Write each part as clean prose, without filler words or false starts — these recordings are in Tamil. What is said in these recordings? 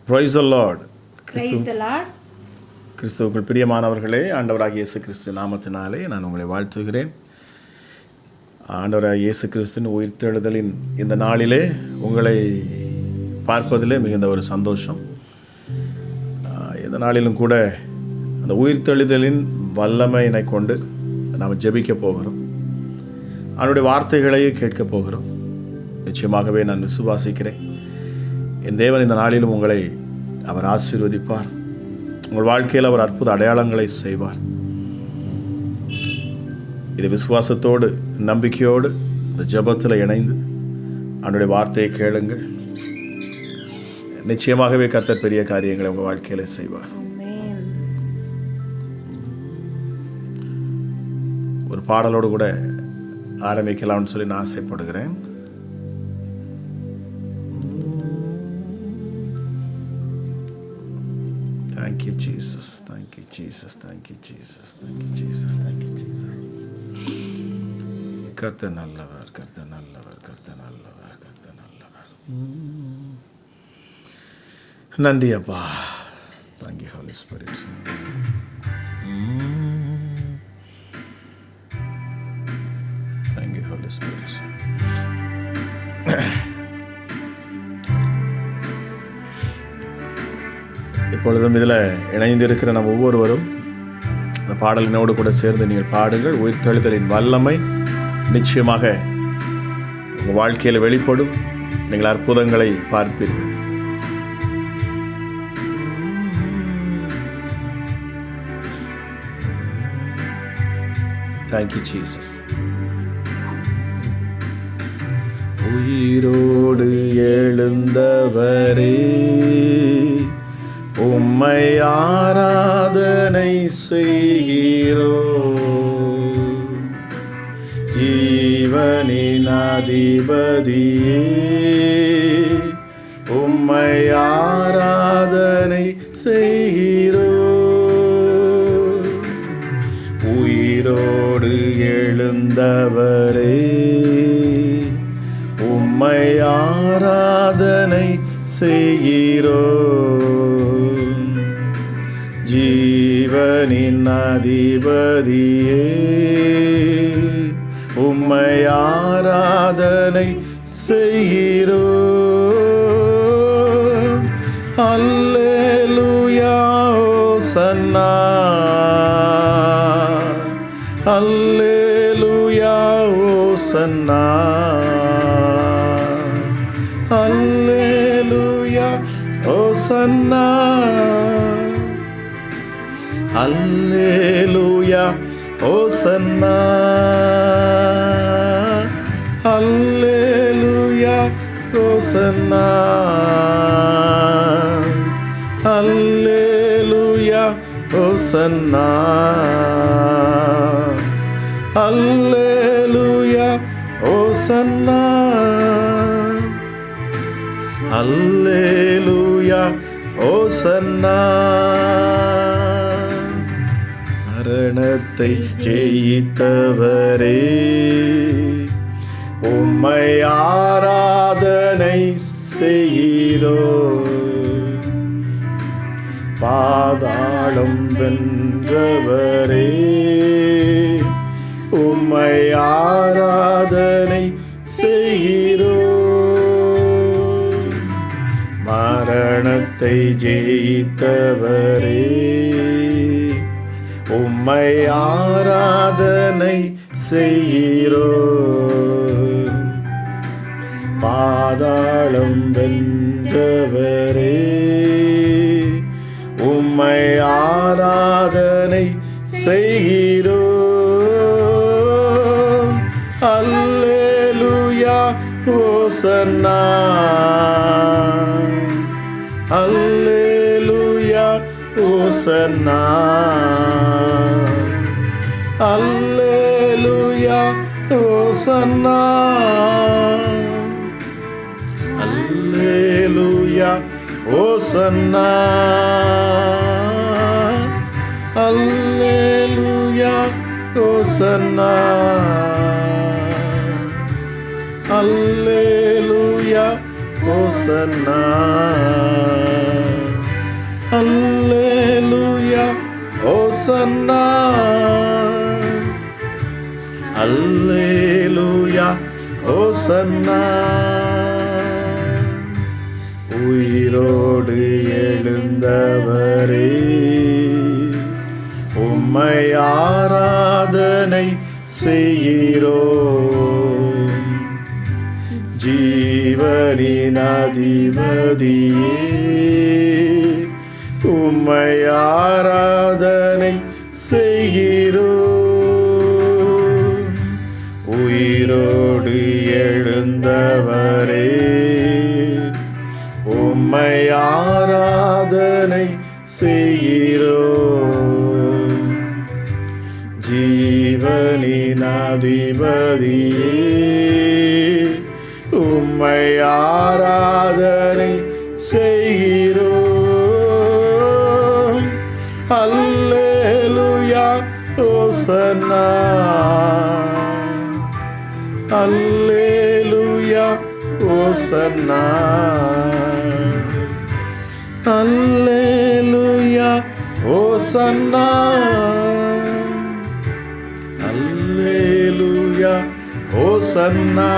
Praise the Lord. Praise the Lord. கிறிஸ்துவுக்குள் பிரியமானவர்களே, ஆண்டவராகிய இயேசு கிறிஸ்து நாமத்தினாலே நான் உங்களை வாழ்த்துகிறேன். ஆண்டவராகிய இயேசு கிறிஸ்துவின் உயிர்த்தெழுதலின் இந்த நாளிலே உங்களை பார்ப்பதிலே மிகுந்த ஒரு சந்தோஷம். இந்த நாளிலும் கூட அந்த உயிர்த்தெழுதலின் வல்லமையினை கொண்டு நாம் ஜெபிக்க போகிறோம். அவனுடைய வார்த்தைகளை கேட்க போகிறோம். நிச்சயமாகவே நான் விசுவாசிக்கிறேன், என் தேவன் இந்த நாளிலும் உங்களை அவர் ஆசீர்வதிப்பார். உங்கள் வாழ்க்கையில் அவர் அற்புத அடையாளங்களை செய்வார். இது விசுவாசத்தோடு நம்பிக்கையோடு இந்த ஜெபத்தில் இணைந்து அவனுடைய வார்த்தையை கேளுங்கள். நிச்சயமாகவே கர்த்தர் பெரிய காரியங்களை உங்கள் வாழ்க்கையில் செய்வார். ஒரு பாடலோடு கூட ஆரம்பிக்கலாம்னு சொல்லி நான் ஆசைப்படுகிறேன். Thank you, Jesus. Thank you, Jesus. Thank you, Jesus. Thank you, Jesus. Thank you, Jesus. கர்த்தர் நல்லவர், கர்த்தர் நல்லவர், கர்த்தர் நல்லவர், கர்த்தர் நல்லவர். நன்றி அப்பா. Thank you, Holy Spirit. Thank you, Holy Spirit. இப்பொழுதும் இதில் இணைந்திருக்கிற நம் ஒவ்வொருவரும் இந்த பாடலினோடு கூட சேர்ந்து நீங்கள் பாடுங்கள். உயிர்த்தெழுதலின் வல்லமை நிச்சயமாக உங்கள் வாழ்க்கையில் வெளிப்படும். நீங்கள் அற்புதங்களை பார்ப்பீர்கள். Thank you, Jesus. உயிரோடு எழுந்தவரே, உம்மை ஆராதனை செய்கிறோம். ஜீவனின் அதிபதியே, உம்மை ஆராதனை செய்கிறோம். உயிரோடு எழுந்தவரே, உம்மை ஆராதனை செய்கிறோம். ஜீவனின் அதிபதியே, உம்மை ஆராதனை செய்கிறோம். அல்லேலூயா ஓசன்னா, அல்லேலூயா ஓசன்னா, அல்லேலூயா ஓசன்னா, அல்லேலூயா ஓசன்னா, அல்லேலூயா ஓசன்னா, அல்லேலூயா ஓசன்னா, அல்லேலூயா ஓசன்னா, அல்லேலூயா ஓசன்னா. மரணத்தை ஜெயித்தவரே, உம்மை ஆராதனை செய்கிறோம். பாதாளம் வென்றவரே, உம்மை ஆராதனை செய்கிறோம். மரணத்தை ஜெயித்தவரே, உம்மை ஆராதனை செய்கிறோம். பாதாளம் வென்றவரே, உம்மை ஆராதனை செய்கிறோம். அல்லேலூயா ஓசன்னா, அல்லேலூயா ஓசன்னா, அல்லேலூயா ஓசன்னா, அல்லேலூயா ஓசன்னா, அல்லேலூயா ஓசன்னா, அல்லேலூயா ஓசன்னா. அல்லேலூயா ஓசன்னா, அல்லேலூயா ஓசன்னா. உயிரோடு எழுந்தவரே உம்மை ஆராதனை செய்கிறோம். ஜீவனின் அதிபதியே உம்மை ஆராதனை செய்கிறோம். உயிரோடு எழுந்தவரே உம்மை ஆராதனை செய்கிறோம். ஜீவனின் அதிபதியே உம்மை ஆராதனை செய்கிறோம். அல்லேலூயா ஓசன்னா, அல்லேலூயா ஓசன்னா, அல்லேலூயா ஓசன்னா, அல்லேலூயா ஓசன்னா,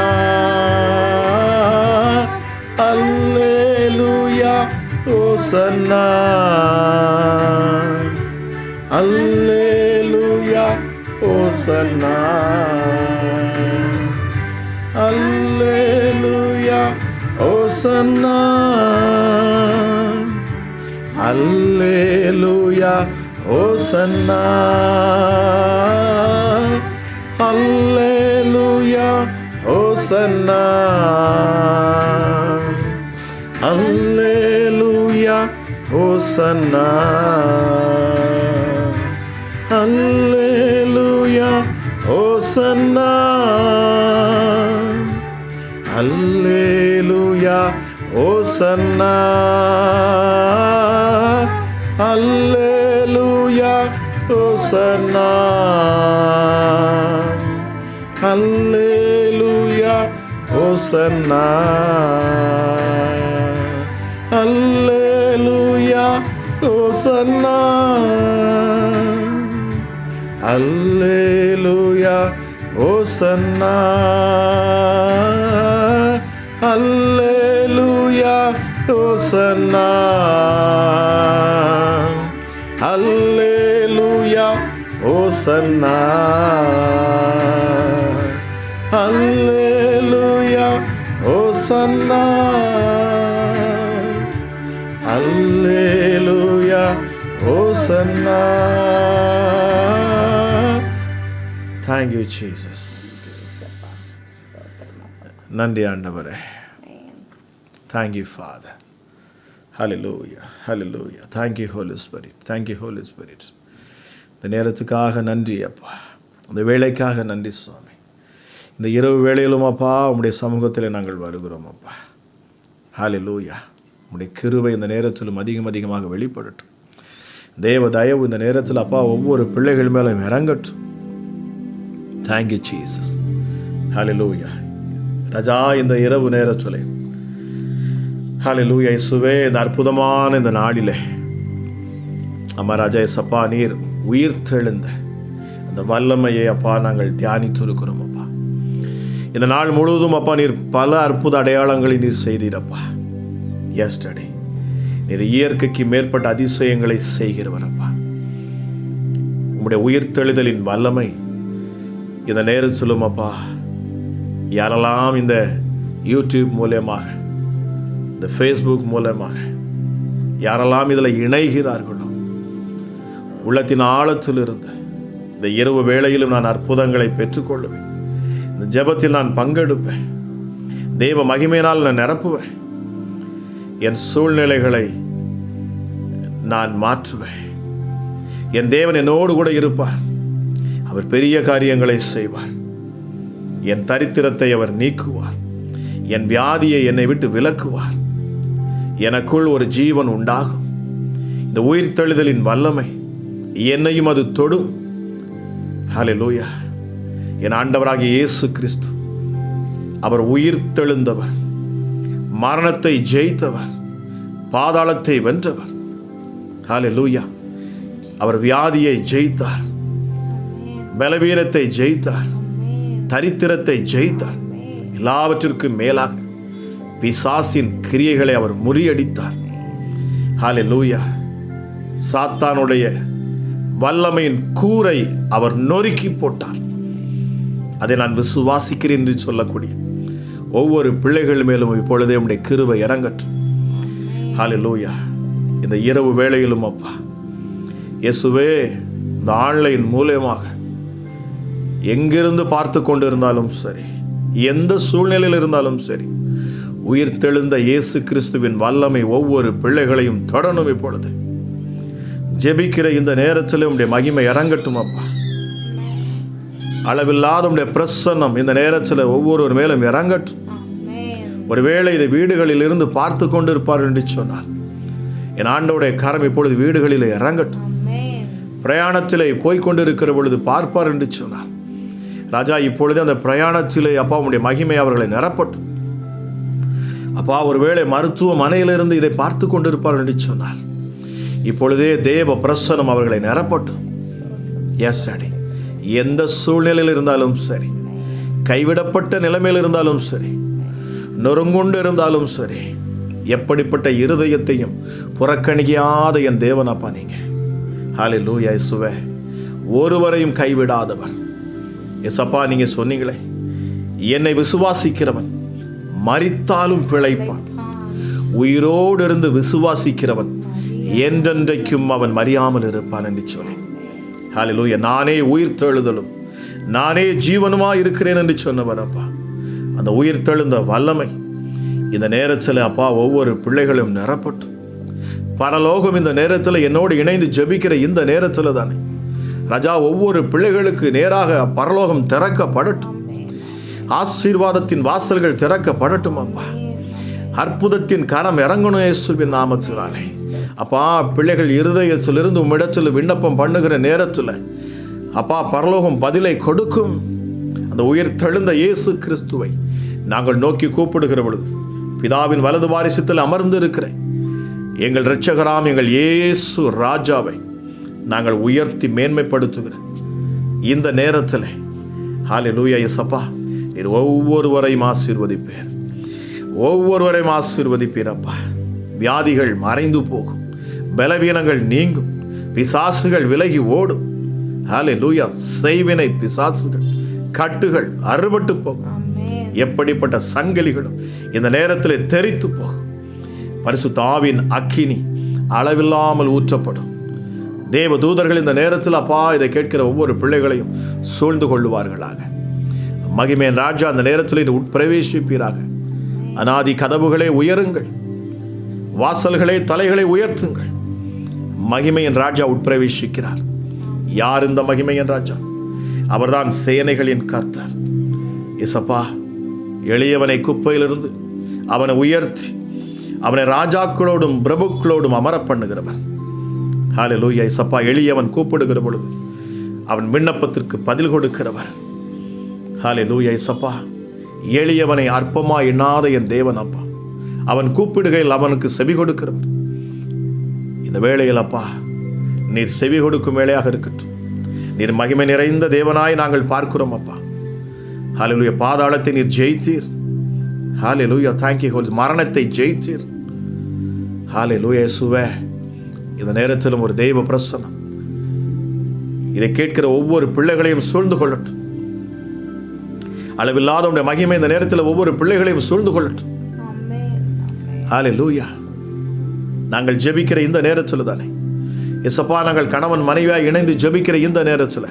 அல்லேலூயா ஓசன்னா, அல்லேலூயா ஓசன்னா, அல்லேலூயா ஓசன்னா, அல்லேலூயா ஓசன்னா, அல்லேலூயா ஓசன்னா, அல்லேலூயா ஓசன்னா, அல்லேலூயா ஓசன்னா, அல்லேலூயா ஓசன்னா, அல்லேலூயா ஓசன்னா, அல்லேலூயா ஓசன்னா, அல்லேலூயா ஓசன்னா, அல்லேலூயா ஓசன்னா, அல்லேலூயா ஓசன்னா, அல்லேலூயா ஓசன்னா, அல்லேலூயா ஓசன்னா, அல்லேலூயா ஓசன்னா. Thank you, Jesus. நன்றி ஆண்டவரே. Thank you, Father. Hallelujah. Hallelujah. Thank you, Holy Spirit. Thank you, Holy Spirit. இந்த நேரத்துக்காக நன்றி அப்பா, இந்த வேளைக்காக நன்றி சுவாமி. இந்த இரவு வேளையிலும் அப்பா உம்முடைய சமூகத்தில் நாங்கள் வருகிறோம் அப்பா. Hallelujah. உம்முடைய கிருபை இந்த நேரத்திலும் அதிகமாக வெளிப்படட்டும். தேவ தயவு இந்த நேரத்தில் அப்பா ஒவ்வொரு பிள்ளைகள் மேலும் இறங்கட்டும். Thank you, Jesus. Hallelujah. ராஜா, இந்த இரவு நேரத்திலே ஹல்லேலூயா இயேசுவே, இந்த அற்புதமான இந்த நாளிலே அம்மா ராஜா இயேசப்பா, நீர் உயிர்த்தெழுந்த அந்த வல்லமையை அப்பா நாங்கள் தியானித்து இருக்கிறோம் அப்பா. இந்த நாள் முழுவதும் அப்பா நீர் பல அற்புத அடையாளங்களை நீர் செய்தீரப்பா. எஸ்டர்டே நீர் இயற்கைக்கு மேற்பட்ட அதிசயங்களை செய்கிறவர் அப்பா. உம்முடைய உயிர்த்தெழுதலின் வல்லமை இந்த நேரத்திலும் அப்பா யாரெல்லாம் இந்த யூடியூப் மூலமாக, இந்த ஃபேஸ்புக் மூலமாக யாரெல்லாம் இதில் இணைகிறார்களோ, உள்ளத்தின் ஆழத்திலிருந்து இந்த இரவு வேளையிலும் நான் அற்புதங்களை பெற்றுக்கொள்ளுவேன். இந்த ஜெபத்தில் நான் பங்கெடுப்பேன். தெய்வ மகிமையினால் நான் நிரப்புவேன். என் சூழ்நிலைகளை நான் மாற்றுவேன். என் தேவன் என்னோடு கூட இருப்பார். அவர் பெரிய காரியங்களை செய்வார். என் தரித்திரத்தை அவர் நீக்குவார். என் வியாதியை என்னை விட்டு விலக்குவார். எனக்குள் ஒரு ஜீவன் உண்டாகும். இந்த உயிர்த்தெழுதலின் வல்லமை என்னையும் அது தொடும். ஹல்லேலூயா. என் ஆண்டவராகிய இயேசு கிறிஸ்து அவர் உயிர்த்தெழுந்தவர், மரணத்தை ஜெயித்தவர், பாதாளத்தை வென்றவர். ஹல்லேலூயா. அவர் வியாதியை ஜெயித்தார், பலவீனத்தை ஜெயித்தார், தரித்திரத்தை ஜெயித்தார். எல்லாவற்றிற்கும் மேலாக பிசாசின் கிரியைகளை அவர் முறியடித்தார். ஹல்லேலூயா. சாத்தானுடைய வல்லமையின் கூரை அவர் நொறுக்கி போட்டார். அதை நான் விசுவாசிக்கிறேன் என்று சொல்லக்கூடிய ஒவ்வொரு பிள்ளைகள் மேலும் இப்பொழுதே உம்முடைய கிருபை இறங்கட்டும். ஹல்லேலூயா. இந்த இரவு வேளையிலும் அப்பா இயேசுவே, இந்த ஆன்லைன் மூலமாக எங்கிருந்து பார்த்து கொண்டு இருந்தாலும் சரி, எந்த சூழ்நிலையில் இருந்தாலும் சரி, உயிர்த்தெழுந்த இயேசு கிறிஸ்துவின் வல்லமை ஒவ்வொரு பிள்ளைகளையும் தொடரும். இப்பொழுது ஜெபிக்கிற இந்த நேரத்தில் உம்முடைய மகிமை இறங்கட்டும் அப்பா. அளவில்லாத உம்முடைய பிரசன்னம் இந்த நேரத்தில் ஒவ்வொரு மேலும் இறங்கட்டும். ஒருவேளை இதை வீடுகளில் இருந்து பார்த்து கொண்டு இருப்பார் என்று சொன்னார், என் ஆண்டவருடைய கரம் இப்பொழுது வீடுகளில் இறங்கட்டும். பிரயாணத்திலே போய்கொண்டிருக்கிற பொழுது பார்ப்பார் என்று சொன்னார். ராஜா, இப்பொழுது அந்த பிரயாணத்திலே அப்பா உம்முடைய மகிமை அவர்களை நிரப்பட்டும். அப்பா, ஒருவேளை மருத்துவமனையிலிருந்து இதை பார்த்து கொண்டிருப்பார் என்று சொன்னார், இப்பொழுதே தேவ பிரசன்னம் அவர்களை நிரப்பட்டும். Yes daddy. எந்த சூழ்நிலையில் இருந்தாலும் சரி, கைவிடப்பட்ட நிலைமையில் இருந்தாலும் சரி, நொறுங்குண்டு இருந்தாலும் சரி, எப்படிப்பட்ட இருதயத்தையும் புறக்கணிக்காத என் தேவனப்பா நீங்க. ஹல்லேலூயா. இயேசுவே, ஒருவரையும் கைவிடாதவர். எசப்பா, நீங்க சொன்னீங்களே, என்னை விசுவாசிக்கிறவன் மரித்தாலும் பிழைப்பான், உயிரோடு இருந்து விசுவாசிக்கிறவன் என்றென்றைக்கும் அவன் மறியாமல் இருப்பான் என்று சொன்னேன். ஹல்லேலூயா. நானே உயிர்த்தெழுதலும் நானே ஜீவனுமா இருக்கிறேன் என்று சொன்னவர் அப்பா. அந்த உயிர்த்தெழுந்த வல்லமை இந்த நேரத்தில் அப்பா ஒவ்வொரு பிள்ளைகளும் நிரப்பட்டும். பரலோகம் இந்த நேரத்தில் என்னோடு இணைந்து ஜெபிக்கிற இந்த நேரத்தில் தானே ராஜா, ஒவ்வொரு பிள்ளைகளுக்கு நேராக பரலோகம் திறக்கப்படட்டும். ஆசீர்வாதத்தின் வாசல்கள் திறக்கப்படட்டும் அப்பா. அற்புதத்தின் கரம் இறங்கணும் இயேசுவின் நாமத்தினாலே. அப்பா, பிள்ளைகள் இருதயத்திலிருந்து உம்மிடத்தில் விண்ணப்பம் பண்ணுகிற நேரத்தில் அப்பா பரலோகம் பதிலை கொடுக்கும். அந்த உயிர்த்தெழுந்த இயேசு கிறிஸ்துவை நாங்கள் நோக்கி கூப்பிடுகிற பொழுது, பிதாவின் வலது வாரிசத்தில் அமர்ந்து இருக்கிற எங்கள் இரட்சகராம் எங்கள் இயேசு ராஜாவை நாங்கள் உயர்த்தி மேன்மைப்படுத்துகிற இந்த நேரத்தில் ஹல்லேலூயா. இயேசப்பா, நீர் ஒவ்வொருவரையும் ஆசீர்வதிப்பீர், ஒவ்வொருவரையும் ஆசீர்வதிப்பீர் அப்பா. வியாதிகள் மறைந்து போகும், பலவீனங்கள் நீங்கும், பிசாசுகள் விலகி ஓடும். ஹல்லேலூயா. செய்வினை பிசாசுகள் கட்டுகள் அறுபட்டு போகும். எப்படிப்பட்ட சங்கிலிகளும் இந்த நேரத்தில் தெரித்து போகும். பரிசுத்த ஆவியின் அக்கினி அளவில்லாமல் ஊற்றப்படும். தேவ தூதர்கள் இந்த நேரத்தில் அப்பா இதை கேட்கிற ஒவ்வொரு பிள்ளைகளையும் சூழ்ந்து கொள்ளுவார்களாக. மகிமையின் ராஜா அந்த நேரத்தில் உட்பிரவேசிப்பீராக. அநாதி கதவுகளை உயருங்கள், வாசல்களை தலைகளை உயர்த்துங்கள். மகிமையின் ராஜா உட்பிரவேசிக்கிறார். யார் இந்த மகிமையின் ராஜா? அவர்தான் சேனைகளின் கர்த்தர். இசப்பா, எளியவனை குப்பையிலிருந்து அவனை உயர்த்தி அவனை ராஜாக்களோடும் பிரபுக்களோடும் அமர பண்ணுகிறவர். ஹல்லேலூயா. இசப்பா, எளியவன் கூப்பிடுகிற பொழுது அவன் விண்ணப்பத்திற்கு பதில் கொடுக்கிறவர். ஹல்லேலூயா. இசப்பா, எளியவனை அற்பமா எண்ணாத என் தேவன் அப்பா. அவன் கூப்பிடுகையில் அவனுக்கு செவி கொடுக்கிறவர். இந்த வேளையில் அப்பா நீர் செவி கொடுக்கும் வேளையாக இருக்கட்டும். நீர் மகிமை நிறைந்த தேவனாய் நாங்கள் பார்க்கிறோம் அப்பா. ஹல்லேலூயா. பாதாளத்தை நீர் ஜெயித்தீர். ஹல்லேலூயா. Thank you. மரணத்தை ஜெயித்தீர். ஹல்லேலூயா. இயேசுவே, இந்த நேரத்திலும் ஒரு தெய்வ பிரசன்னம் இதை கேட்கிற ஒவ்வொரு பிள்ளைகளையும் சூழ்ந்து கொள்ளட்டும். அளவில்லாத உடைய மகிமை இந்த நேரத்தில் ஒவ்வொரு பிள்ளைகளையும் சூழ்ந்து கொள்ளட்டும். ஹல்லேலூயா. நாங்கள் ஜெபிக்கிற இந்த நேரத்தில் தானே இயேசப்பா, நாங்கள் கணவன் மனைவியாய் இணைந்து ஜெபிக்கிற இந்த நேரத்தில்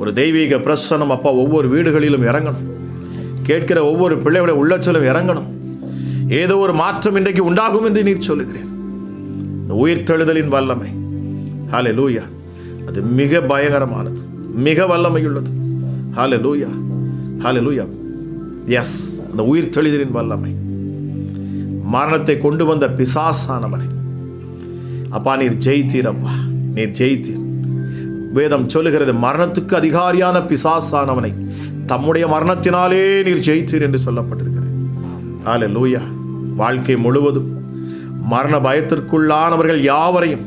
ஒரு தெய்வீக பிரசன்னம் அப்பா ஒவ்வொரு வீடுகளிலும் இறங்கணும். கேட்கிற ஒவ்வொரு பிள்ளைகளுடைய உள்ளத்திலும் இறங்கணும். ஏதோ ஒரு மாற்றம் இன்றைக்கு உண்டாகும் என்று நீர் சொல்லுகிறேன். இந்த உயிர்த்தெழுதலின் வல்லமை ஹல்லேலூயா, அது மிக பயங்கரமானது, மிக வல்லமையுள்ளது. ஹல்லேலூயா, ஹல்லேலூயா. எஸ், அந்த உயிர்த்தெழுதலின் வல்லமை மரணத்தை கொண்டு வந்த பிசாசானவனை அப்பா நீர் ஜெயித்தீர். அப்பா நீர் ஜெயித்தீர். வேதம் சொல்லுகிறது, மரணத்துக்கு அதிகாரியான பிசாசானவனை தம்முடைய மரணத்தினாலே நீர் ஜெயித்தீர் என்று சொல்லப்பட்டிருக்கிறது. ஹல்லேலூயா. வாழ்க்கை முழுவதும் மரண பயத்திற்குள்ளானவர்கள் யாவரையும்,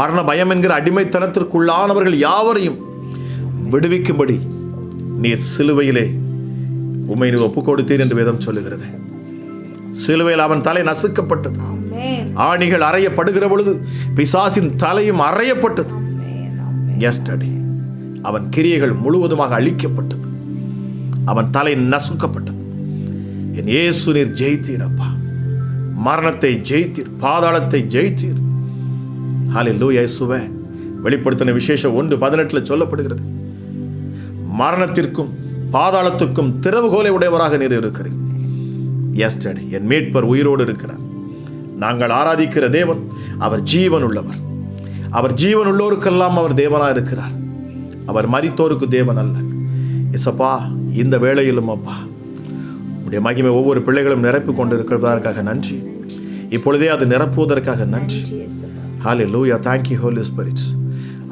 மரண பயம் என்கிற அடிமைத்தனத்திற்குள்ளானவர்கள் யாவரையும் விடுவிக்கும்படி நீர் சிலுவையிலே உம்மை நீ ஒப்பு கொடுத்தீர் என்று வேதம் சொல்லுகிறது. சிலுவையில் அவன் தலை நசுக்கப்பட்டது. ஆணிகள் அறையப்படுகிற பொழுது பிசாசின் தலையும் அறையப்பட்டது. எஸ்டடி அவன் கிரியைகள் முழுவதுமாக அழிக்கப்பட்டது. அவன் தலை நசுக்கப்பட்டது. என் இயேசு நீர் ஜெயித்தீர் அப்பா. மரணத்தை ஜெயித்தீர், பாதாளத்தை ஜெயித்தீர். ஹல்லேலூயா. இயேசுவே, வெளிப்படுத்தின விசேஷம் 1:18 சொல்லப்படுகிறது, மரணத்திற்கும் பாதாளத்திற்கும் திறவுகோலை உடையவராக நீர் இருக்கிறீர். எஸ்டடி என் மீட்பர் உயிரோடு இருக்கிறார். நாங்கள் ஆராதிக்கிற தேவன் அவர் ஜீவன் உள்ளவர். அவர் ஜீவன் உள்ளோருக்கெல்லாம் அவர் தேவனாக இருக்கிறார். அவர் மரித்தோருக்கு தேவன் அல்ல. இசப்பா, இந்த வேளையிலும் அப்பா உடைய மகிமை ஒவ்வொரு பிள்ளைகளும் நிரப்பிக் கொண்டு இருக்கிறதற்காக நன்றி. இப்பொழுதே அது நிரப்புவதற்காக நன்றி. ஹல்லேலூயா. Thank you Holi Spirit.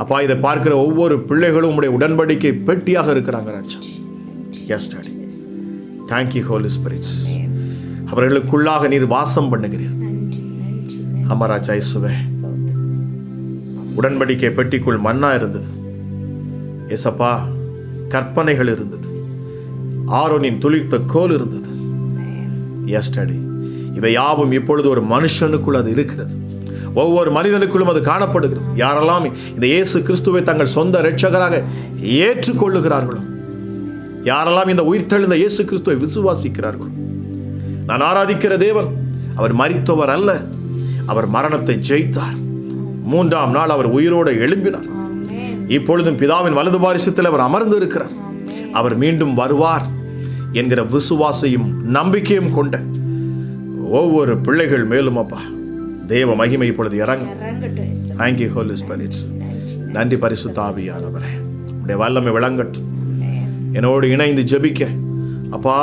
அப்பா, இதை பார்க்கிற ஒவ்வொரு பிள்ளைகளும் உடைய உடன்படிக்கை பெட்டியாக இருக்கிறாங்க ராஜா. Yes daddy. Thank you Holi Spirit. அவர்களுக்குள்ளாக நீர் வாசம் பண்ணுகிறீர். ஆமா ராஜா இயேசுவே. உடன்படிக்கை பெட்டிக்குள் மன்னா இருந்தது. ஏசப்பா, கற்பனைகள் இருந்தது. ஆரோனின் துளிர்த்த கோல் இருந்தது. Yes daddy. இவை யாவும் இப்பொழுது ஒரு மனுஷனுக்குள் அது இருக்கிறது. ஒவ்வொரு மனிதனுக்குள்ளும் அது காணப்படுகிறது. யாரெல்லாம் இந்த இயேசு கிறிஸ்துவை தங்கள் சொந்த இரட்சகராக ஏற்றுக்கொள்ளுகிறார்களோ, யாரெல்லாம் இந்த உயிர்த்தெழுந்த இயேசு கிறிஸ்துவை விசுவாசிக்கிறார்களோ, நான் ஆராதிக்கிற தேவன் அவர் மரித்தவர் அல்ல, அவர் மரணத்தை ஜெயித்தார். 3ஆம் நாள் அவர் உயிரோடு எழும்பினார். இப்பொழுதும் பிதாவின் வலது பாரிசத்தில் அவர் அமர்ந்து இருக்கிறார். அவர் மீண்டும் வருவார் என்கிற விசுவாசையும் நம்பிக்கையும் கொண்ட ஒவ்வொரு பிள்ளைகள் மேலும் அப்பா தேவ மகிமை இப்பொழுது இறங்கும். Thank you Holy Spirit. நன்றி பரிசுத்த ஆவியானவரே. உடைய வல்லமை விளங்கட்டும். என்னோடு இணைந்து ஜெபிக்க அப்பா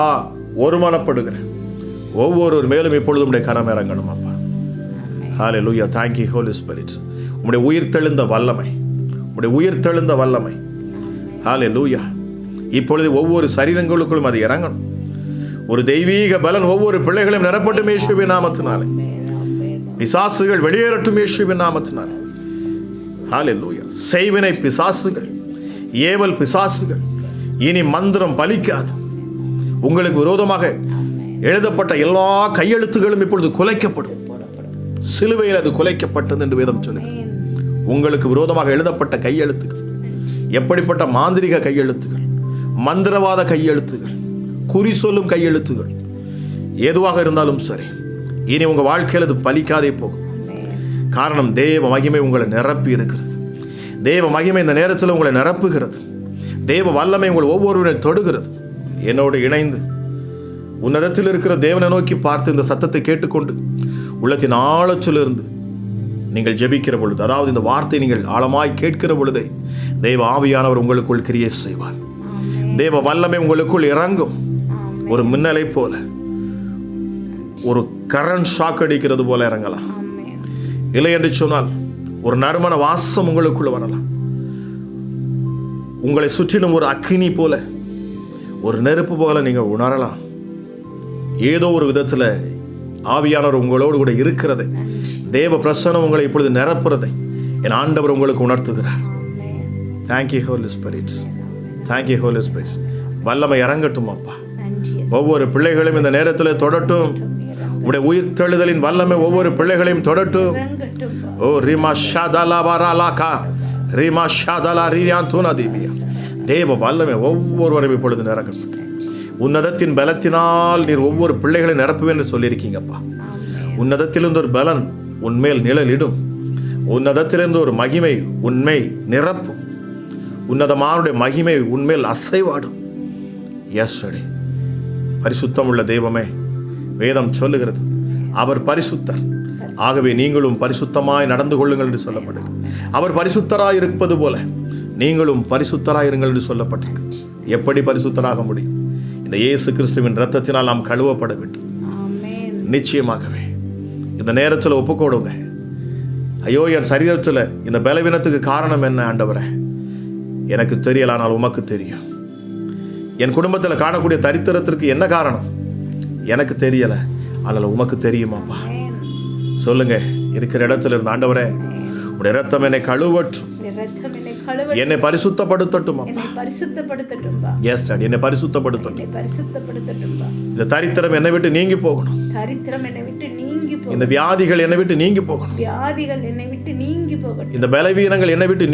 ஒருமனப்படுகிறேன். ஒவ்வொரு மேலும் இப்பொழுது உடைய கரம் இறங்கணும் அப்பா. ஹல்லேலூயா. Thank you Holy Spirit. உம்முடைய உயிர்த்தெழுந்த வல்லமை, உம்முடைய உயிர்த்தெழுந்த வல்லமை. ஹல்லேலூயா. இப்பொழுது ஒவ்வொரு சரீரங்களுக்குள்ளும் அது இறங்கணும். ஒரு தெய்வீக பலன் ஒவ்வொரு பிள்ளைகளையும் நிரப்பட்டும் இயேசுவின் நாமத்தினாலே. பிசாசுகள் வெளியேறட்டும் இயேசுவின் நாமத்தினாலே. ஹல்லேலூயா. செய்வினை பிசாசுகள், ஏவல் பிசாசுகள் இனி மந்திரம் பலிக்காது. உங்களுக்கு விரோதமாக எழுதப்பட்ட எல்லா கையெழுத்துகளும் இப்பொழுது குலைக்கப்படும். சிலுவையில் அது குலைக்கப்பட்டது என்று வேதம் சொல்லுகிறது. உங்களுக்கு விரோதமாக எழுதப்பட்ட கையெழுத்துகள், எப்படிப்பட்ட மாந்திரிக கையெழுத்துகள், மந்திரவாத கையெழுத்துகள், குறி சொல்லும் கையெழுத்துகள் எதுவாக இருந்தாலும் சரி, இனி உங்கள் வாழ்க்கையில் அது பலிக்காதே போகும். காரணம், தேவ மகிமை உங்களை நிரப்பி இருக்கிறது. தேவ மகிமை இந்த நேரத்தில் உங்களை நிரப்புகிறது. தேவ வல்லமை உங்களை ஒவ்வொருவரையும் தொடுகிறது. என்னோடு இணைந்து உன்னதத்தில் இருக்கிற தேவனை நோக்கி பார்த்து இந்த சத்தத்தை கேட்டுக்கொண்டு உள்ளத்தின் ஆழத்திலிருந்து நீங்கள் ஜெபிக்கிற பொழுது, அதாவது இந்த வார்த்தை நீங்கள் ஆழமாய் கேட்கிற பொழுதே தேவ ஆவியானவர் உங்களுக்குள் கிரியை செய்வார். தேவ வல்லமை உங்களுக்குள் இறங்கும். ஒரு மின்னலை போல, ஒரு கரண்ட் ஷாக் அடிக்கிறது போல இறங்கலாம். இல்லை என்று சொன்னால் ஒரு நறுமண வாசம் உங்களுக்குள்ள வரலாம். உங்களை சுற்றிலும் ஒரு அக்கினி போல, ஒரு நெருப்பு போல நீங்கள் உணரலாம். ஏதோ ஒரு விதத்தில் ஆவியானவர் உங்களோடு கூட இருக்கிறதை, தேவ பிரசன்னம் உங்களை இப்பொழுது நிரப்புறதை என் ஆண்டவர் உங்களுக்கு உணர்த்துகிறார். Thank you Holi Spirit. Thank you Holi Spirit. வல்லமை இறங்கட்டும் அப்பா. ஒவ்வொரு பிள்ளைகளையும் இந்த நேரத்தில் தொடட்டும். உடைய உயிர் தெழுதலின் வல்லமை ஒவ்வொரு பிள்ளைகளையும் தொடட்டும். ஓ ரிமா ஷாதலா வரலாகா ரிமா ஷாதலா ரியாந்துனா தீபியா. தேவ வல்லமை ஒவ்வொருவரையும் இப்பொழுது நிரப்பட்டும். உன்னதத்தின் பலத்தினால் நீர் ஒவ்வொரு பிள்ளைகளை நிரப்புவேன் என்று சொல்லியிருக்கீங்கப்பா. உன்னதத்திலிருந்து ஒரு பலன் உன்மேல் நிழலிடும். உன்னதத்திலிருந்து ஒரு மகிமை உண்மை நிரப்பும். உன்னதமானுடைய மகிமை உன்மேல் அசைவாடும். எஸ் அடி. பரிசுத்தம் உள்ள தெய்வமே, வேதம் சொல்லுகிறது அவர் பரிசுத்தர், ஆகவே நீங்களும் பரிசுத்தமாய் நடந்து கொள்ளுங்கள் என்று சொல்லப்படுகிறது. அவர் பரிசுத்தராய் இருப்பது போல நீங்களும் பரிசுத்தராய் இருங்கள் என்று சொல்லப்பட்டிருக்கு. எப்படி பரிசுத்தராக முடியும்? இந்த இயேசு கிறிஸ்துவின் இரத்தத்தினால் நாம் கழுவப்பட வேண்டும். நிச்சயமாகவே இந்த நேரத்தில் ஒப்புக்கொடுங்க. ஐயோ, என் சரீரத்தில் இந்த பலவீனத்துக்கு காரணம் என்ன ஆண்டவரே? எனக்கு தெரியல, ஆனால் உமக்கு தெரியும். என் குடும்பத்தில் காணக்கூடிய தரித்திரத்திற்கு என்ன காரணம்? எனக்கு தெரியல, ஆனால் உமக்கு தெரியுமாப்பா. சொல்லுங்க, இருக்கிற இடத்துல இருந்து, ஆண்டவரே உடைய இரத்தம் என்னை கழுவட்டும், என்னை பரிசுத்தப்படுத்தட்டும். எஸ் டாடி, என்னை பரிசுத்தப்படுத்தட்டும். இந்த தரித்திரம் என்னை விட்டு நீங்கி போகணும். இந்த வியாதிகள் என்னை விட்டு நீங்கி போகணும். இந்த பலவீனங்கள் என்னை விட்டு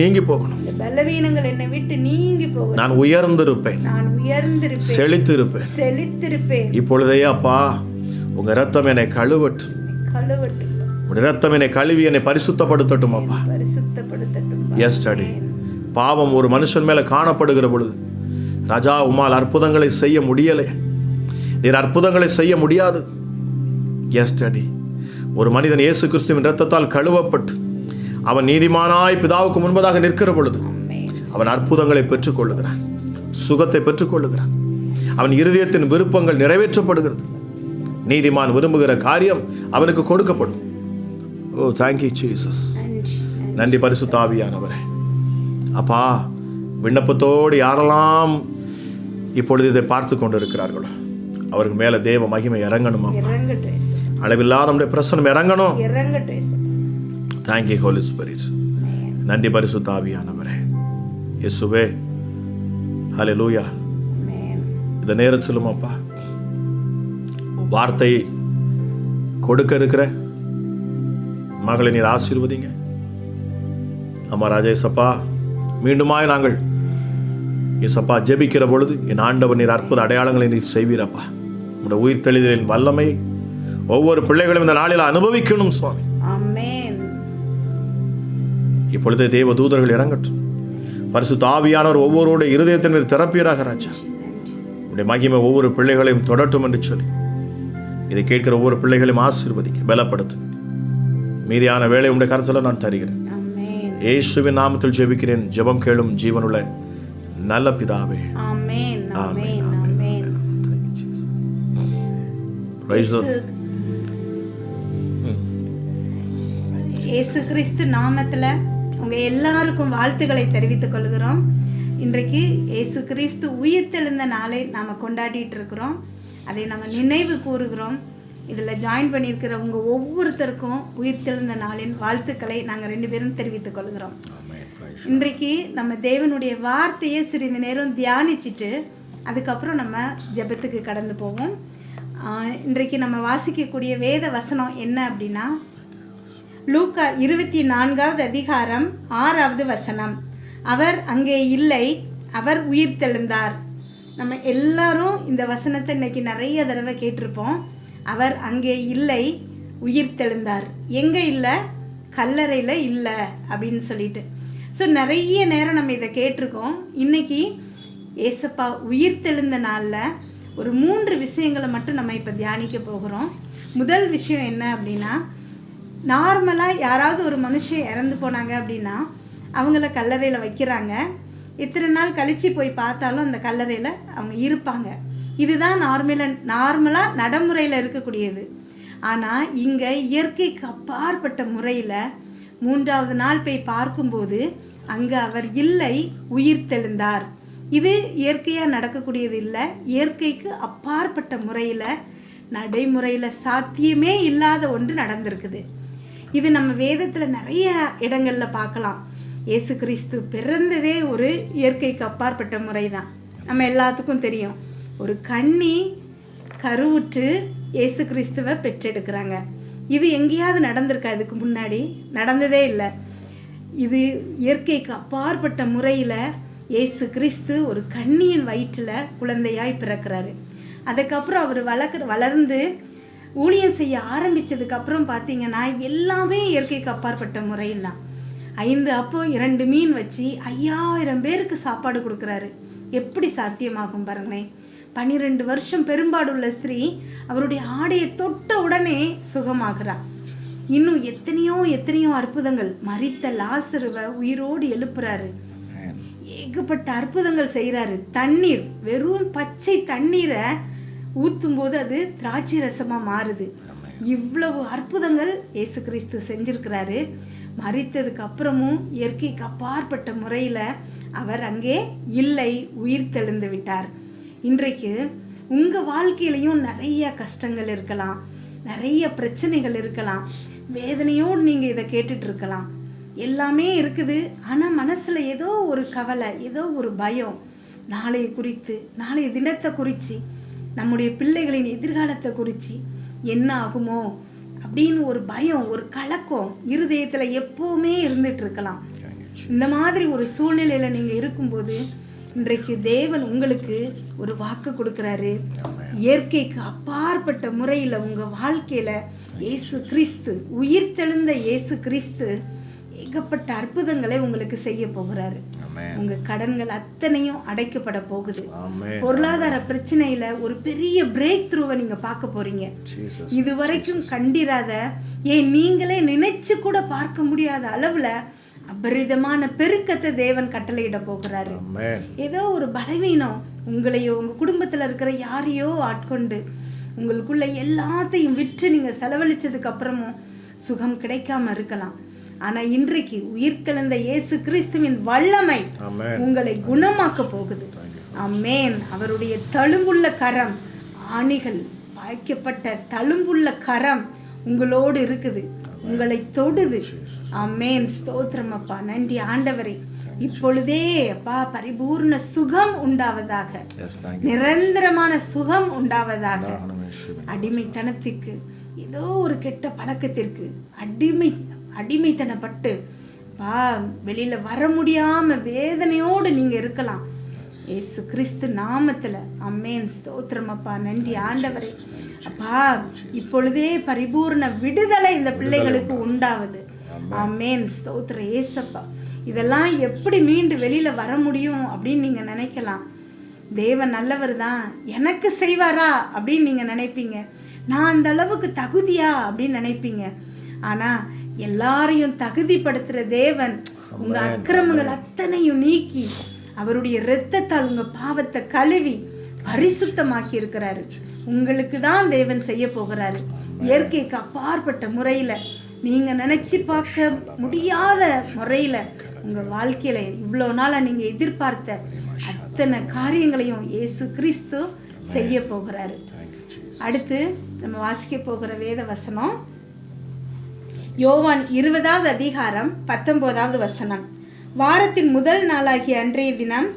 நீங்கி போகணும். நான் உயர்ந்திருப்பேன், செழித்திருப்பேன். இப்பொழுதே அப்பா உங்க இரத்தம் என்னை கழுவட்டும். உடைய இரத்தம் என்னை கழுவி என்னை பரிசுத்தப்படுத்தட்டும் அப்பா. Yes daddy. பாவம் ஒரு மனுஷன் மேல காணப்படுகிற பொழுது, ராஜா உம்மால் அற்புதங்களை செய்ய முடியலை, நீர் அற்புதங்களை செய்ய முடியாது. Yes daddy. ஒரு மனிதன் இயேசு கிறிஸ்துவின் இரத்தத்தால் கழுவப்பட்டு அவன் நீதிமானாய் பிதாவுக்கு முன்பதாக நிற்கிற பொழுது அவன் அற்புதங்களை பெற்றுக்கொள்ளுகிறான், சுகத்தை பெற்றுக்கொள்ளுகிறான். அவன் இருதயத்தின் விருப்பங்கள் நிறைவேற்றப்படுகிறது. நீதிமான் விரும்புகிற காரியம் அவனுக்கு கொடுக்கப்படும். ஓ தேங்க்யூ ஜீசஸ். நன்றி பரிசுத்த ஆவியானவரே. அப்பா, விண்ணப்பத்தோடு யாரெல்லாம் இப்பொழுது இதை பார்த்து கொண்டு இருக்கிறார்களோ அவர்கள் மேல தேவ மகிமை இறங்கணும். அளவில்லாத நம்முடைய பிரசனம் இறங்கணும். Thank you Holi spirit. நன்றி பரிசுத்த ஆவியானவரே. இயேசுவே, ஹல்லேலூயா. இந்த நேரத்திலும் அப்பா வார்த்தை கொடுக்க இருக்கிற மகளை நீர் ஆசீர்வதிங்க. அம்மா ராஜேசப்பா, மீண்டுமாய் நாங்கள் ஏசப்பா ஜெபிக்கிற பொழுது என் ஆண்டவர் நீர் அற்புத அடையாளங்களை நீர் செய்வீரப்பா. உங்களுடைய உயிர் தெளிதலின் வல்லமை ஒவ்வொரு பிள்ளைகளும் இந்த நாளில் அனுபவிக்கணும் சுவாமி. இப்பொழுது தேவ தூதர்கள் இறங்கட்டும். பரிசுத்த ஆவியானவர் ஒவ்வொருடைய இருதயத்தின் மீது திறப்பீராக ராஜா. உடைய மகிமை ஒவ்வொரு பிள்ளைகளையும் தொடட்டும் என்று சொல்லி இதை கேட்கிற ஒவ்வொரு பிள்ளைகளையும் ஆசீர்வதிக்க பலப்படுத்தும். மீதியான வேலை உடைய கருத்துல நான் தருகிறேன். இயேசுவின் நாமத்தில் ஜெபிக்கிறேன். ஜெபம் கேளும் ஜீவனுள்ள நல்ல பிதாவே. ஆமென். ஆமென். ஆமென். இயேசு கிறிஸ்து நாமத்துல உங்க எல்லாருக்கும் வாழ்த்துக்களை தெரிவித்துக் கொள்கிறோம். இன்றைக்கு இயேசு கிறிஸ்து உயிர்த்தெழுந்த நாளை நாம கொண்டாடிட்டு இருக்கிறோம். அதை நம்ம நினைவு கூறுகிறோம். இதில் ஜாயின் பண்ணியிருக்கிற உங்கள் ஒவ்வொருத்தருக்கும் உயிர்த்தெழுந்த நாளின் வாழ்த்துக்களை நாங்கள் 2 பேரும் தெரிவித்துக் கொள்கிறோம். இன்றைக்கு நம்ம தேவனுடைய வார்த்தையை சிறிது நேரம் தியானிச்சுட்டு அதுக்கப்புறம் நம்ம ஜெபத்துக்கு கடந்து போவோம். இன்றைக்கு நம்ம வாசிக்கக்கூடிய வேத வசனம் என்ன அப்படின்னா, லூக்கா 24வது அதிகாரம் 6வது வசனம். அவர் அங்கே இல்லை, அவர் உயிர்த்தெழுந்தார். நம்ம எல்லாரும் இந்த வசனத்தை இன்னைக்கு நிறைய தடவை கேட்டிருப்போம். அவர் அங்கே இல்லை, உயிர்த்தெழுந்தார். எங்கே இல்லை? கல்லறையில் இல்லை அப்படின்னு சொல்லிட்டு. ஸோ நிறைய நேரம் நம்ம இதை கேட்டிருக்கோம். இன்றைக்கி ஏசப்பா உயிர்த்தெழுந்த நாளில் ஒரு 3 விஷயங்களை மட்டும் நம்ம இப்போ தியானிக்க போகிறோம். முதல் விஷயம் என்ன அப்படின்னா, நார்மலாக யாராவது ஒரு மனுஷன் இறந்து போனாங்க அப்படின்னா அவங்கள கல்லறையில் வைக்கிறாங்க. இத்தனை நாள் கழித்து போய் பார்த்தாலும் அந்த கல்லறையில் அவங்க இருப்பாங்க. இதுதான் நார்மலாக நடைமுறையில் இருக்கக்கூடியது. ஆனால் இங்கே இயற்கைக்கு அப்பாற்பட்ட முறையில் 3வது நாள் போய் பார்க்கும்போது அங்கே அவர் இல்லை, உயிர்த்தெழுந்தார். இது இயற்கையாக நடக்கக்கூடியது இல்லை. இயற்கைக்கு அப்பாற்பட்ட முறையில், நடைமுறையில் சாத்தியமே இல்லாத ஒன்று நடந்திருக்குது. இது நம்ம வேதத்தில் நிறைய இடங்களில் பார்க்கலாம். இயேசு கிறிஸ்து பிறந்ததே ஒரு இயற்கைக்கு அப்பாற்பட்ட முறை தான். நம்ம எல்லாத்துக்கும் தெரியும். ஒரு கன்னி கருவுற்று இயேசு கிறிஸ்துவை பெற்றெடுக்கிறாங்க. இது எங்கேயாவது நடந்திருக்கா? இதுக்கு முன்னாடி நடந்ததே இல்லை. இது இயற்கைக்கு அப்பாற்பட்ட முறையில் இயேசு கிறிஸ்து ஒரு கன்னியின் வயிற்றில் குழந்தையாய் பிறக்கிறாரு. அதுக்கப்புறம் அவர் வளர்ந்து ஊழியம் செய்ய ஆரம்பித்ததுக்கப்புறம் பார்த்தீங்கன்னா எல்லாமே இயற்கைக்கு அப்பாற்பட்ட முறையில் தான். 5 அப்போ 2 மீன் வச்சு 5000 பேருக்கு சாப்பாடு கொடுக்குறாரு. எப்படி சாத்தியமாகும் பாருங்களேன். 12 வருஷம் பெரும்பாடுள்ள ஸ்திரீ அவருடைய ஆடையை தொட்ட உடனே சுகமாகிறார். இன்னும் எத்தனையோ அற்புதங்கள். மரித்த லாசருவை உயிரோடு எழுப்புறாரு. ஏகப்பட்ட அற்புதங்கள் செய்கிறாரு. தண்ணீர், வெறும் பச்சை தண்ணீரை ஊற்றும் போது அது திராட்சை ரசமாக மாறுது. இவ்வளவு அற்புதங்கள் இயேசு கிறிஸ்து செஞ்சிருக்கிறாரு. மரித்ததுக்கு அப்புறமும் இயற்கைக்கு அப்பாற்பட்ட முறையில் அவர் அங்கே இல்லை, உயிர் தெழுந்து விட்டார். இன்றைக்கு உங்கள் வாழ்க்கையிலையும் நிறைய கஷ்டங்கள் இருக்கலாம், நிறைய பிரச்சனைகள் இருக்கலாம். வேதனையோடு நீங்கள் இதை கேட்டுட்டு இருக்கலாம். எல்லாமே இருக்குது, ஆனால் மனசில் ஏதோ ஒரு கவலை, ஏதோ ஒரு பயம், நாளைய குறித்து, நாளைய தினத்தை குறித்து, நம்முடைய பிள்ளைகளின் எதிர்காலத்தை குறித்து என்ன ஆகுமோ அப்படின்னு ஒரு பயம், ஒரு கலக்கம் இருதயத்தில் எப்போவுமே இருந்துட்டு இருக்கலாம். இந்த மாதிரி ஒரு சூழ்நிலையில் நீங்கள் இருக்கும்போது இன்றைக்கு தேவன் உங்களுக்கு ஒரு வாக்கு கொடுக்குறாரு. இயற்கைக்கு அப்பாற்பட்ட முறையில் உங்கள் வாழ்க்கையில் இயேசு கிறிஸ்து, உயிர் தெழுந்த இயேசு கிறிஸ்து ஏகப்பட்ட அற்புதங்களை உங்களுக்கு செய்ய போகிறாரு. உங்க கடன்கள் அத்தனையும் அடைக்கப்பட போகுது. பொருளாதார பிரச்சனையில ஒரு பெரிய பிரேக் த்ரூவை நீங்க பார்க்க போறீங்க. இதுவரைக்கும் கண்டிராத, ஏன் நீங்களே நினைச்சு கூட பார்க்க முடியாத அளவுல அபரிதமான பெருக்கத்தை தேவன் கட்டளையிட போகிறாரு. ஏதோ ஒரு பலவீனம் உங்களையோ உங்க குடும்பத்துல இருக்கிற யாரையோ ஆட்கொண்டு உங்களுக்குள்ள எல்லாத்தையும் விற்று நீங்க செலவழிச்சதுக்கு அப்புறமும் சுகம் கிடைக்காம இருக்கலாம். ஆனா இன்றைக்கு உயிர்த்தெழுந்த இயேசு கிறிஸ்துவின் வல்லமை உங்களை குணமாக்க போகுது. ஆமென். அவருடைய தழும்புள்ள கரம், ஆணிகள் பாய்க்கப்பட்ட தழும்புள்ள கரம் உங்களோடு இருக்குது, உங்களை தொடுது. ஆமென். ஸ்தோத்திரம் அப்பா. நன்றி ஆண்டவரே. இப்பொழுதே அப்பா பரிபூர்ண சுகம் உண்டாவதாக, நிரந்தரமான சுகம் உண்டாவதாக. அடிமைத்தனத்திற்கு, ஏதோ ஒரு கெட்ட பழக்கத்திற்கு அடிமைத்தனப்பட்டு வெளியில வர முடியாம வேதனையோடு நீங்க இருக்கலாம். இயேசு கிறிஸ்து நாமத்துல. ஆமென். ஸ்தோத்திரம் அப்பா. நன்றி ஆண்டவரே. அப்பா இப்பொழுதே பரிபூர்ண விடுதலை இந்த பிள்ளைகளுக்கு உண்டாவது. ஆமென். ஸ்தோத்திரம் ஏசப்பா. இதெல்லாம் எப்படி மீண்டு வெளியில வர முடியும் அப்படின்னு நீங்க நினைக்கலாம். தேவன் நல்லவர் தான், எனக்கு செய்வாரா அப்படின்னு நீங்க நினைப்பீங்க. நான் அந்த அளவுக்கு தகுதியா அப்படின்னு நினைப்பீங்க. ஆனா எல்லாரையும் தகுதிப்படுத்துற தேவன் உங்க அக்கிரமங்கள் அத்தனையும் நீக்கி அவருடைய இரத்தத்தால் உங்க பாவத்தை கழுவி பரிசுத்தமாக்கி இருக்கிறாரு. உங்களுக்கு தான் தேவன் செய்ய போகிறாரு. இயற்கைக்கு அப்பாற்பட்ட முறையில, நீங்க நினைச்சு பார்க்க முடியாத முறையில உங்க வாழ்க்கையில இவ்வளோ நாளா நீங்க எதிர்பார்த்த அத்தனை காரியங்களையும் இயேசு கிறிஸ்து செய்ய போகிறாரு. அடுத்து நம்ம வாசிக்க போகிற வேத வசனம் யோவான் 20வது அதிகாரம் 19வது வசனம். வாரத்தின் முதல் நாளாகிய அன்றைய தினம்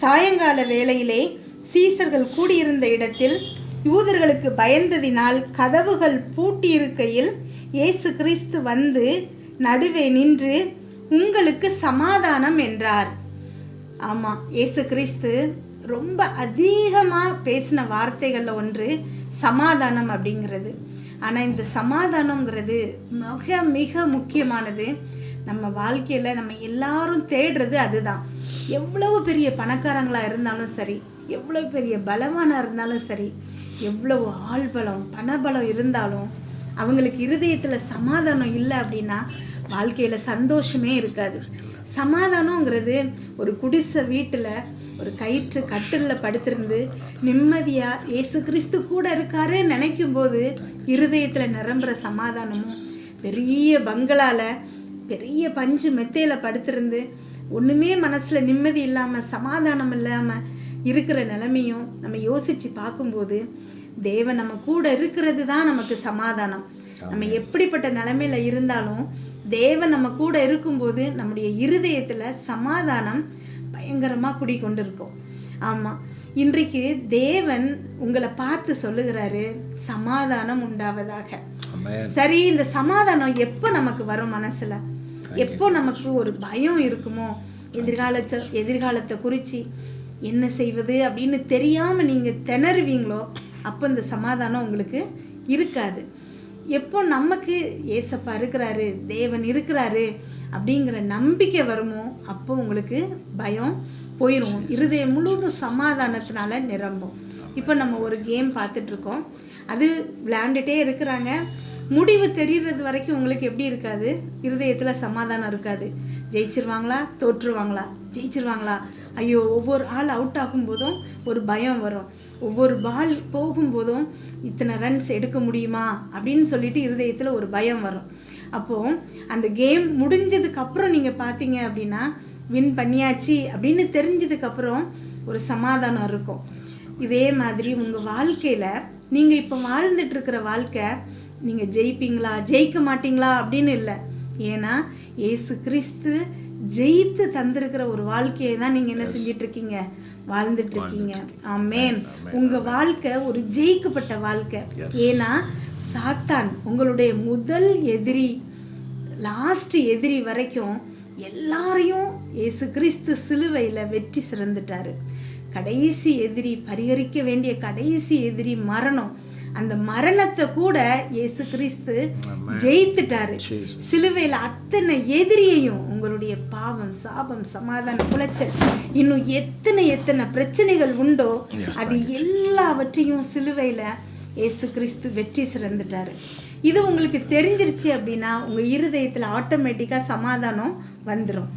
சாயங்கால வேளையிலே சீசர்கள் கூடியிருந்த இடத்தில் யூதர்களுக்கு பயந்ததினால் கதவுகள் பூட்டியிருக்கையில் இயேசு கிறிஸ்து வந்து நடுவே நின்று உங்களுக்கு சமாதானம் என்றார். ஆமாம், இயேசு கிறிஸ்து ரொம்ப அதிகமாக பேசின வார்த்தைகளில் ஒன்று சமாதானம் அப்படிங்கிறது. ஆனால் இந்த சமாதானங்கிறது மிக மிக முக்கியமானது. நம்ம வாழ்க்கையில் நம்ம எல்லாரும் தேடுறது அதுதான். எவ்வளவு பெரிய பணக்காரங்களாக இருந்தாலும் சரி, எவ்வளவு பெரிய பலவானாக இருந்தாலும் சரி, எவ்வளவு ஆள்பலம் பணபலம் இருந்தாலும் அவங்களுக்கு இருதயத்தில் சமாதானம் இல்லை அப்படின்னா வாழ்க்கையில் சந்தோஷமே இருக்காது. சமாதானங்கிறது ஒரு குடிசை வீட்டில் ஒரு கயிற்று கட்டிலில் படுத்திருந்து நிம்மதியாக இயேசு கிறிஸ்து கூட இருக்காரு நினைக்கும் போது இருதயத்தில் நிரம்புகிற சமாதானமும், பெரிய பங்களாவில் பெரிய பஞ்சு மெத்தையில் படுத்திருந்து ஒன்றுமே மனசில் நிம்மதி இல்லாமல் சமாதானம் இல்லாமல் இருக்கிற நிலைமையும் நம்ம யோசித்து பார்க்கும்போது தேவன் நம்ம கூட இருக்கிறது தான் நமக்கு சமாதானம். நம்ம எப்படிப்பட்ட நிலைமையில் இருந்தாலும் தேவன் நம்ம கூட இருக்கும்போது நம்முடைய இருதயத்தில் சமாதானம் பயங்கரமாக குடிக்கொண்டு இருக்கும். ஆமாம், இன்றைக்கு தேவன் உங்களை பார்த்து சொல்லுகிறாரு சமாதானம் உண்டாவதாக. சரி, இந்த சமாதானம் எப்போ நமக்கு வரும்? மனசில் எப்போ நமக்கு ஒரு பயம் இருக்குமோ, எதிர்காலத்தை குறித்து என்ன செய்வது அப்படின்னு தெரியாமல் நீங்கள் திணறுவீங்களோ அப்போ இந்த சமாதானம் உங்களுக்கு இருக்காது. எப்போ நமக்கு ஏசப்பா இருக்கிறாரு, தேவன் இருக்கிறாரு அப்படிங்கிற நம்பிக்கை வருமோ அப்போ உங்களுக்கு பயம் போயிடும். இருதயம் முழுவதும் சமாதானத்தினால நிரம்பும். இப்போ நம்ம ஒரு கேம் பார்த்துட்ருக்கோம், அது விளையாண்டுட்டே இருக்கிறாங்க. முடிவு தெரிகிறது வரைக்கும் உங்களுக்கு எப்படி இருக்காது? இருதயத்தில் சமாதானம் இருக்காது. ஜெயிச்சிருவாங்களா தோற்றுருவாங்களா, ஜெயிச்சிருவாங்களா, ஐயோ, ஒவ்வொரு ஆள் அவுட் ஆகும்போதும் ஒரு பயம் வரும். ஒவ்வொரு பால் போகும்போதும் இத்தனை ரன்ஸ் எடுக்க முடியுமா அப்படின்னு சொல்லிட்டு இருதயத்தில் ஒரு பயம் வரும். அப்போது அந்த கேம் முடிஞ்சதுக்கப்புறம் நீங்கள் பார்த்தீங்க அப்படின்னா வின் பண்ணியாச்சு அப்படின்னு தெரிஞ்சதுக்கப்புறம் ஒரு சமாதானம் இருக்கும். இதே மாதிரி உங்கள் வாழ்க்கையில் நீங்கள் இப்போ வாழ்ந்துட்டுருக்கிற வாழ்க்கை நீங்கள் ஜெயிப்பீங்களா ஜெயிக்க மாட்டீங்களா அப்படின்னு இல்லை. ஏன்னா இயேசு கிறிஸ்து ஜெயித்து தந்திருக்கிற ஒரு வாழ்க்கையை தான் நீங்கள் என்ன செஞ்சிட்டு இருக்கீங்க, வாழ்ந்துட்டு இருக்கீங்க. ஆமேன். உங்கள் வாழ்க்கை ஒரு ஜெயிக்கப்பட்ட வாழ்க்கை. ஏன்னா சாத்தான் உங்களுடைய முதல் எதிரி, லாஸ்ட் எதிரி வரைக்கும் எல்லாரையும் இயேசு கிறிஸ்து சிலுவையில் வெற்றி சிறந்துட்டாரு. கடைசி எதிரி, பரிகரிக்க வேண்டிய கடைசி எதிரி மரணம். அந்த மரணத்தை கூட இயேசு கிறிஸ்து ஜெயித்துட்டாரு சிலுவையில். அத்தனை எதிரியையும், உங்களுடைய பாவம், சாபம், சமாதான குலைச்சல், இன்னும் எத்தனை பிரச்சனைகள் உண்டோ அது எல்லாவற்றையும் சிலுவையில் இயேசு கிறிஸ்து வெற்றி சிறந்துட்டாரு. இது உங்களுக்கு தெரிஞ்சிருச்சு அப்படின்னா உங்கள் இருதயத்தில் ஆட்டோமேட்டிக்காக சமாதானம் வந்துடும்.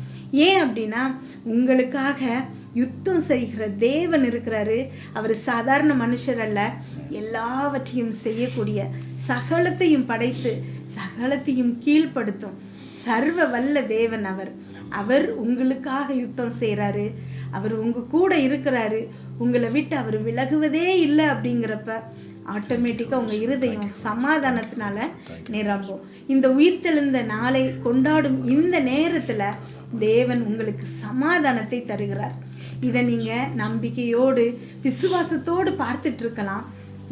ஏன் அப்படின்னா உங்களுக்காக யுத்தம் செய்கிற தேவன் இருக்கிறாரு. அவர் சாதாரண மனுஷர் அல்ல, எல்லாவற்றையும் செய்யக்கூடிய, சகலத்தையும் படைத்து சகலத்தையும் கீழ்ப்படுத்தும் சர்வ வல்ல தேவன் அவர். அவர் உங்களுக்காக யுத்தம் செய்கிறாரு. அவர் உங்கள் கூட இருக்கிறாரு. உங்களை விட்டு அவர் விலகுவதே இல்லை. அப்படிங்கிறப்ப ஆட்டோமேட்டிக்காக உங்கள் இருதயம் சமாதானத்தினால நிரம்பும். இந்த உயிர்த்தெழுந்த நாளை கொண்டாடும் இந்த நேரத்தில் தேவன் உங்களுக்கு சமாதானத்தை தருகிறார். இதை நீங்கள் நம்பிக்கையோடு விசுவாசத்தோடு பார்த்துட்டு இருக்கலாம்.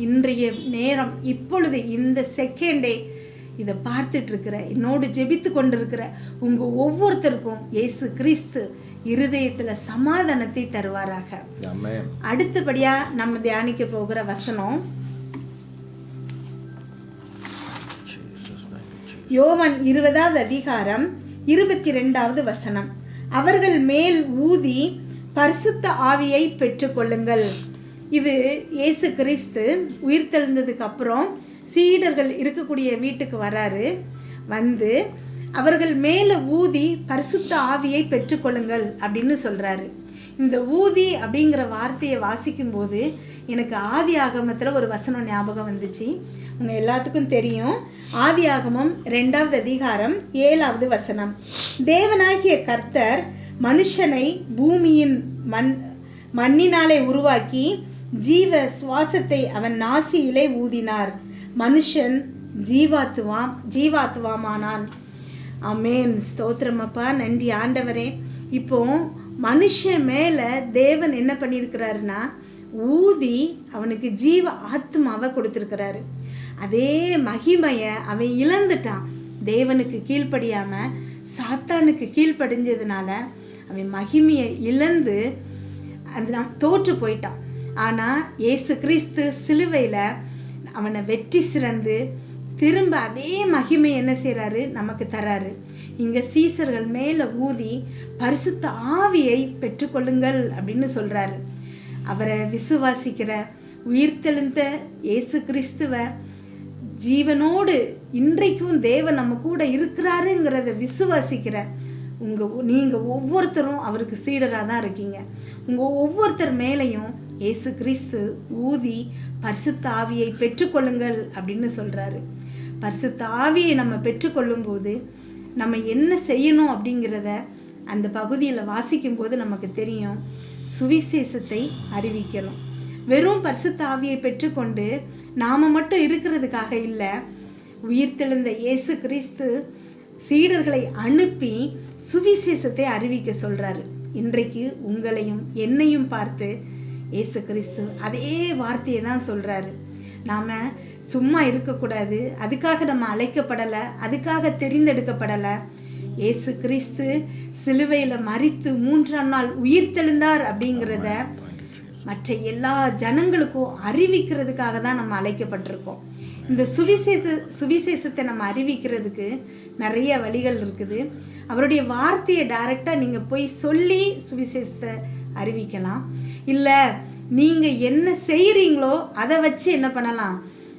இன்றைய நேரம், இப்பொழுது இந்த செகண்டே இதை பார்த்துட்டு இருக்கிற, என்னோடு ஜெபித்து கொண்டிருக்கிற உங்கள் ஒவ்வொருத்தருக்கும் இயேசு கிறிஸ்து இருதயத்தில் சமாதானத்தை தருவாராக. அடுத்தபடியாக நம்ம தியானிக்க போகிற வசனம் யோவான் 20வது அதிகாரம் 22வது வசனம். அவர்கள் மேல் ஊதி பரிசுத்த ஆவியை பெற்றுக்கொள்ளுங்கள். இது இயேசு கிறிஸ்து உயிர்த்தெழுந்ததுக்கு அப்புறம் சீடர்கள் இருக்கக்கூடிய வீட்டுக்கு வராரு. வந்து அவர்கள் மேலே ஊதி பரிசுத்த ஆவியை பெற்றுக்கொள்ளுங்கள் அப்படின்னு சொல்கிறாரு. இந்த ஊதி அப்படிங்கிற வார்த்தையை வாசிக்கும்போது எனக்கு ஆதி ஆகமத்தில் ஒரு வசனம் ஞாபகம் வந்துச்சு. உங்கள் எல்லாத்துக்கும் தெரியும். ஆதி ஆகமம் 2வது அதிகாரம் 7வது வசனம். தேவனாகிய கர்த்தர் மனுஷனை பூமியின் மண்ணினாலே உருவாக்கி ஜீவ சுவாசத்தை அவன் நாசியிலே ஊதினார். மனுஷன் ஜீவாத்துவாமானான். ஆமேன். ஸ்தோத்திரமப்பா, நன்றி ஆண்டவரே. இப்போ மனுஷன் மேலே தேவன் என்ன பண்ணியிருக்கிறாருன்னா ஊதி அவனுக்கு ஜீவ ஆத்மாவை கொடுத்துருக்கிறாரு. அதே மகிமையை அவன் இழந்துட்டான். தேவனுக்கு கீழ்ப்படியாமல் சாத்தானுக்கு கீழ்ப்படிஞ்சதுனால அவன் மகிமையை இழந்து அது தோற்று போயிட்டான். ஆனால் இயேசு கிறிஸ்து சிலுவையில் அவனை வெற்றி சிறந்து திரும்ப அதே மகிமை என்ன செய்கிறாரு, நமக்கு தராரு. இங்கே சீசர்கள் மேலே ஊதி பரிசுத்த ஆவியை பெற்றுக்கொள்ளுங்கள் அப்படின்னு சொல்கிறாரு. அவரை விசுவாசிக்கிற உயிர்த்தெழுந்த இயேசு கிறிஸ்துவை ஜீவனோடு இன்றைக்கும் தேவன் நம்ம கூட இருக்கிறாருங்கிறத விசுவாசிக்கிற நீங்கள் ஒவ்வொருத்தரும் அவருக்கு சீடராக தான் இருக்கீங்க. உங்கள் ஒவ்வொருத்தர் மேலேயும் இயேசு கிறிஸ்து ஊதி பரிசுத்த ஆவியை பெற்றுக்கொள்ளுங்கள் அப்படின்னு சொல்கிறாரு. பரிசுத்த ஆவியை நம்ம பெற்றுக்கொள்ளும்போது நம்ம என்ன செய்யணும் அப்படிங்கிறத அந்த பகுதியில் வாசிக்கும்போது நமக்கு தெரியும். சுவிசேஷத்தை அறிவிக்கணும். வெறும் பரிசுத்த ஆவியை பெற்றுக்கொண்டு நாம் மட்டும் இருக்கிறதுக்காக இல்லை, உயிர்த்தெழுந்த இயேசு கிறிஸ்து சீடர்களை அனுப்பி சுவிசேஷத்தை அறிவிக்க சொல்கிறாரு. இன்றைக்கு உங்களையும் என்னையும் பார்த்து இயேசு கிறிஸ்து அதே வார்த்தையை தான் சொல்கிறாரு. நாம் சும்மா இருக்கக்கூடாது. அதுக்காக நம்ம அழைக்கப்படலை, அதுக்காக தெரிந்தெடுக்கப்படலை. இயேசு கிறிஸ்து சிலுவையில் மரித்து 3ஆம் நாள் உயிர்த்தெழுந்தார் அப்படிங்கிறத மற்ற எல்லா ஜனங்களுக்கும் அறிவிக்கிறதுக்காக தான் நம்ம அழைக்கப்பட்டிருக்கோம். இந்த சுவிசேஷத்தை நம்ம அறிவிக்கிறதுக்கு நிறைய வழிகள் இருக்குது. அவருடைய வார்த்தையை டைரெக்டாக நீங்கள் போய் சொல்லி சுவிசேஷத்தை அறிவிக்கலாம். இல்லை நீங்கள் என்ன செய்கிறீங்களோ அதை வச்சு என்ன பண்ணலாம்,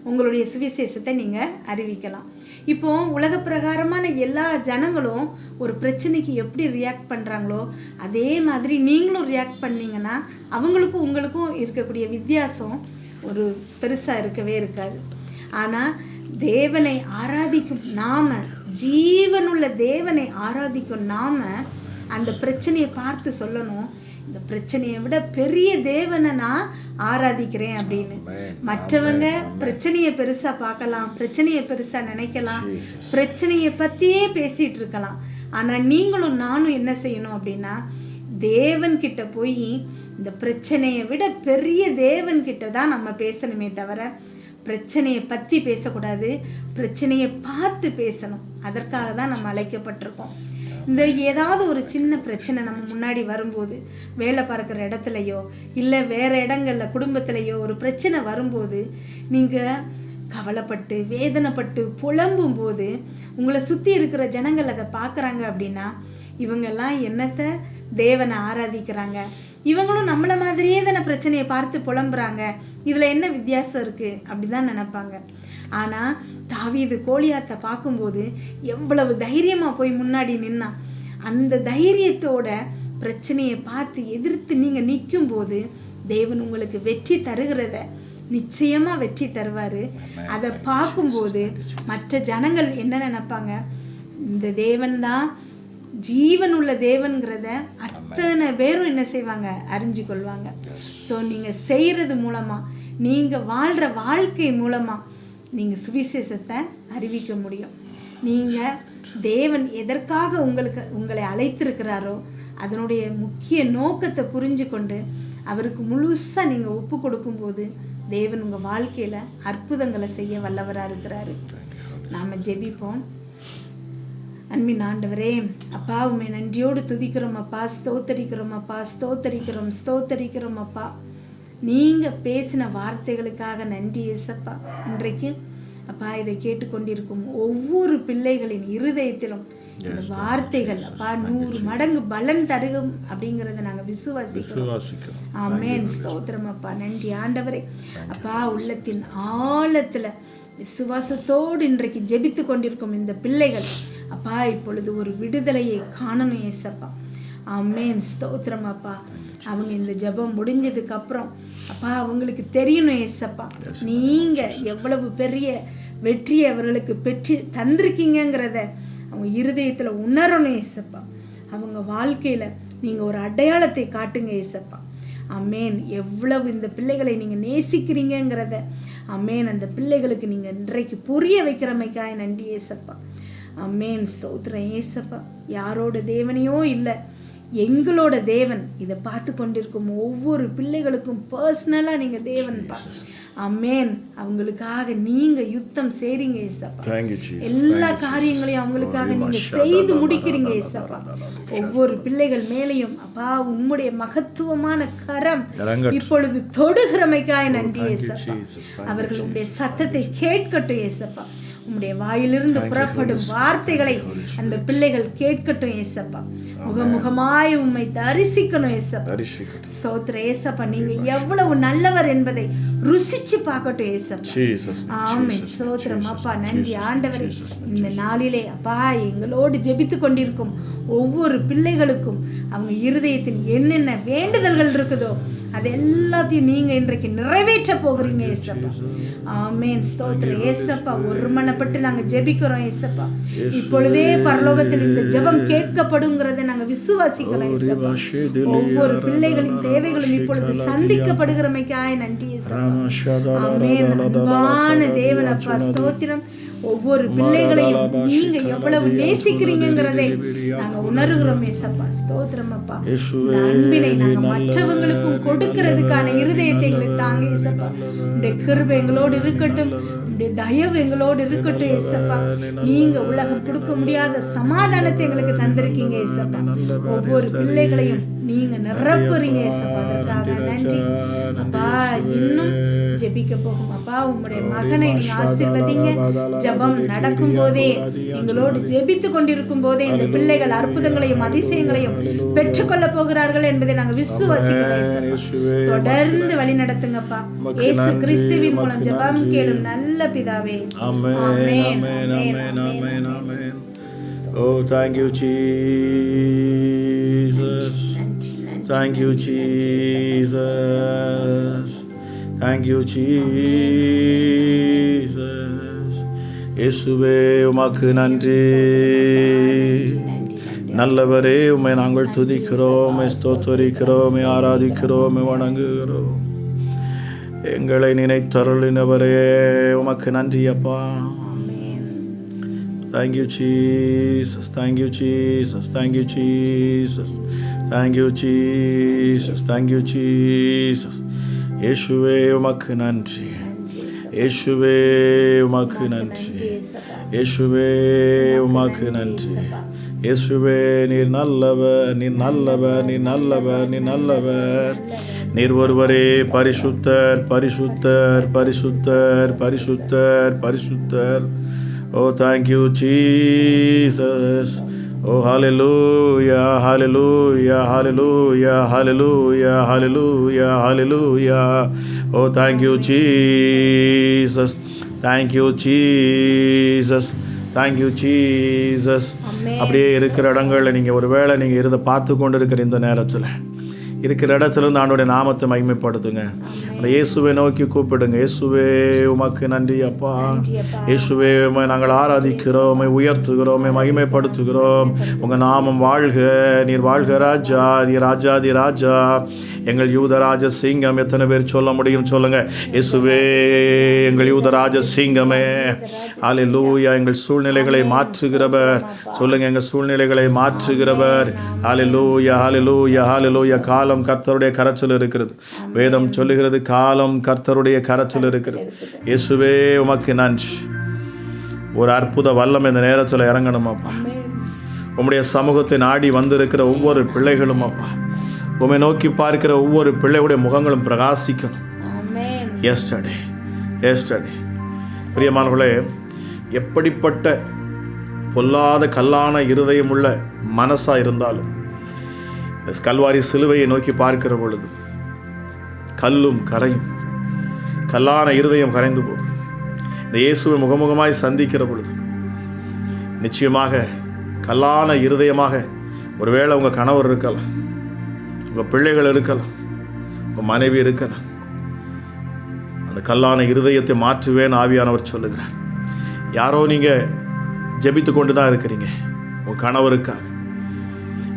உங்களுடைய சுவிசேஷத்தை நீங்கள் அறிவிக்கலாம். இப்போ உலக பிரகாரமான எல்லா ஜனங்களும் ஒரு பிரச்சனைக்கு எப்படி ரியாக்ட் பண்ணுறாங்களோ அதே மாதிரி நீங்களும் ரியாக்ட் பண்ணிங்கன்னா அவங்களுக்கும் உங்களுக்கும் இருக்கக்கூடிய வித்தியாசம் ஒரு பெருசாக இருக்கவே இருக்காது. ஆனால் தேவனை ஆராதிக்கும் நாம, ஜீவனுள்ள தேவனை ஆராதிக்கும் நாம அந்த பிரச்சனையை பார்த்து சொல்லணும், இந்த பிரச்சனையை விட பெரிய தேவனை நான் ஆராதிக்கிறேன் அப்படின்னு. மற்றவங்க பிரச்சனையை பெருசா பார்க்கலாம், பிரச்சனையை பெருசா நினைக்கலாம், பிரச்சனையை பத்தியே பேசிட்டு இருக்கலாம். ஆனா நீங்களும் நானும் என்ன செய்யணும் அப்படின்னா, தேவன் கிட்ட போய் இந்த பிரச்சனையை விட பெரிய தேவன் கிட்ட தான் நம்ம பேசணுமே தவிர பிரச்சனையை பற்றி பேசக்கூடாது, பிரச்சனையை பார்த்து பேசணும். அதற்காக தான் நம்ம அழைக்கப்பட்டிருக்கோம். இந்த ஏதாவது ஒரு சின்ன பிரச்சனை நம்ம முன்னாடி வரும்போது, வேலை பார்க்குற இடத்துலையோ இல்லை வேறு இடங்களில் குடும்பத்திலையோ ஒரு பிரச்சனை வரும்போது நீங்கள் கவலைப்பட்டு வேதனைப்பட்டு புலம்பும் போது உங்களை சுற்றி இருக்கிற ஜனங்கள் அதை பார்க்குறாங்க அப்படின்னா, இவங்கெல்லாம் என்னத்தை தேவனை ஆராதிக்கிறாங்க, இவங்களும் நம்மளை மாதிரியே தானே பிரச்சனையை பார்த்து புலம்புறாங்க, இதில் என்ன வித்தியாசம் இருக்குது அப்படி தான் நினைப்பாங்க. ஆனால் தாவீது கோலியாத்தை பார்க்கும்போது எவ்வளவு தைரியமாக போய் முன்னாடி நின்னா, அந்த தைரியத்தோட பிரச்சனையை பார்த்து எதிர்த்து நீங்கள் நிற்கும்போது தேவன் உங்களுக்கு வெற்றி தருகிறத நிச்சயமாக வெற்றி தருவார். அதை பார்க்கும்போது மற்ற ஜனங்கள் என்ன நினைப்பாங்க, இந்த தேவன் தான் ஜீவன் உள்ள தேவன்கிறத அத்தனை பேரும் என்ன செய்வாங்க, அறிஞ்சு கொள்வாங்க. ஸோ நீங்கள் செய்கிறது மூலமாக, நீங்கள் வாழ்கிற வாழ்க்கை மூலமாக நீங்கள் சுவிசேஷத்தை அறிவிக்க முடியும். நீங்கள் தேவன் எதற்காக உங்களை அழைத்திருக்கிறாரோ அதனுடைய முக்கிய நோக்கத்தை புரிஞ்சு கொண்டு அவருக்கு முழுசாக நீங்கள் ஒப்பு கொடுக்கும்போது தேவன் உங்கள் வாழ்க்கையில் அற்புதங்களை செய்ய வல்லவராக இருக்கிறாரு. நாம் ஜெபிப்போம். அன்பின் ஆண்டவரே, அப்பா உம்மை நன்றியோடு துதிக்கிறோம் அப்பா, ஸ்தோத்தரிக்கிறோம் அப்பா, ஸ்தோத்தரிக்கிறோம் அப்பா. நீங்கள் பேசின வார்த்தைகளுக்காக நன்றி ஏசப்பா. இன்றைக்கு அப்பா இதை கேட்டுக்கொண்டிருக்கும் ஒவ்வொரு பிள்ளைகளின் இருதயத்திலும் இந்த வார்த்தைகள் அப்பா 100 மடங்கு பலன் தருகும் அப்படிங்கிறத நாங்கள் விசுவாசிக்கிறோம். ஆமென். ஸ்தோத்திரம் அப்பா. நன்றி ஆண்டவரே. அப்பா உள்ளத்தின் ஆழத்தில் விசுவாசத்தோடு இன்றைக்கு ஜெபித்து கொண்டிருக்கும் இந்த பிள்ளைகள் அப்பா இப்பொழுது ஒரு விடுதலையை காணணும் ஏசப்பா. ஆமென். ஸ்தோத்திரம் அப்பா. அவங்க இந்த ஜெபம் முடிஞ்சதுக்கு அப்புறம் அப்பா அவங்களுக்கு தெரியணும் ஏசப்பா, நீங்க எவ்வளவு பெரிய வெற்றியை அவர்களுக்கு பெற்று தந்திருக்கீங்கிறத அவங்க இருதயத்தில் உணரணும் ஏசப்பா. அவங்க வாழ்க்கையில் நீங்கள் ஒரு அடையாளத்தை காட்டுங்க ஏசப்பா. அமேன். எவ்வளவு இந்த பிள்ளைகளை நீங்கள் நேசிக்கிறீங்கிறத அமேன் அந்த பிள்ளைகளுக்கு நீங்கள் இன்றைக்கு புரிய வைக்கிறமைக்காய் நன்றி ஏசப்பா. அமேன். ஸ்தோத்திரம் ஏசப்பா. யாரோட தேவனையோ இல்லை, எங்களோட தேவன். இதை பார்த்து கொண்டிருக்கும் ஒவ்வொரு பிள்ளைகளுக்கும் பர்சனலாக நீங்கள் தேவன்பா. அமேன். அவங்களுக்காக நீங்கள் யுத்தம் செய்றீங்க ஏசப்பா. எல்லா காரியங்களையும் அவங்களுக்காக நீங்கள் செய்து முடிக்கிறீங்க ஏசப்பா. ஒவ்வொரு பிள்ளைகள் மேலையும் அப்பா உம்முடைய மகத்துவமான கரம் இப்பொழுது தொடுகிறமைக்காய் நன்றி ஏசப்பா. அவர்களுடைய சத்தத்தை கேட்கட்டும் ஏசப்பா. உம்முடைய வாயிலிருந்து புறப்படும் வார்த்தைகளை அந்த பிள்ளைகள் கேட்கட்டும் ஏசப்பா. முகமுகமாய் உம்மை தரிசிக்கணும் ஏசப்பா. ஸ்தோத்திர ஏசப்பா. நீங்க எவ்வளவு நல்லவர் என்பதை ருசிச்சு பார்க்கட்டும் ஏசப்பா. ஆமென். ஸ்தோத்திரம் அப்பா. நன்றி ஆண்டவரே. இந்த நாளிலே அப்பா எங்களோடு ஜெபித்து கொண்டிருக்கும் ஒவ்வொரு பிள்ளைகளுக்கும் அவங்க இருதயத்தில் என்னென்ன வேண்டுதல்கள் இருக்குதோ அது எல்லாத்தையும் நீங்க இன்றைக்கு நிறைவேற்ற போகிறீங்க ஏசப்பா. ஆமென். ஸ்தோத்திரம் ஏசப்பா. ஒருமனப்பட்டு நாங்க ஜெபிக்கிறோம் ஏசப்பா. இப்பொழுதே பரலோகத்தில் இந்த ஜெபம் கேட்கப்படுங்கிறத நாங்க விசுவாசிக்கிறோம் ஏசப்பா. ஒவ்வொரு பிள்ளைகளின் தேவைகளும் இப்பொழுது சந்திக்கப்படுகிறமைக்காய் நன்றி ஏசப்பா. ஆமென். அன்பான தேவன் அப்பா ஸ்தோத்திரம். ஒவ்வொரு பிள்ளைகளையும் நீங்க எவ்வளவு நேசிக்கிறீங்கிறதை நாங்க உணர்கிறோம் ஏசப்பா. ஸ்தோத்திரம் அப்பா. அன்பினை நாங்க மற்றவங்களுக்கும் கொடுக்கிறதுக்கான இருதயத்தை எங்களுக்கு தாங்க ஏசப்பா. உடைய கிருபை எங்களோடு இருக்கட்டும், உடைய தயவு எங்களோடு இருக்கட்டும் ஏசப்பா. நீங்க உலகம் கொடுக்க முடியாத சமாதானத்தை எங்களுக்கு தந்திருக்கீங்க ஏசப்பா. ஒவ்வொரு பிள்ளைகளையும் நீங்க நிரப்புறீங்க ஏசப்பா. அதற்காக நன்றி அப்பா. இன்னும் ஜெபிக்க போகும் அப்பா உம்முடைய மகனை நீங்க ஆசீர்வதிங்க. ஜெபம் நடக்கும் போதே எங்களோடு ஜெபித்து கொண்டிருக்கும் போதே இந்த பிள்ளைகள் அற்புதங்களையும் அதிசயங்களையும் பெற்றுக்கொள்ள போகிறார்கள் என்பதை நாங்கள் விசுவாசிக்கிறோம். தொடர்ந்து வழி நடத்துங்கப்பா. இயேசு கிறிஸ்துவின் மூலம் ஜெபம் கேளும் நல்ல பிதாவே. ஆமென். Oh, thank you Jesus. Thank you Jesus. Thank you Jesus. இயேசுவே உமக்கு நன்றி. நல்லவரே, உம்மை நாங்கள் துதிக்கிறோம், ஸ்தோத்தரிக்கிறோம், ஆராதிக்கிறோம், வணங்குகிறோம். எங்களை நினைத்தருளினவரே, உமக்கு நன்றி அப்பா. Thank you, Jesus. Thank you, Jesus. Thank you, Jesus. Thank you, Jesus. Thank you, Jesus. இயேசுவே உமக்கு நன்றி. இயேசுவே உமக்கு நன்றி. இயேசுவே உமக்கு நன்றி. இயேசுவே நீர் நல்லவர், நீர் நல்லவர், நீர் நல்லவர், நீர் நல்லவர். நீர் ஒருவரே பரிசுத்தர், பரிசுத்தர், பரிசுத்தர், பரிசுத்தர், பரிசுத்தர். Oh, thank you, Jesus. Oh, hallelujah, hallelujah, hallelujah, hallelujah, hallelujah, hallelujah. Oh, thank you, Jesus. Thank you, Jesus. Thank you, Jesus. அப்படியே இருக்கிற இடங்களில் நீங்கள் ஒருவேளை நீங்கள் இருந்து பார்த்து கொண்டு இருக்கிற இந்த நேரத்தில் இருக்கிற இடத்துலேருந்து ஆண்டோடைய நாமத்தை மகிமைப்படுத்துங்க. அந்த இயேசுவை நோக்கி கூப்பிடுங்க. இயேசுவே உமக்கு நன்றி அப்பா. இயேசுவே உம்மை நாங்கள் ஆராதிக்கிறோம், உம்மை உயர்த்துகிறோம், உம்மை மகிமைப்படுத்துகிறோம். உங்கள் நாமம் வாழ்க. நீர் வாழ்க ராஜா, நீர் ராஜாதி ராஜா, எங்கள் யூதராஜ சிங்கம். எத்தனை பேர் சொல்ல முடியும்? சொல்லுங்க. இயேசுவே எங்கள் யூதராஜ சிங்கமே. ஹல்லேலூயா. எங்கள் சூழ்நிலைகளை மாற்றுகிறவர். சொல்லுங்க, எங்கள் சூழ்நிலைகளை மாற்றுகிறவர். ஹல்லேலூயா, ஹல்லேலூயா, ஹல்லேலூயா. காலம் கர்த்தருடைய கரத்தில் இருக்கிறது. வேதம் சொல்லுகிறது, காலம் கர்த்தருடைய கரத்தில் இருக்கிறது. இயேசுவே உமக்கு நன்றி. ஒரு அற்புத வல்லம் இந்த நேரத்தில் இறங்கணும் அப்பா. உம்முடைய சமூகத்தை நாடி வந்திருக்கிற ஒவ்வொரு பிள்ளைகளும் அப்பா, உம்மை நோக்கி பார்க்கிற ஒவ்வொரு பிள்ளையுடைய முகங்களும் பிரகாசிக்கணும். எஸ்டர்டே பிரியமானவர்களே, எப்படிப்பட்ட பொல்லாத கல்லான இருதயம் உள்ள மனசா இருந்தாலும் இந்த கல்வாரி சிலுவையை நோக்கி பார்க்கிற பொழுது கல்லும் கரையும், கல்லான இருதயம் கரைந்து போகும். இந்த இயேசுவை முகமுகமாய் சந்திக்கிற பொழுது நிச்சயமாக கல்லான இருதயமாக ஒருவேளை உங்கள் கணவர் இருக்கலாம், உங்கள் பிள்ளைகள் இருக்கலாம், உங்கள் மனைவி இருக்கலாம். அந்த கல்லான இருதயத்தை மாற்றுவேன் ஆவியானவர் சொல்லுகிறார். யாரோ நீங்கள் ஜெபித்து கொண்டு தான் இருக்கிறீங்க. உங்கள் கணவருக்காக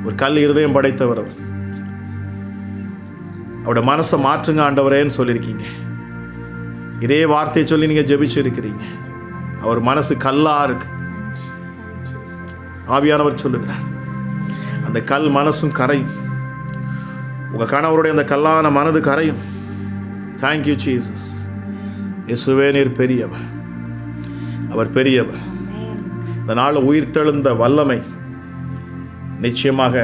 ஒரு கல் இருதயம் படைத்தவர் அவர். அவருடைய மனசை மாற்றுங்க ஆண்டவரேன்னு சொல்லியிருக்கீங்க. இதே வார்த்தையை சொல்லி நீங்கள் ஜெபிச்சு இருக்கிறீங்க. அவர் மனசு கல்லா இருக்கு. ஆவியானவர் சொல்லுகிறார், அந்த கல் மனசும் கரையும். உங்கள் கணவருடைய அந்த கல்லான மனது கரையும். Thank you Jesus. இயேசுவே நீர் பெரியவர், அவர் பெரியவர். இந்த நாள் உயிர்த்தெழுந்த வல்லமை நிச்சயமாக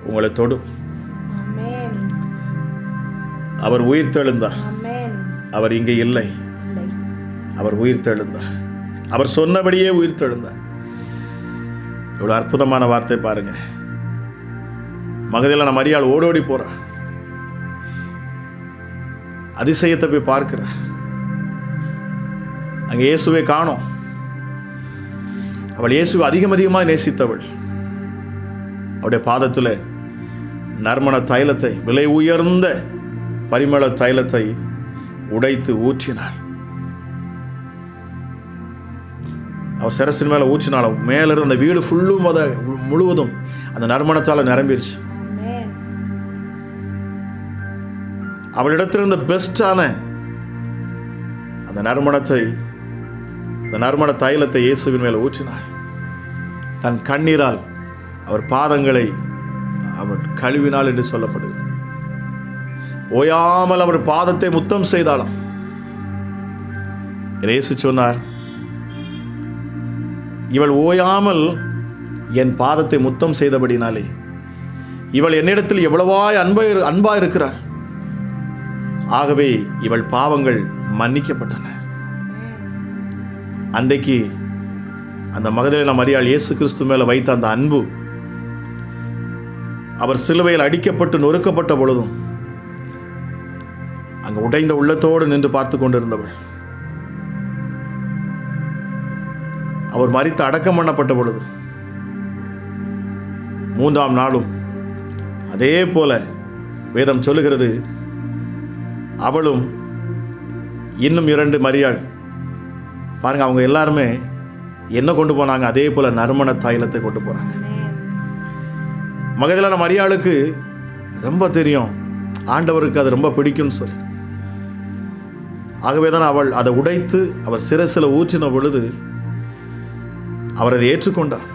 உங்களை தொடும். அவர் உயிர்த்தெழுந்தார். அவர் இங்கே இல்லை, அவர் உயிர்த்தெழுந்தார். அவர் சொன்னபடியே உயிர்த்தெழுந்தார். இவ்வளோ அற்புதமான வார்த்தை பாருங்க. மகதலேனா மரியாள் ஓடோடி போறா, அதிசயத்தை போய் பார்க்கிறா. அங்கே இயேசுவை காணோம். அவள் இயேசுவை அதிகமாக நேசித்தவள். அவருடைய பாதத்தில் நறுமண தைலத்தை, விலை உயர்ந்த பரிமள தைலத்தை உடைத்து ஊற்றினாள். அவர் சிரசின் மேலே ஊற்றினாள். மேல இருந்த வீடு ஃபுல்லும் முழுவதும் அந்த நறுமணத்தால் நிரம்பிருச்சு. அவளிடத்திலிருந்த பெஸ்டான அந்த நறுமணத்தை, அந்த நறுமண தைலத்தை இயேசுவின் மேலே ஊற்றினாள். தன் கண்ணீரால் அவர் பாதங்களை அவர் கழுவினாள் என்று சொல்லப்படுகிறது. ஓயாமல் அவர் பாதத்தை முத்தம் செய்தாளாம். இயேசு சொன்னார், இவள் ஓயாமல் என் பாதத்தை முத்தம் செய்தபடினாலே இவள் என்னிடத்தில் எவ்வளவாய் அன்பா இருக்கிறாள். ஆகவே இவள் பாவங்கள் மன்னிக்கப்பட்டன. அன்றைக்கு அந்த மகதலேனா மரியாள் இயேசு கிறிஸ்து மேல வைத்த அந்த அன்பு, அவர் சிலுவையில் அடிக்கப்பட்டு நொறுக்கப்பட்ட பொழுதும் அங்கு உடைந்த உள்ளத்தோடு நின்று பார்த்து கொண்டிருந்தவள், அவர் மரித்து அடக்கம் பண்ணப்பட்ட பொழுது 3ஆம் நாளும் அதே போல வேதம் சொல்லுகிறது, அவளும் இன்னும் 2 மரியாள் பாருங்க, அவங்க எல்லாருமே என்ன கொண்டு போனாங்க? அதே போல நறுமண தைலத்தை கொண்டு போனாங்க. மகதலேனா மரியாளுக்கு ரொம்ப தெரியும் ஆண்டவருக்கு அது ரொம்ப பிடிக்கும்னு சொல்லி. ஆகவே தான் அவள் அதை உடைத்து அவர் சிரசில் ஊற்றின பொழுது அவர் அதை ஏற்றுக்கொண்டார்.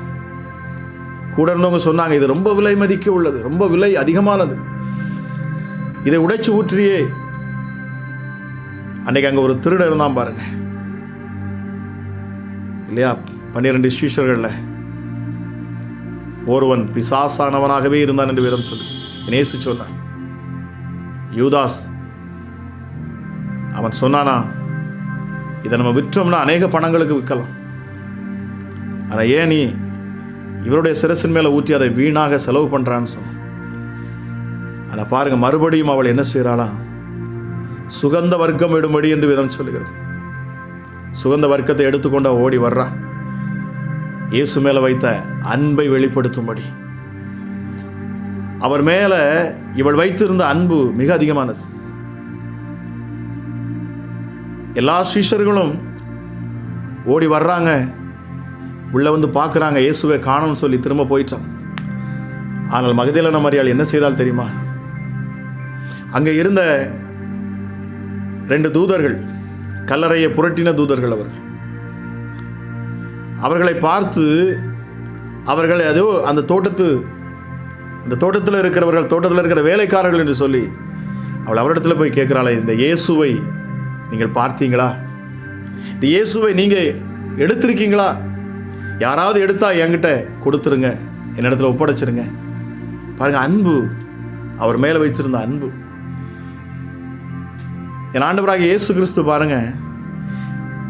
கூட இருந்தவங்க சொன்னாங்க, இது ரொம்ப விலை மதிக்க உள்ளது, ரொம்ப விலை அதிகமானது, இதை உடைச்சு ஊற்றியே. அன்னைக்கு அங்கே ஒரு திருடன் இருந்தான் பாருங்க இல்லையா? 12 சீஷர்கள்ல ஒருவன் பிசாசானவனாகவே இருந்தான் என்று வேதம் சொல்லி இயேசு சொன்னார். யூதாஸ் அவன் சொன்னானா, இதை நம்ம விற்றோம்னா அநேக பணங்களுக்கு விற்கலாம், ஆனால் ஏன் நீ இவருடைய சிரசின் மேலே ஊற்றி அதை வீணாக செலவு பண்ணுறான்னு சொன்னான். ஆனால் பாருங்க, மறுபடியும் அவள் என்ன செய்கிறாளா, சுகந்த வர்க்கம் இடும்படி என்று விதம் சொல்லுகிறது. சுகந்த வர்க்கத்தை எடுத்துக்கொண்டு ஓடி வர்றா, இயேசு மேலே வைத்த அன்பை வெளிப்படுத்தும்படி. அவர் மேலே இவள் வைத்திருந்த அன்பு மிக அதிகமானது. எல்லா சீஷர்களும் ஓடி வர்றாங்க, உள்ள வந்து பார்க்குறாங்க, இயேசுவை காணோம்னு சொல்லி திரும்ப போயிட்டான். ஆனால் மகதலேனா மரியாள் என்ன செய்தால் தெரியுமா? அங்கே இருந்த 2 தூதர்கள், கல்லறையை புரட்டின தூதர்கள், அவர்களை பார்த்து அவர்கள் ஏதோ அந்த தோட்டத்தில் இருக்கிறவர்கள், தோட்டத்தில் இருக்கிற வேலைக்காரர்கள் என்று சொல்லி அவள் அவரிடத்துல போய் கேட்கிறாளே, இந்த இயேசுவை நீங்கள் பார்த்தீங்களா? இந்த இயேசுவை நீங்கள் எடுத்திருக்கீங்களா? யாராவது எடுத்தா என்கிட்ட கொடுத்துருங்க, என்னிடத்துல ஒப்படைச்சிருங்க. பாருங்க, அன்பு, அவர் மேலே வைத்திருந்த அன்பு. என் ஆண்டவராக இயேசு கிறிஸ்து பாருங்க,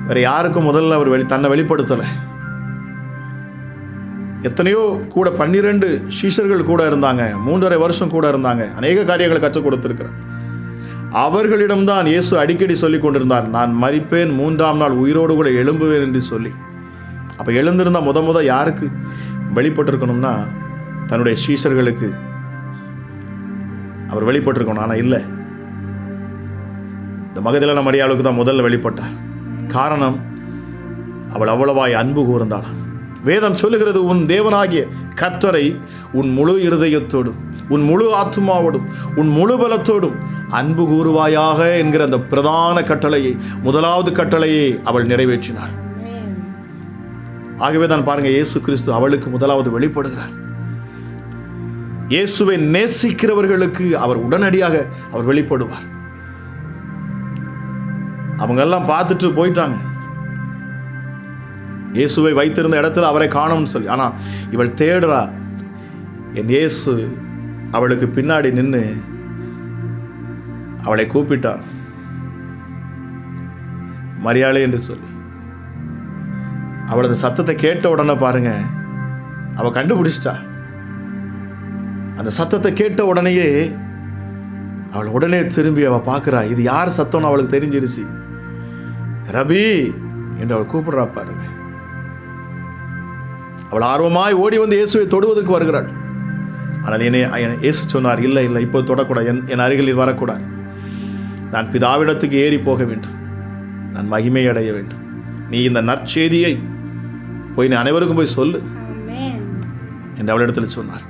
வேற யாருக்கும் முதல்ல அவர் தன்னை வெளிப்படுத்தலை. எத்தனையோ கூட 12 சீஷர்கள் கூட இருந்தாங்க, 3.5 வருஷம் கூட இருந்தாங்க, அநேக காரியங்களை கற்றுக் கொடுத்திருக்கிறார். அவர்களிடம்தான் இயேசு அடிக்கடி சொல்லி கொண்டிருந்தார், நான் மரிப்பேன், 3ஆம் நாள் உயிரோடு கூட எழும்புவேன் என்று சொல்லி. அப்போ எழுந்திருந்தா முத யாருக்கு வெளிப்பட்டிருக்கணும்னா தன்னுடைய சீஷர்களுக்கு அவர் வெளிப்பட்டிருக்கணும். ஆனால் இல்லை, இந்த மகதலேனா மரியாளுக்கு தான் முதல்ல வெளிப்பட்டார். காரணம், அவள் அவ்வளவாய் அன்பு கூர்ந்தாள். வேதம் சொல்லுகிறது, உன் தேவனாகிய கர்த்தரை உன் முழு இருதயத்தோடும், உன் முழு ஆத்துமாவோடும், உன் முழு பலத்தோடும் அன்பு கூறுவாயாக என்கிற அந்த பிரதான கட்டளையை, முதலாவது கட்டளையை அவள் நிறைவேற்றினாள். ஆகவே தான் பாருங்க, இயேசு கிறிஸ்து அவளுக்கு முதலாவது வெளிப்படுகிறார். இயேசுவை நேசிக்கிறவர்களுக்கு அவர் உடனடியாக அவர் வெளிப்படுவார். அவங்க எல்லாம் பார்த்துட்டு போயிட்டாங்க, இயேசுவை வைத்திருந்த இடத்துல அவரை காணும்னு சொல்லி. ஆனா இவள் தேடுறா. என் இயேசு அவளுக்கு பின்னாடி நின்று அவளை கூப்பிட்டார், மரியாளே என்று சொல்லி. அவளது சத்தத்தை கேட்ட உடனே பாருங்க, அவ கண்டுபிடிச்சிட்டா. அந்த சத்தத்தை கேட்ட உடனேயே அவள் உடனே திரும்பி அவ பார்க்கிறா, இது யார் சத்தம்னு அவளுக்கு தெரிஞ்சிருச்சு. ரபி என்று அவள் கூப்பிடுறா பாருங்க. அவள் ஆர்வமாய் ஓடி வந்து இயேசுவை தொடுவதற்கு வருகிறாள். ஆனால் இயேசு சொன்னார், இல்லை இல்லை, இப்போ தொடக்கூடாது, என் அருகில் வரக்கூடாது. நான் பிதாவிடத்துக்கு ஏறி போக வேண்டும், நான் மகிமை அடைய வேண்டும். நீ இந்த நற்செய்தியை போய் நீ அனைவருக்கும் போய் சொல்லு என்று அவளிடத்தில் சொன்னார்.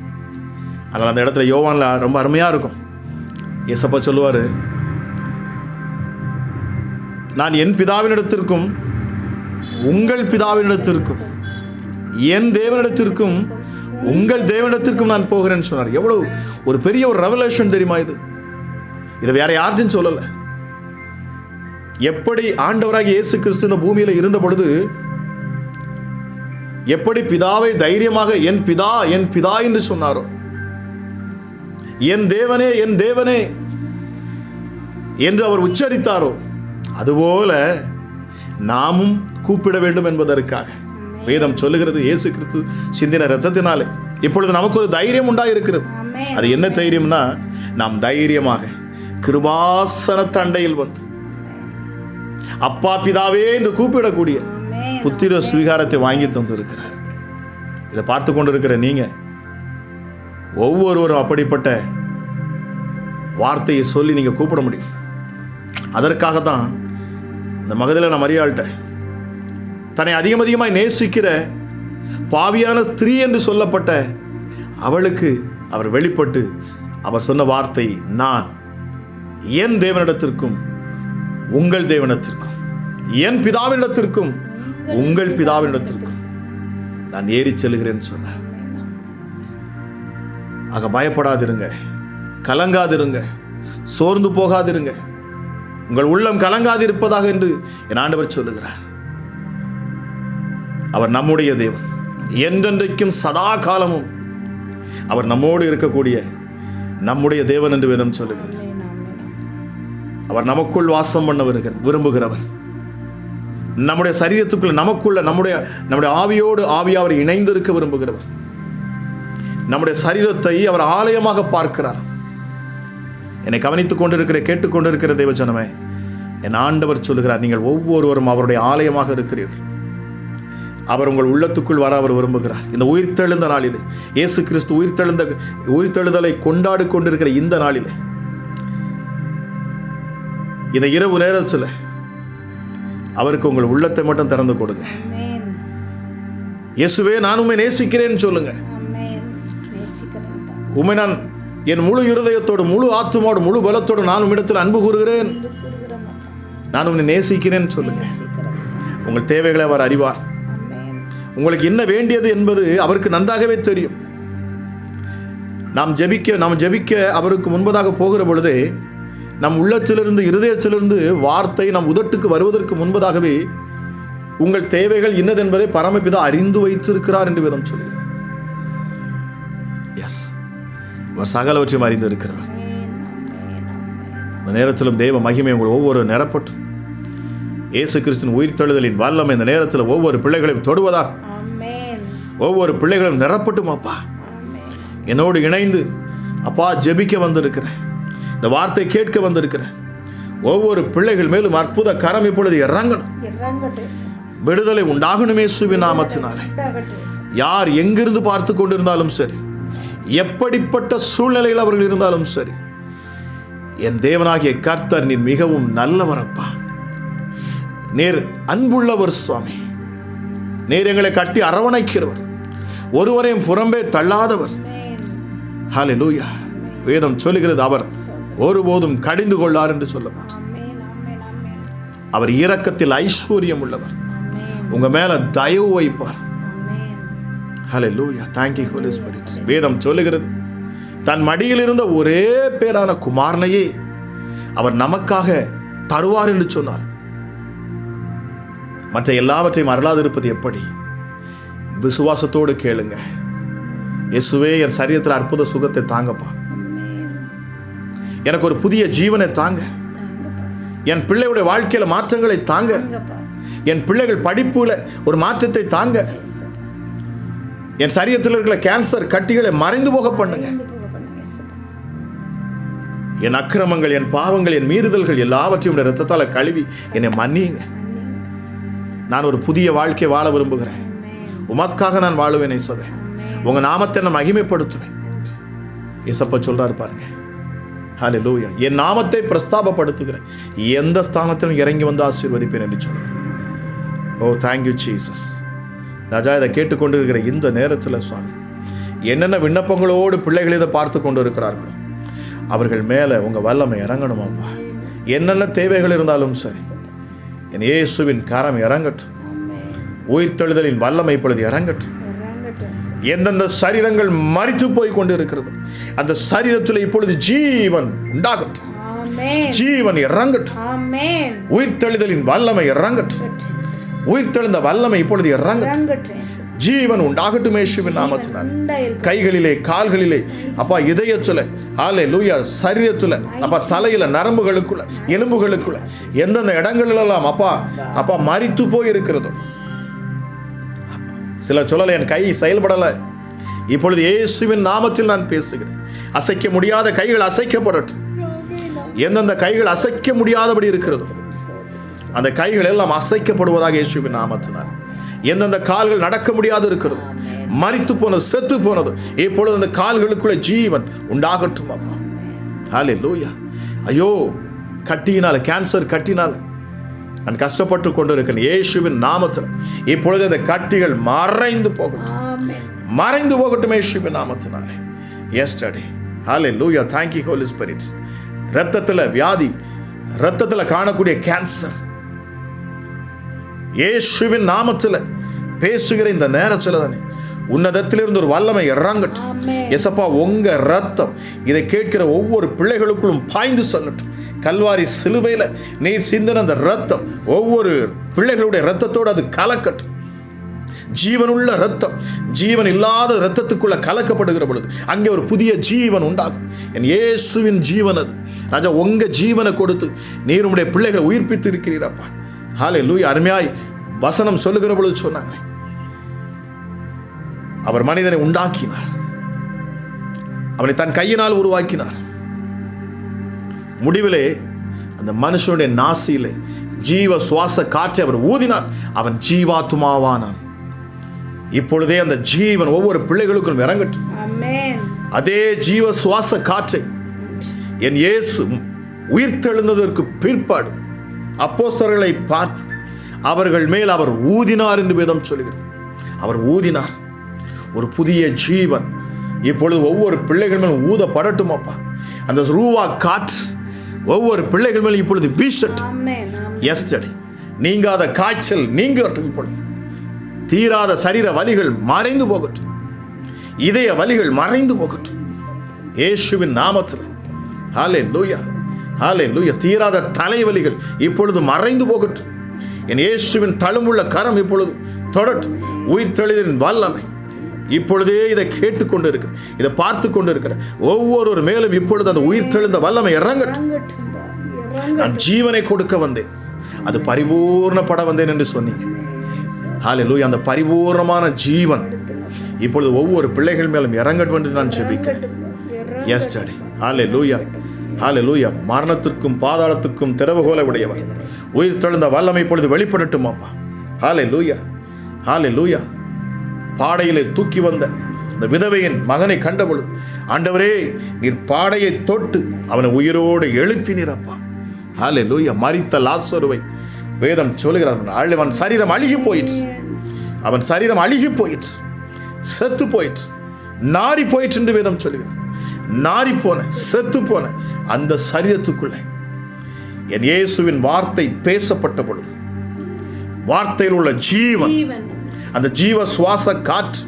ஆனால் அந்த இடத்துல யோவான்ல ரொம்ப அருமையாக இருக்கும். இயேசப்பா சொல்லுவார், நான் என் பிதாவினிடத்திற்கும் உங்கள் பிதாவினிடத்திற்கும் என் தேவனிடத்திற்கும் உங்கள் தேவனிடத்திற்கும் நான் போகிறேன்னு சொன்னார். எவ்வளவு ஒரு பெரிய ஒரு ரெவலேஷன் தெரியுமா இது? இதை வேற யார்ட்டும் சொல்லலை. எப்படி ஆண்டவராக இயேசு கிறிஸ்து இந்த பூமியில இருந்த பொழுது எப்படி பிதாவை தைரியமாக என் பிதா என் பிதா என்று சொன்னாரோ, என் தேவனே என் தேவனே என்று அவர் உச்சரித்தாரோ, அதுபோல நாமும் கூப்பிட வேண்டும் என்பதற்காக வேதம் சொல்லுகிறது, இயேசு கிறிஸ்து சிந்தின இரத்தத்தினாலே இப்பொழுது நமக்கு ஒரு தைரியம் உண்டாயிருக்கிறது. அது என்ன தைரியம்னா, நாம் தைரியமாக கிருபாசன தண்டையில் வந்து அப்பா பிதாவே என்று கூப்பிடக்கூடிய புத்திர சுவீகாரத்தை வாங்கி தந்திருக்கிறார். இதை பார்த்து கொண்டிருக்கிற நீங்க ஒவ்வொருவரும் அப்படிப்பட்ட வார்த்தையை சொல்லி நீங்க கூப்பிட முடியும். அதற்காகத்தான் இந்த மகதலேனா மரியாள்கிட்ட தன்னை அதிகமாய் நேசிக்கிற பாவியான ஸ்திரீ என்று சொல்லப்பட்ட அவளுக்கு அவர் வெளிப்பட்டு அவர் சொன்ன வார்த்தை, நான் என் தேவனிடத்திற்கும் உங்கள் தேவனிடத்திற்கும், என் பிதாவினிடத்திற்கும் உங்கள் பிதாவினிடத்திற்கும் நான் ஏறி செல்கிறேன்னு சொன்னார். ஆக பயப்படாதிருங்க, கலங்காதிருங்க, சோர்ந்து போகாதிருங்க, உங்கள் உள்ளம் கலங்காதிருப்பதாக என்று என் ஆண்டவர் சொல்லுகிறார். அவர் நம்முடைய தேவன், என்றென்றைக்கும் சதா காலமும் அவர் நம்மோடு இருக்கக்கூடிய நம்முடைய தேவன் என்று வேதம் சொல்லுகிறது. அவர் நமக்குள் வாசம் பண்ண விரும்புகிறவர். நம்முடைய சரீரத்துக்குள்ள நமக்குள்ள நம்முடைய ஆவியோடு ஆவியாவர் இணைந்து இருக்க விரும்புகிறவர். நம்முடைய சரீரத்தை அவர் ஆலயமாக பார்க்கிறார். என்னை கவனித்துக் கொண்டிருக்கிற கேட்டுக்கொண்டிருக்கிற தேவஜனமே, என் ஆண்டவர் சொல்லுகிறார், நீங்கள் ஒவ்வொருவரும் அவருடைய ஆலயமாக இருக்கிறீர்கள். அவர் உங்கள் உள்ளத்துக்குள் வர அவர் விரும்புகிறார். இந்த உயிர்த்தெழுந்த நாளிலே, இயேசு கிறிஸ்து உயிர்த்தெழுதலை கொண்டாடி கொண்டிருக்கிற இந்த நாளிலே, இந்த இரவு நேரத்தில் அவருக்கு உங்கள் உள்ளத்தை மட்டும் திறந்து கொடுங்க. இயேசுவே, நான் உம்மை நேசிக்கிறேன்னு சொல்லுங்க. உம்மை நான் என் முழு இருதயத்தோடு, முழு ஆத்துமாவோடு, முழு பலத்தோடு நான் உம்மிடத்தில் அன்பு கூறுகிறேன், நான் உன்னை நேசிக்கிறேன்னு சொல்லுங்க. உங்கள் தேவைகளை அவர் அறிவார். உங்களுக்கு என்ன வேண்டியது என்பது அவருக்கு நன்றாகவே தெரியும். நாம் ஜெபிக்க அவருக்கு முன்பதாக போகிற பொழுதே, நம் உள்ளத்திலிருந்து, இருதயத்திலிருந்து வார்த்தை நம் உதட்டுக்கு வருவதற்கு முன்பதாகவே உங்கள் தேவைகள் இன்னதென்பதை பரமபிதா அறிந்து வைத்திருக்கிறார் என்று வேதம் சொல்லுகிறது. எஸ், அவர் சகலவற்றையும் அறிந்து இருக்கிறவர். இந்த நேரத்திலும் தேவ மகிமை உங்கள் ஒவ்வொரு நிரப்பட்டு, இயேசு கிறிஸ்துவின் உயிர்த்தெழுதலின் வல்லமை இந்த நேரத்தில் ஒவ்வொரு பிள்ளைகளையும் தொடுவதாக, ஒவ்வொரு பிள்ளைகளும் நிரப்பட்டும். அப்பா, என்னோடு இணைந்து அப்பா ஜெபிக்க வந்திருக்கிறேன், இந்த வார்த்தை கேட்க வந்திருக்கிறேன் ஒவ்வொரு பிள்ளைகள் மேலும் அற்புத கரம் இப்பொழுது இறங்கணும். விடுதலை உண்டாகணுமே இயேசுவின் நாமத்தினாலே. யார் எங்கிருந்து பார்த்து கொண்டிருந்தாலும் சரி, எப்படிப்பட்ட சூழ்நிலையில் அவர்கள் இருந்தாலும் சரி, என் தேவனாகிய கர்த்தர் நீர் மிகவும் நல்லவர் அப்பா, நீர் அன்புள்ளவர் சுவாமி, நீர் எங்களை கட்டி அரவணைக்கிறவர், ஒருவரையும் புறம்பே தள்ளாதவர். ஹல்லேலூயா. வேதம் சொல்லுகிறது, அவர் ஒருபோதும் கடிந்து கொள்ளார் என்று சொல்லப்பட்டது. அவர் இரக்கத்தில் ஐஸ்வர்யம் உள்ளவர், உங்க மேல தயவு வைப்பார். ஹல்லேலூயா. Thank you Holy Spirit. வேதம் சொல்லுகிறது, தன் மடியில் இருந்த ஒரே பேரான குமாரனையே அவர் நமக்காக தருவார் என்று சொன்னார். மற்ற எல்லாவற்றையும் அருளாதிருப்பது எப்படி? விசுவாசத்தோடு கேளுங்க. இயேசுவே, என் சரீரத்தில் அற்புத சுகத்தை தாங்கப்பா, எனக்கு ஒரு புதிய ஜீவனை தாங்க, என் பிள்ளையுடைய வாழ்க்கையில மாற்றங்களை தாங்க, என் பிள்ளைகள் படிப்புல ஒரு மாற்றத்தை தாங்க, என் சரீரத்தில் இருக்கிற கேன்சர் கட்டிகளை மறைந்து போக பண்ணுங்க, என் அக்கிரமங்கள், என் பாவங்கள், என் மீறுதல்கள் எல்லாவற்றையும் இரத்தத்தால கழுவி என்னை மன்னியுங்க. நான் ஒரு புதிய வாழ்க்கை வாழ விரும்புகிறேன், உமக்காக நான் வாழுவேன் இயேசுவே, உங்க நாமத்தை நான் மகிமைப்படுத்துவேன். இயேசப்பா சொல்றாரு பாருங்க, ஹல்லேலூயா, என் நாமத்தை பிரஸ்தாபப்படுத்துகிறேன், எந்த ஸ்தானத்திலும் இறங்கி வந்து ஆசீர்வதிப்பேன் என்று சொல்லுவேன். ஓ தேங்க்யூ ஜீசஸ். ராஜா, இதை கேட்டுக்கொண்டிருக்கிற இந்த நேரத்தில் சுவாமி, என்னென்ன விண்ணப்பங்களோடு பிள்ளைகள் இதை பார்த்து கொண்டு இருக்கிறார்களோ அவர்கள் மேலே உங்கள் வல்லமை இறங்கணுமாப்பா. என்னென்ன தேவைகள் இருந்தாலும் சரி, என் இயேசுவின் கரம் இறங்கட்டும். உயிர்த்தெழுதலின் வல்லமை இப்பொழுது இறங்கட்டும். எந்தெந்த சரீரங்கள் மரித்து போய் கொண்டு இருக்கிறது, அந்த சரீரத்தில் இப்பொழுது ஜீவன் உண்டாகட்டும், ஜீவன் இறங்கட்டும். உயிர்த்தெழுதலின் வல்லமை இறங்கட்டும். உயிர்த்தெழுந்த வல்லமை இப்பொழுது இறங்கட்டும். ஜீவன் உண்டாகட்டும் இயேசுவின் நாமத்தினால். கைகளிலே, கால்களிலே, அப்பா இதயத்துல, ஹல்லேலூயா, சரீரத்துல, அப்பா தலையில, நரம்புகளுக்குள்ள, எலும்புகளுக்குள்ள, எந்தெந்த இடங்களெல்லாம் அப்பா மரித்து போய் இருக்கிறதோ, சில சொல்லல, என் கை செயல்படலை, இப்பொழுது இயேசுவின் நாமத்தில் நான் பேசுகிறேன். அசைக்க முடியாத கைகள் அசைக்கப்படட்டும். எந்தெந்த கைகள் அசைக்க முடியாதபடி இருக்கிறதோ அந்த கைகள் எல்லாம் அசைக்கப்படுவதாக இயேசுவின் நாமத்தினால். எந்தெந்த கால்கள் நடக்க முடியாது இருக்கிறது, மரித்து போனது, செத்து போனது, இப்பொழுது அந்த கால்களுக்குள்ள ஜீவன் உண்டாகட்டும் அப்பா. ஹல்லேலூயா. ஐயோ, கட்டியினால, கேன்சர் கட்டினால நான் கஷ்டப்பட்டு கொண்டு இருக்கேன், இயேசுவின் நாமத்தில் இப்பொழுது அந்த கட்டிகள் மறைந்து போகட்டும், மறைந்து போகட்டும் இயேசுவின் நாமத்தினாலே. yesterday. Hallelujah. Thank you, Holy Spirit. இரத்தத்தில் வியாதி, இரத்தத்தில் காணக்கூடிய கேன்சர், இயேசுவின் நாமத்தில் பேசுகிற இந்த நேரத்தில் தானே உன்னதத்திலிருந்து ஒரு வல்லமை இறங்கட்டும். எசப்பா, உங்க ரத்தம் இதை கேட்கிற ஒவ்வொரு பிள்ளைகளுக்குள்ளும் பாய்ந்து சொல்லட்டும். கல்வாரி சிலுவையில் நீர் சிந்தின அந்த ரத்தம் ஒவ்வொரு பிள்ளைகளுடைய ரத்தத்தோடு அது கலக்கட்டும். ஜீவனுள்ள ரத்தம் ஜீவன் இல்லாத ரத்தத்துக்குள்ள கலக்கப்படுகிற பொழுது அங்கே ஒரு புதிய ஜீவன் உண்டாகும். என் இயேசுவின் ஜீவன் அது. ராஜா, உங்க ஜீவனை கொடுத்து நீர் உம்முடைய பிள்ளைகளை உயிர்ப்பித்து இருக்கிறீரப்பா. ஹல்லேலூயா. அருமையாய் வசனம் சொல்லுகிற பொழுது சொன்னாங்களே, அவர் மனிதனை உண்டாக்கினார், அவனை தன் கையினால் உருவாக்கினார். முடிவிலே அந்த மனுஷனுடைய நாசியிலே ஜீவ சுவாச காற்றை அவர் ஊதினார். அவன் ஜீவாத்துமாவானான். இப்பொழுதே அந்த ஜீவன் ஒவ்வொரு பிள்ளைகளுக்கும் இறங்கட்டும். அதே ஜீவ சுவாச காற்றை என் இயேசு உயிர்த்தெழுந்ததற்கு பிற்பாடு அப்போஸ்தலர்களை பார்த்து அவர்கள் மேல் அவர் ஊதினார் என்று வேதம் சொல்கிறது. அவர் ஊதினார். ஒரு புதிய ஜீவன் இப்பொழுது ஒவ்வொரு பிள்ளைகள் மேல் ஊதப்படட்டும் அப்பா. அந்த ரூவா காற்று ஒவ்வொரு பிள்ளைகள் மேல் இப்பொழுது வீசட்டும். எஸ்டர்டே நீங்காத காய்ச்சல் நீங்கட்டும். இப்பொழுது தீராத சரீர வலிகள் மறைந்து போகட்டும். இதய வலிகள் மறைந்து போகட்டும் இயேசுவின் நாமத்தில். ஹல்லேலூயா, ஹல்லேலூயா. தீராத தலைவலிகள் இப்பொழுது மறைந்து போகட்டும். என் இயேசுவின் தழும்புள்ள கரம் இப்பொழுது தொடட்டும். உயிர்த்தெழுதலின் வல்லமை இப்பொழுதே இதை கேட்டுக்கொண்டு இருக்கிற, இதை பார்த்து கொண்டு இருக்கிற ஒவ்வொரு மேலும் இப்பொழுது அந்த உயிர்த்தெழுந்த வல்லமை இறங்கட்டும். நான் ஜீவனை கொடுக்க வந்தேன், அது பரிபூர்ணப்பட வந்தேன் என்று சொன்னீங்க. ஹல்லேலூயா. அந்த பரிபூர்ணமான ஜீவன் இப்பொழுது ஒவ்வொரு பிள்ளைகள் மேலும் இறங்கட்டும் என்று நான் ஜெபிக்கிறேன். எஸ்டர்டே. ஹல்லேலூயா, ஹல்லேலூயா. மரணத்திற்கும் பாதாளத்துக்கும் திறவுகோலை உடையவர் உயிர்த்தெழுந்த வல்லமை இப்பொழுது வெளிப்படட்டும் அப்பா. ஹல்லேலூயா, ஹல்லேலூயா. பாடையிலே தூக்கி வந்த அந்த விதவையின் மகனை கண்ட பொழுது, ஆண்டவரே நீர் பாடையை தொட்டு அவனை உயிரோடு எழுப்பினீர் அப்பா. ஹல்லேலூயா. மரித்த லாசருவை வேதம் சொல்லுகிறார், அவன் சரீரம் அழுகி போயிற்று, அவன் சரீரம் அழுகி போயிற்று, செத்து போயிற்று, நாரி போயிற்று என்று வேதம் சொல்லுகிறார். நாரி போன, செத்து போன அந்த சரீரத்துக்குள்ள என் இயேசுவின் வார்த்தை பேசப்பட்ட பொழுது வார்த்தையில் உள்ள ஜீவன், அந்த ஜீவ சுவாச காற்று,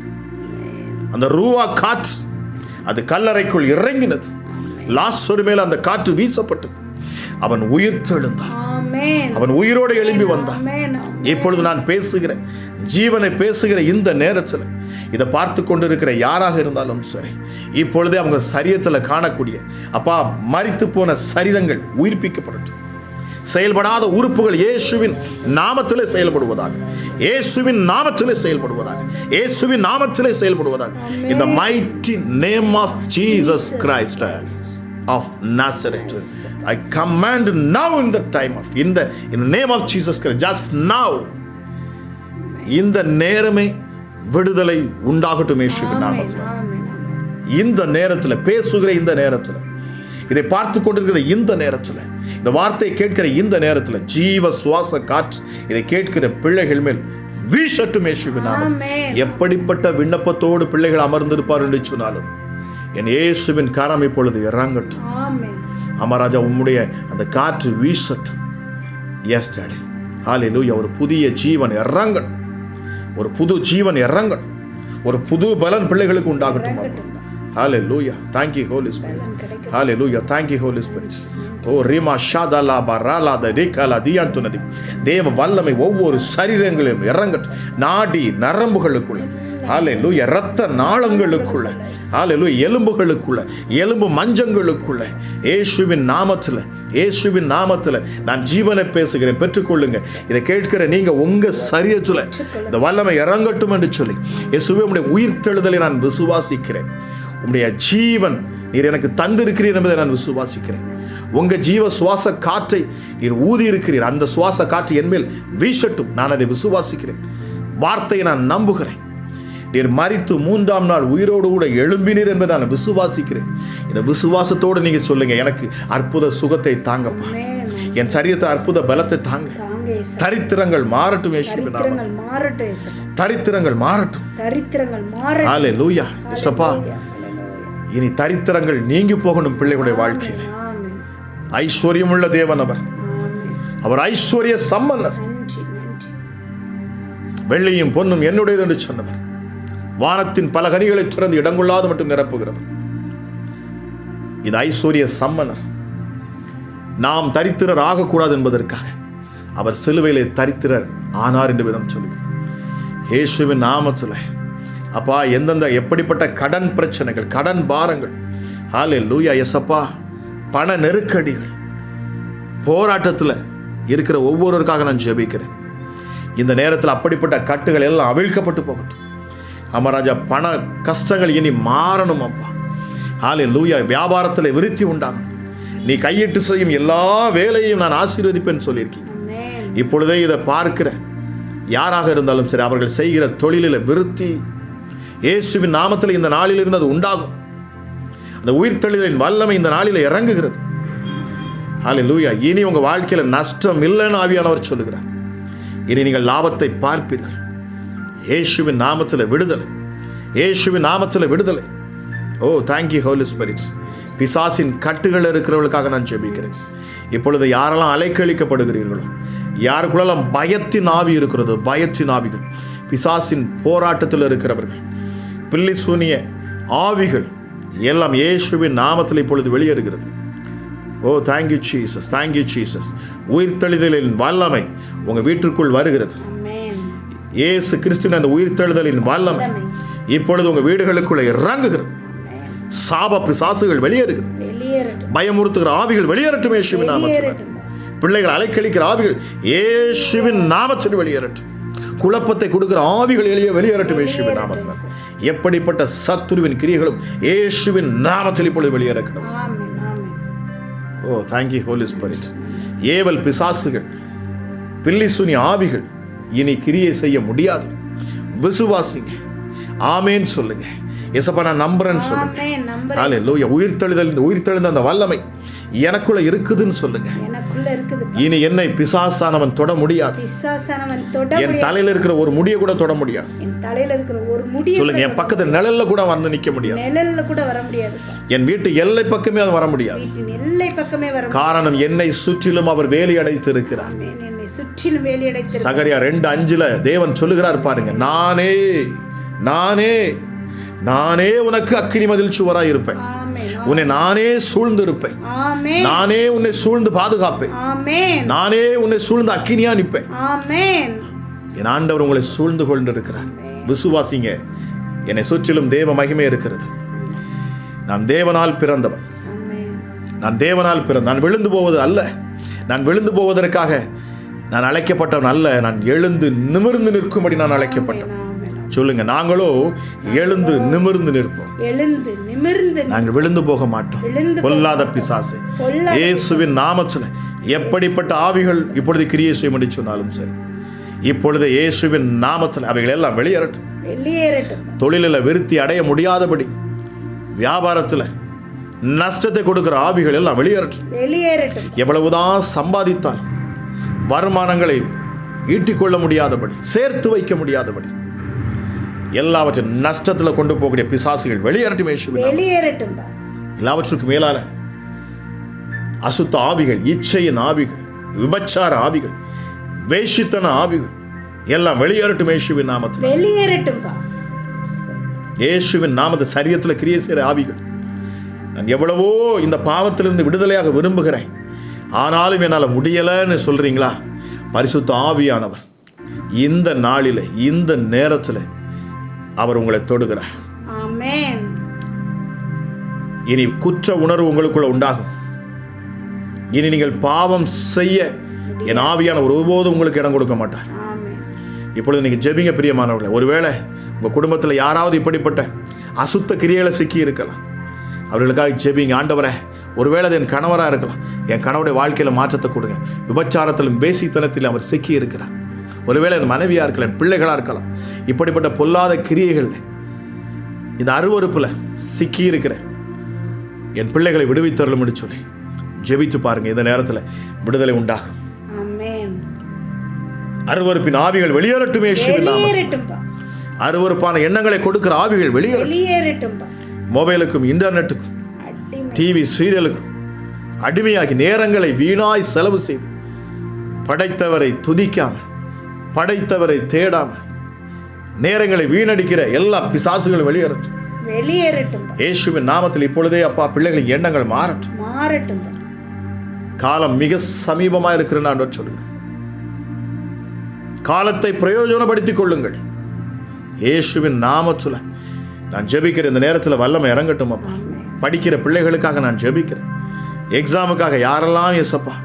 அந்த ரூவா காற்று அது கல்லறைக்குள் இறங்கினது. லாசரு மேல் அந்த காற்று வீசப்பட்டது. அவன் உயிர்த்தெழுந்தான். அவன் உயிரோடு எழும்பி வந்தான். இப்பொழுது நான் பேசுகிற ஜீவனை பேசுகிற இந்த நேரத்தில் இதை பார்த்து கொண்டிருக்கிற யாராக இருந்தாலும் சரி, இப்பொழுதே அவங்க சரீரத்தில் காணக்கூடிய அப்பா மரித்து போன சரீரங்கள் உயிர்ப்பிக்கப்படட்டும். செயல்படாத உறுப்புகள் இயேசுவின் நாமத்திலே செயல்படுவதாக, இயேசுவின் நாமத்திலே செயல்படுவதாக, இயேசுவின் நாமத்திலே செயல்படுவதாக. In the mighty name of Jesus Christ of Nazareth, I command now in the time of in the name of Jesus Christ, just now, இந்த நேரமே விடுதலை உண்டாகட்டும் இயேசுவின் நாமத்தில். இந்த நேரத்தில் பேசுகிற இந்த நேரத்தில், இதை பார்த்து கொண்டிருக்கிற இந்த நேரத்தில், இந்த வார்த்தையை கேட்கிற இந்த நேரத்தில் ஜீவ சுவாச காற்று இதை கேட்கிற பிள்ளைகள் மேல் வீசட்டும் இயேசுவின் நாமத்தில். எப்படிப்பட்ட விண்ணப்பத்தோடு பிள்ளைகள் அமர்ந்திருப்பார் என்று சொன்னாலும் என் இயேசுவின் கரம் இப்பொழுது இறங்கட்டும். அமராஜா, உம்முடைய அந்த காற்று வீசட்டும். Yes daddy. ஹல்லேலூயா. ஒரு புதிய ஜீவன் இறங்கட்டும், ஒரு புது ஜீவன் இறங்கட்டும், ஒரு புது பலன் பிள்ளைகளுக்கு உண்டாகட்டும். ஹல்லேலூயா. Thank you Holy Spirit. Hallelujah. Thank you Holy Spirit. ஓ ரிமா ஷாதலா பராலா தரிகலா தியாந்துனதி. தேவ வல்லமை ஒவ்வொரு சரீரங்களிலும் இறங்கட்டும். நாடி நரம்புகளுக்குள்ள, ஹல்லேலூயா, இரத்த நாளங்களுக்குள்ள, ஹல்லேலூயா, எலும்புகளுக்குள்ள, எலும்பு மஞ்சங்களுக்குள்ள இயேசுவின் நாமத்தில், இயேசுவின் நாமத்தில் நான் ஜீவனை பேசுகிறேன். பெற்றுக்கொள்ளுங்க. இதை கேட்கிற நீங்க உங்க சரீரத்துல இந்த வல்லமை இறங்கட்டும் என்று சொல்லி இயேசுவே உம்முடைய உயிர்த்தெழுதலை நான் விசுவாசிக்கிறேன். உம்முடைய ஜீவன் நீர் எனக்கு தந்திருக்கிறீர் என்பதை நான் விசுவாசிக்கிறேன். உங்க ஜீவ சுவாச காற்றை நீர் ஊதி இருக்கிறீர். அந்த சுவாச காற்று என்மேல் வீசட்டும். நான் அதை விசுவாசிக்கிறேன். வார்த்தையை நான் நம்புகிறேன். நீர் மரித்து மூன்றாம் நாள் உயிரோடு கூட எழும்பினீர் என்பதை நான் விசுவாசிக்கிறேன். இந்த விசுவாசத்தோடு நீங்க சொல்லுங்க, எனக்கு அற்புத சுகத்தை தாங்கப்பா, என் சரீரத்தை அற்புத பலத்தை தாங்க. தரித்திரங்கள் மாறட்டும் இயேசுவின் நாமத்தில். தரித்திரங்கள் மாறட்டும். ஹல்லேலூயா. இயேசுப்பா, இனி தரித்திரங்கள் நீங்கி போகணும் பிள்ளைகளுடைய வாழ்க்கையில். ஆமென். ஐஸ்வர்யமுள்ள தேவன் அவர். ஆமென். அவர் ஐஸ்வர்ய சம்பந்தர். நன்றி, நன்றி. வெள்ளியும் பொன்னும் என்னுடையது என்று சொன்னவர். வானத்தின் பல கனிகளை துறந்து இடங்கொள்ளாது மட்டும் நிரப்புகிறவர். இது ஐஸ்வர்ய சம்பந்தர். நாம் தரித்திரர் ஆகக்கூடாது என்பதற்காக அவர் சிலுவையிலே தரித்திரர் ஆனார் என்று விதம் சொல்லுகிறார். இயேசுவின் நாமத்தில் அப்பா, எந்தெந்த எப்படிப்பட்ட கடன் பிரச்சனைகள், கடன் பாரங்கள், ஹல்லேலூயா இயேசப்பா, பண நெருக்கடிகள், போராட்டத்தில் இருக்கிற ஒவ்வொருவருக்காக நான் ஜெபிக்கிறேன். இந்த நேரத்தில் அப்படிப்பட்ட கட்டுகள் எல்லாம் அவிழ்க்கப்பட்டு போகட்டும். அமராஜா, பண கஷ்டங்கள் இனி மாறணும் அப்பா. ஹல்லேலூயா, வியாபாரத்தில் விருத்தி உண்டாகும். நீ கையிட்டு செய்யும் எல்லா வேலையும் நான் ஆசீர்வதிப்பேன்னு சொல்லியிருக்கீங்க. இப்பொழுதே இதை பார்க்கிற யாராக இருந்தாலும் சரி, அவர்கள் செய்கிற தொழிலில் விருத்தி இயேசுவின் நாமத்தில் இந்த நாளில் இருந்து அது உண்டாகும். அந்த உயிர்த்தெழுதலின் வல்லமை இந்த நாளில் இறங்குகிறது. ஹல்லேலூயா. இனி உங்கள் வாழ்க்கையில் நஷ்டம் இல்லைன்னு ஆவியானவர் சொல்லுகிறார். இனி நீங்கள் லாபத்தை பார்ப்பீர்கள். இயேசுவின் நாமத்தில் விடுதலை, இயேசுவின் நாமத்தில் விடுதலை. ஓ, தேங்க்யூ ஹோலி ஸ்பிரிட். பிசாசின் கட்டுகள் இருக்கிறவர்களுக்காக நான் ஜெபிக்கிறேன். இப்பொழுது யாரெல்லாம் அலைக்கழிக்கப்படுகிறீர்களோ, யாருக்குள்ளெல்லாம் பயத்தின் ஆவி இருக்கிறதோ, பயத்தின் ஆவிகள், பிசாசின் போராட்டத்தில் இருக்கிறவர்கள், பில்லி சூனிய ஆவிகள் எல்லாம் இயேசுவின் நாமத்தில் இப்பொழுது வெளியேறுகிறது. ஓ, தேங்க்யூ ஜீசஸ், தேங்க்யூ ஜீசஸ். உயிர்த்தெழுதலின் வல்லமை உங்கள் வீட்டிற்குள் வருகிறது. இயேசு கிறிஸ்துவின் அந்த உயிர்த்தெழுதலின் வல்லமை இப்பொழுது உங்கள் வீடுகளுக்குள்ளே இறங்குகிறது. சாப பிசாசுகள் வெளியேறுகிறது. பயமுறுத்துகிற ஆவிகள் வெளியேறட்டும் இயேசுவின் நாமத்தில். பிள்ளைகள் அலைக்கழிக்கிற ஆவிகள் இயேசுவின் நாமத்தில் வெளியேறட்டும். குழப்பத்தை கொடுக்கிற ஆவிகள் வெளியேறட்டும் இயேசுவின் நாமத்தில். எப்படிப்பட்ட சத்துருவின் கிரியைகளும் இயேசுவின் நாமத்தில் இப்பொழுது வெளியேறட்டும். ஓ, தேங்க்யூ ஹோலி ஸ்பிரிட். ஏவல் பிசாசுகள், பில்லிசூனி ஆவிகள் இனி கிரியை செய்ய முடியாது. விசுவாசிங்க, ஆமேன் சொல்லுங்க. இயேசப்பா, நான் நம்புறேன்னு சொல்லுங்க. ஹல்லேலூயா. உயிர்த்தெழுந்த அந்த வல்லமை எனக்குள்ள இருக்குதுன்னு சொல்லுங்க. இனி என்னை பிசாசானவன் தொட முடியாது. என் தலையில இருக்கிற ஒரு முடிய கூட தொட முடியாது. சொல்லுங்க. என் பக்கத்து நிழல்ல கூட வந்து நிக்க முடியாது. என் வீட்டு எல்லை பக்கமே அது வர முடியாது. காரணம், என்னை சுற்றிலும் அவர் வேலி அடைத்து இருக்கிறார். சகரியா 2:5 தேவன் சொல்லுகிறார் பாருங்க, நானே நானே நானே உனக்கு அக்கினி மதில் சுவராய் இருப்பேன். உன்னை நானே சூழ்ந்து இருப்பேன். நானே உன்னை சூழ்ந்து பாதுகாப்பேன். நானே உன்னை சூழ்ந்து அக்கினியா நிற்பேன். என் ஆண்டவர் உங்களை சூழ்ந்து கொண்டு இருக்கிறார். விசுவாசிங்க. என்னை சுற்றிலும் தேவ மகிமை இருக்கிறது. நான் தேவனால் பிறந்தவன். நான் தேவனால் பிறந்த, நான் விழுந்து போவது அல்ல. நான் விழுந்து போவதற்காக நான் அழைக்கப்பட்டவன் அல்ல. நான் எழுந்து நிமிர்ந்து நிற்கும்படி நான் அழைக்கப்பட்டவன். சொல்லுங்க. நாங்களோ எழுந்து நிமிர்ந்து நிற்போம். நாங்கள் விழுந்து போக மாட்டோம். பொல்லாத பிசாசு இயேசுவின் நாமத்தில் எப்படிப்பட்ட ஆவிகள் இப்பொழுது கிரியை செய்ய முடியும் சொன்னாலும் சரி, இப்பொழுது இயேசுவின் நாமத்தில் அவைகள் எல்லாம் வெளியேறட்டும். தொழிலில் விருத்தி அடைய முடியாதபடி, வியாபாரத்தில் நஷ்டத்தை கொடுக்கிற ஆவிகள் எல்லாம் வெளியேறட்டும். எவ்வளவுதான் சம்பாதித்தால் வருமானங்களை ஈட்டிக்கொள்ள முடியாதபடி, சேர்த்து வைக்க முடியாதபடி, எல்லாவற்றும் நஷ்டத்தில் கொண்டு போகக்கூடிய பிசாசுகள் வெளியேறட்டும். எல்லாவற்றுக்கும் மேலான அசுத்த ஆவிகள், இச்சையின் ஆவிகள், விபச்சார ஆவிகள், வேஷித்தன ஆவிகள் எல்லாம் வெளியேறட்டும் இயேசுவின் நாமத்தில். இயேசுவின் நாமத்தில் சரீரத்தில் கிரியை செய்கிற ஆவிகள், நான் எவ்வளவோ இந்த பாவத்திலிருந்து விடுதலையாக விரும்புகிறேன், ஆனாலும் என்னால் முடியலைன்னு சொல்றீங்களா? பரிசுத்த ஆவியானவர் இந்த நாளில், இந்த நேரத்தில் அவர் உங்களை தொடுகிறார். ஆமென். இனி குற்ற உணர்வு உங்களுக்குள்ள உண்டாகும். இனி நீங்கள் பாவம் செய்ய என் ஆவியான ஒருபோதும் உங்களுக்கு இடம் கொடுக்க மாட்டார். இப்பொழுது நீங்கள் ஜெபிங்க பிரியமானவர்களே. ஒருவேளை உங்கள் குடும்பத்தில் யாராவது இப்படிப்பட்ட அசுத்த கிரியைகளை சிக்கி இருக்கலாம். அவர்களுக்காக ஜெபிங்க. ஆண்டவரே, ஒருவேளை அது என் கணவராக இருக்கலாம். என் கணவருடைய வாழ்க்கையில் மாற்றத்தை கொடுங்க. விபச்சாரத்திலும் பேசித்தனத்திலும் அவர் சிக்கி இருக்கிறார். ஒருவேளை என் மனைவியாக இருக்கலாம், என் பிள்ளைகளாக இருக்கலாம். இப்படிப்பட்ட பொல்லாத கிரியைகள், இந்த அருவருப்பில் சிக்கி இருக்கிற என் பிள்ளைகளை விடுவித்தரலும் என்று சொல்லி ஜெபித்து பாருங்க. இந்த நேரத்தில் விடுதலை உண்டாகும். அருவருப்பின் ஆவிகள் வெளியேறட்டும். அருவருப்பான எண்ணங்களை கொடுக்கிற ஆவிகள் வெளியேறட்டும். மொபைலுக்கும் இன்டர்நெட்டுக்கும் டிவி சீரியலுக்கும் அடிமையாகி நேரங்களை வீணாய் செலவு செய்து படைத்தவரை துதிக்காமல், படைத்தவரை தேடாமல் நேரங்களை வீணடிக்கிற எல்லா பிசாசுகளும் வெளியேறட்டும். இயேசுவின் நாமத்தில் இப்பொழுதே அப்பா பிள்ளைகளின் எண்ணங்கள் மாறட்டும். காலம் மிக சமீபமாக இருக்கிற நான் சொல்லுங்கள். காலத்தை பிரயோஜனப்படுத்திக் கொள்ளுங்கள். இயேசுவின் நாமத்துல நான் ஜெபிக்கிற இந்த நேரத்தில் வல்லமை இறங்கட்டும் அப்பா. படிக்கிற பிள்ளைகளுக்காக நான் ஜெபிக்கிறேன். எக்ஸாமுக்காக யாரெல்லாம் இயேசப்பா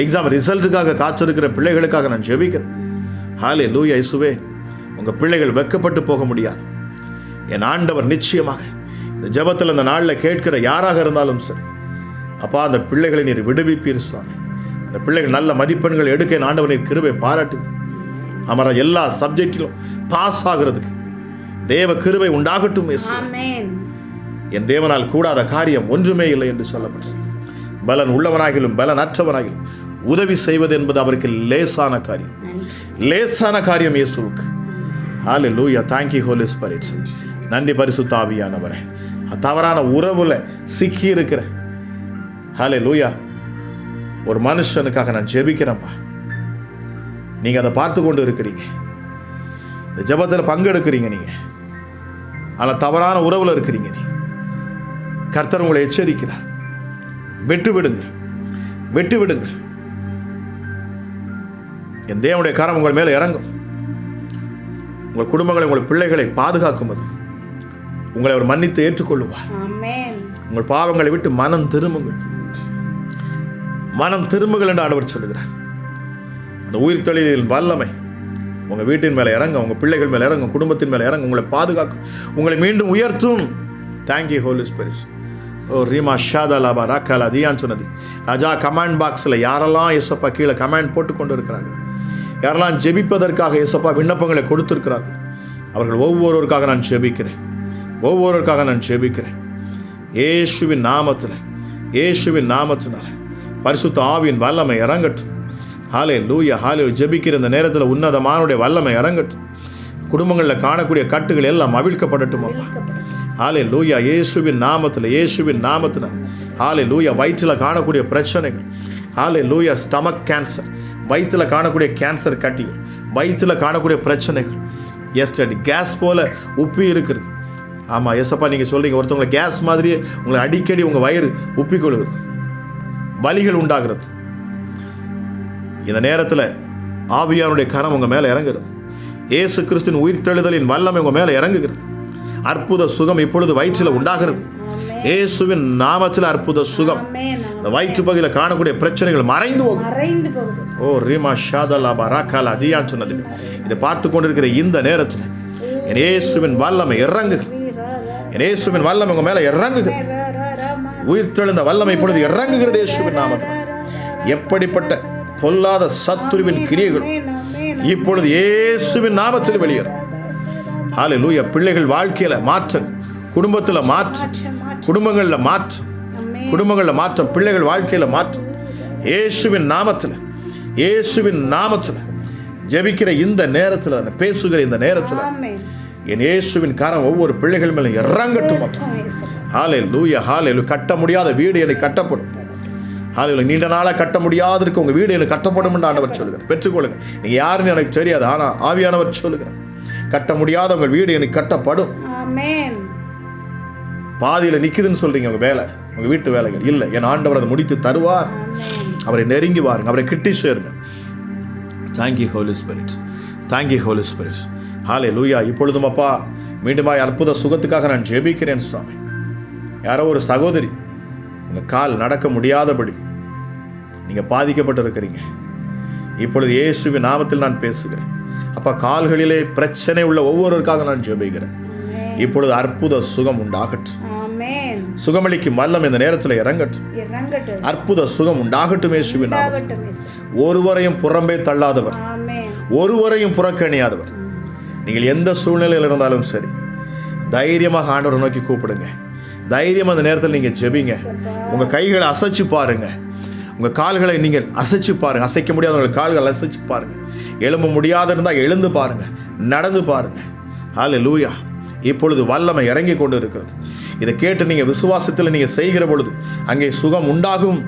எக்ஸாம் ரிசல்ட்டுக்காக காத்திருக்கிற பிள்ளைகளுக்காக நான் ஜெபிக்கிறேன். ஹல்லேலூயா. இயேசுவே, உங்க பிள்ளைகள் வெட்கப்பட்டு போக முடியாது. என் ஆண்டவர் நிச்சயமாக இந்த ஜெபத்தில் இந்த நாளில் கேட்கிற யாராக இருந்தாலும் சரி அப்பா, அந்த பிள்ளைகளை நீர் விடுவிப்பீர் சுவாமி. அந்த பிள்ளைகள் நல்ல மதிப்பெண்கள் எடுக்க என் ஆண்டவர் நீர் கிருபை பாராட்டு. அமர எல்லா சப்ஜெக்டிலும் பாஸ் ஆகிறதுக்கு தேவ கிருபை உண்டாகட்டும். என் தேவனால் கூடாத காரியம் ஒன்றுமே இல்லை என்று சொல்லப்பட்டது. பலன் உள்ளவனாகிலும் பலன் அற்றவனாகிலும் உதவி செய்வது என்பது அவருக்கு லேசான காரியம். லேசான காரியம் இயேசுவுக்கு. ஹல்லேலூயா. Thank you Holy Spirit. நன்றி பரிசுத்த ஆவியானவரே. தவறான உறவுல சிக்கி இருக்கிற ஹல்லேலூயா ஒரு மனுஷனுக்காக நான் ஜெபிக்கிறேன்ப்பா. நீங்க அதை பார்த்து கொண்டு இருக்கிறீங்க, இந்த ஜெபத்தில் பங்கெடுக்கிறீங்க. நீங்க ஆனால் தவறான உறவுல இருக்கிறீங்க. நீ கர்த்தர் உங்களை எச்சரிக்கிறார். வெட்டு விடுங்கள். என் தேவனுடைய கரம் உங்கள் மேலே இறங்கும். உங்கள் குடும்பங்களை, உங்கள் பிள்ளைகளை பாதுகாக்கும். அது உங்களை அவர் மன்னித்து ஏற்றுக்கொள்ளுவார். உங்கள் பாவங்களை விட்டு மனம் திரும்புங்கள் என்று ஆண்டவர் சொல்லுகிறார். அந்த உயிர்த்தெழுதலின் வல்லமை உங்க வீட்டின் மேலே இறங்க, உங்க பிள்ளைகள் மேலே இறங்கும், குடும்பத்தின் மேலே இறங்க, உங்களை பாதுகாக்கும், உங்களை மீண்டும் உயர்த்தும். Thank you Holi Spirit. ஓ ரீமா ஷாதலாபா ராக்காலா தியான் சொன்னது ராஜா. கமெண்ட் பாக்ஸில் யாரெல்லாம் இயேசப்பா கீழே கமெண்ட் போட்டு கொண்டு இருக்கிறாங்க, யாரெல்லாம் ஜெபிப்பதற்காக இயேசப்பா விண்ணப்பங்களை கொடுத்திருக்கிறார்கள், அவர்கள் ஒவ்வொருவருக்காக நான் ஜெபிக்கிறேன். இயேசுவின் நாமத்தினால பரிசுத்த ஆவியின் வல்லமை இறங்கட்டும். ஹல்லேலூயா. ஜெபிக்கிற இந்த நேரத்தில் உன்னதமானுடைய வல்லமை இறங்கட்டும். குடும்பங்களில் காணக்கூடிய கட்டுகள் எல்லாம் அவிழ்க்கப்படட்டும் அப்பா. ஹல்லேலூயா. இயேசுவின் நாமத்தில் ஹல்லேலூயா. வயிற்றில் காணக்கூடிய பிரச்சனைகள், ஹல்லேலூயா, ஸ்டமக் கேன்சர், வயிற்றில் காணக்கூடிய கேன்சர் கட்டிகள், வயிற்றில் காணக்கூடிய பிரச்சனைகள், எஸ்டடி கேஸ் போல உப்பி இருக்குது. ஆமாம் எஸ்ப்பா, நீங்கள் சொல்கிறீங்க ஒருத்தவங்களை கேஸ் மாதிரியே உங்களை அடிக்கடி உங்கள் வயிறு உப்பிக்கொள்கிறது, வலிகள் உண்டாகிறது. இந்த நேரத்தில் ஆவியானுடைய கரம் உங்கள் மேலே இறங்குகிறது. இயேசு கிறிஸ்துவின் உயிர்த்தெழுதலின் வல்லமை உங்கள் மேலே இறங்குகிறது. அற்புத சுகம் இப்பொழுது வயிற்றில் உண்டாகிறது. இயேசுவின் நாமத்தில் அற்புத சுகம். இந்த வயிற்று பகுதியில் காணக்கூடிய பிரச்சனைகள் மறைந்து போகும். ஓ ரீமா ஷாதலாபா ராக்காலா தியான் சொன்னது. இதை பார்த்து கொண்டிருக்கிற இந்த நேரத்தில் என் இயேசுவின் வல்லமை இறங்குகிறது. என் இயேசுவின் வல்லமை உங்க மேல இறங்குகிறது. உயிர்த்தெழுந்த வல்லமை இப்பொழுது இறங்குகிறது இயேசுவின் நாமத்தில். எப்படிப்பட்ட பொல்லாத சத்துருவின் கிரியைகள் இப்பொழுது இயேசுவின் நாமத்தில் வெளியேறும். ஹல்லேலூயா. பிள்ளைகள் வாழ்க்கையில மாற்றம், குடும்பத்தில் மாற்றம், குடும்பங்களில் மாற்றம், பிள்ளைகள் வாழ்க்கையில மாற்றம். இயேசுவின் நாமத்தில் ஜெபிக்கிற இந்த நேரத்தில், பேசுகிற இந்த நேரத்தில் என் இயேசுவின் காரம் ஒவ்வொரு பிள்ளைகள் மேலும் இறங்கட்டும். ஹல்லேலூயா. கட்ட முடியாத வீடு எனக்கு கட்டப்படும். ஹல்லேலூயா. நீண்ட நாளாக கட்ட முடியாதற்கு உங்கள் வீடு எனக்கு கட்டப்படும் என்று ஆண்டவர் சொல்லுகிறார். பெற்றுக்கொள்ளுங்க. நீங்கள் யாருன்னு எனக்கு தெரியாது, ஆனால் ஆவியானவர் சொல்லுகிறார், கட்ட முடியாத உங்கள் வீடு எனக்கு கட்டப்படும். பாதியில் நிற்குதுன்னு சொல்றீங்க உங்கள் வேலை, உங்கள் வீட்டு வேலைகள் இல்லை, என் ஆண்டவர் அதை முடித்து தருவார். அவரை நெருங்கி வாருங்க, அவரை கிட்டி சேருங்க. Thank you Holi Spirit. ஹல்லேலூயா. இப்பொழுதும் அப்பா மீண்டுமாய் அற்புத சுகத்துக்காக நான் ஜெபிக்கிறேன் சுவாமி. யாரோ ஒரு சகோதரி உங்கள் கால் நடக்க முடியாதபடி நீங்கள் பாதிக்கப்பட்டிருக்கிறீங்க. இப்பொழுது இயேசுவின் நாமத்தில் நான் பேசுகிறேன். அப்பா, கால்களிலே பிரச்சனை உள்ள ஒவ்வொருவருக்காக நான் ஜெபிக்கிறேன். இப்பொழுது அற்புத சுகம் உண்டாகட்டும். சுகமளிக்கும் வல்லம் இந்த நேரத்தில் இறங்கட்டும். அற்புத சுகம் உண்டாகட்டும் இயேசுவின் நாமத்தில். ஒருவரையும் புறம்பே தள்ளாதவர், ஒருவரையும் புறக்கணியாதவர். நீங்கள் எந்த சூழ்நிலையில் இருந்தாலும் சரி, தைரியமாக ஆண்டவரை நோக்கி கூப்பிடுங்க. தைரியமாக அந்த நேரத்தில் நீங்கள் ஜெபிங்க. உங்கள் கைகளை அசைச்சு பாருங்க, உங்கள் கால்களை நீங்கள் அசைச்சு பாருங்க. அசைக்க முடியாத உங்கள் கால்களை அசைச்சு பாருங்க. எழும்ப முடியாத இருந்தால் எழுந்து பாருங்க, நடந்து பாருங்க. ஹல்லேலூயா. இப்பொழுது வல்லமை இறங்கி கொண்டு இருக்கிறது. இதை கேட்டு நீங்கள் விசுவாசத்தில் நீங்கள் செய்கிற பொழுது அங்கே சுகம் உண்டாகும்.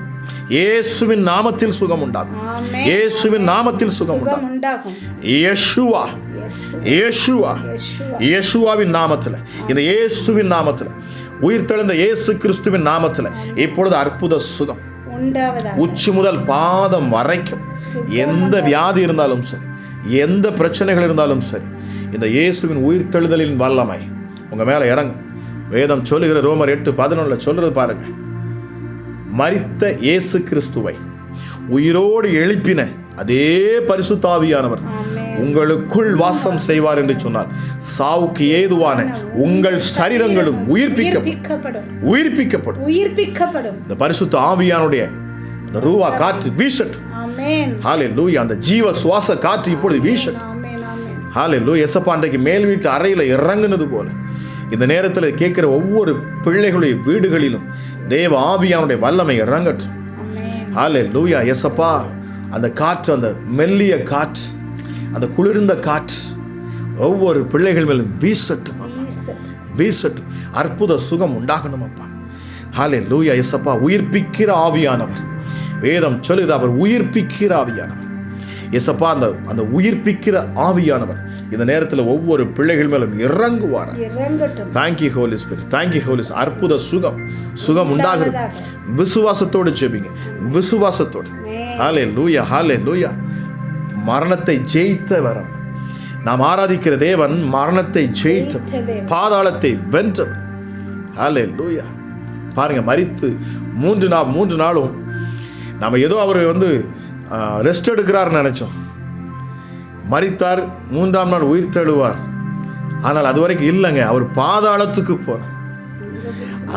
இயேசுவின் நாமத்தில் சுகம் உண்டாகும். இயேசுவின் நாமத்தில் சுகம் உண்டாகும். யெஷுவா, யெஷுவா, யெஷுவாவின் நாமத்தில், இந்த இயேசுவின் நாமத்தில், உயிர்த்தெழுந்த இயேசு கிறிஸ்துவின் நாமத்தில் இப்பொழுது அற்புத சுகம் உச்சி முதல் பாதம் வரைக்கும். எந்த வியாதி இருந்தாலும் சரி, எந்த பிரச்சனைகள் இருந்தாலும் சரி, இந்த இயேசுவின் உயிர்த்தெழுதலின் வல்லமை உங்க மேல இறங்கும். வேதம் சொல்லுகிற ரோமர் 8:11 சொல்றது பாருங்க, மரித்த இயேசு கிறிஸ்துவை உயிரோடு எழுப்பின அதே பரிசுத்த ஆவியானவர் உங்களுக்குள் வாசம் செய்வார் என்று சொன்னார். சாவுக்கு ஏதுவான உங்கள் சரீரங்களும் உயிர்ப்பிக்கப்படும். இந்த பரிசுத்த ஆவியானுடைய இந்த ரூவா காற்று வீசட்டும். ஹல்லேலூயா. அந்த ஜீவ சுவாச காற்று இப்பொழுது வீசட்டும். ஹல்லேலூயா. எசப்பா அன்றைக்கு மேல் வீட்டு அறையில் இறங்குனது போல இந்த நேரத்தில் கேட்கிற ஒவ்வொரு பிள்ளைகளுடைய வீடுகளிலும் தேவ ஆவியானுடைய வல்லமை இறங்கட்டும். ஹல்லேலூயா. எசப்பா அந்த காற்று, அந்த மெல்லிய காற்று, அந்த குளிர்ந்த காற்று ஒவ்வொரு பிள்ளைகள் மேலும் வீசட்டும். வீசட்டும். அற்புத சுகம் உண்டாகணும் அப்பா. ஹல்லேலூயா. எசப்பா உயிர்ப்பிக்கிற ஆவியானவர், வேதம் சொல்லுது அவர் உயிர்ப்பிக்கிற ஆவியானவர். எசப்பா அந்த உயிர்ப்பிக்கிற ஆவியானவர் இந்த நேரத்தில் ஒவ்வொரு பிள்ளைகள் மேலும் இறங்குவார். Thank you Holi Spirit, thank you Holi Spirit. அற்புத சுகம் உண்டாகிறது. விசுவாசத்தோடு ஜெபிங்க, விசுவாசத்தோடு. ஹல்லேலூயா, ஹல்லேலூயா. மரணத்தை ஜெயித்த வரம் நாம் ஆராதிக்கிற தேவன் மரணத்தை ஜெயித்தவர், பாதாளத்தை வென்றவர். ஹல்லேலூயா. பாருங்க, மரித்து 3 நாளும் நம்ம ஏதோ அவர் ரெஸ்ட் எடுக்கிறார்னு நினைச்சோம். மரித்தார், 3ஆம் நாள் உயிர் தெழுவார். ஆனால் அது வரைக்கும் இல்லைங்க, அவர் பாதாளத்துக்கு போனார்.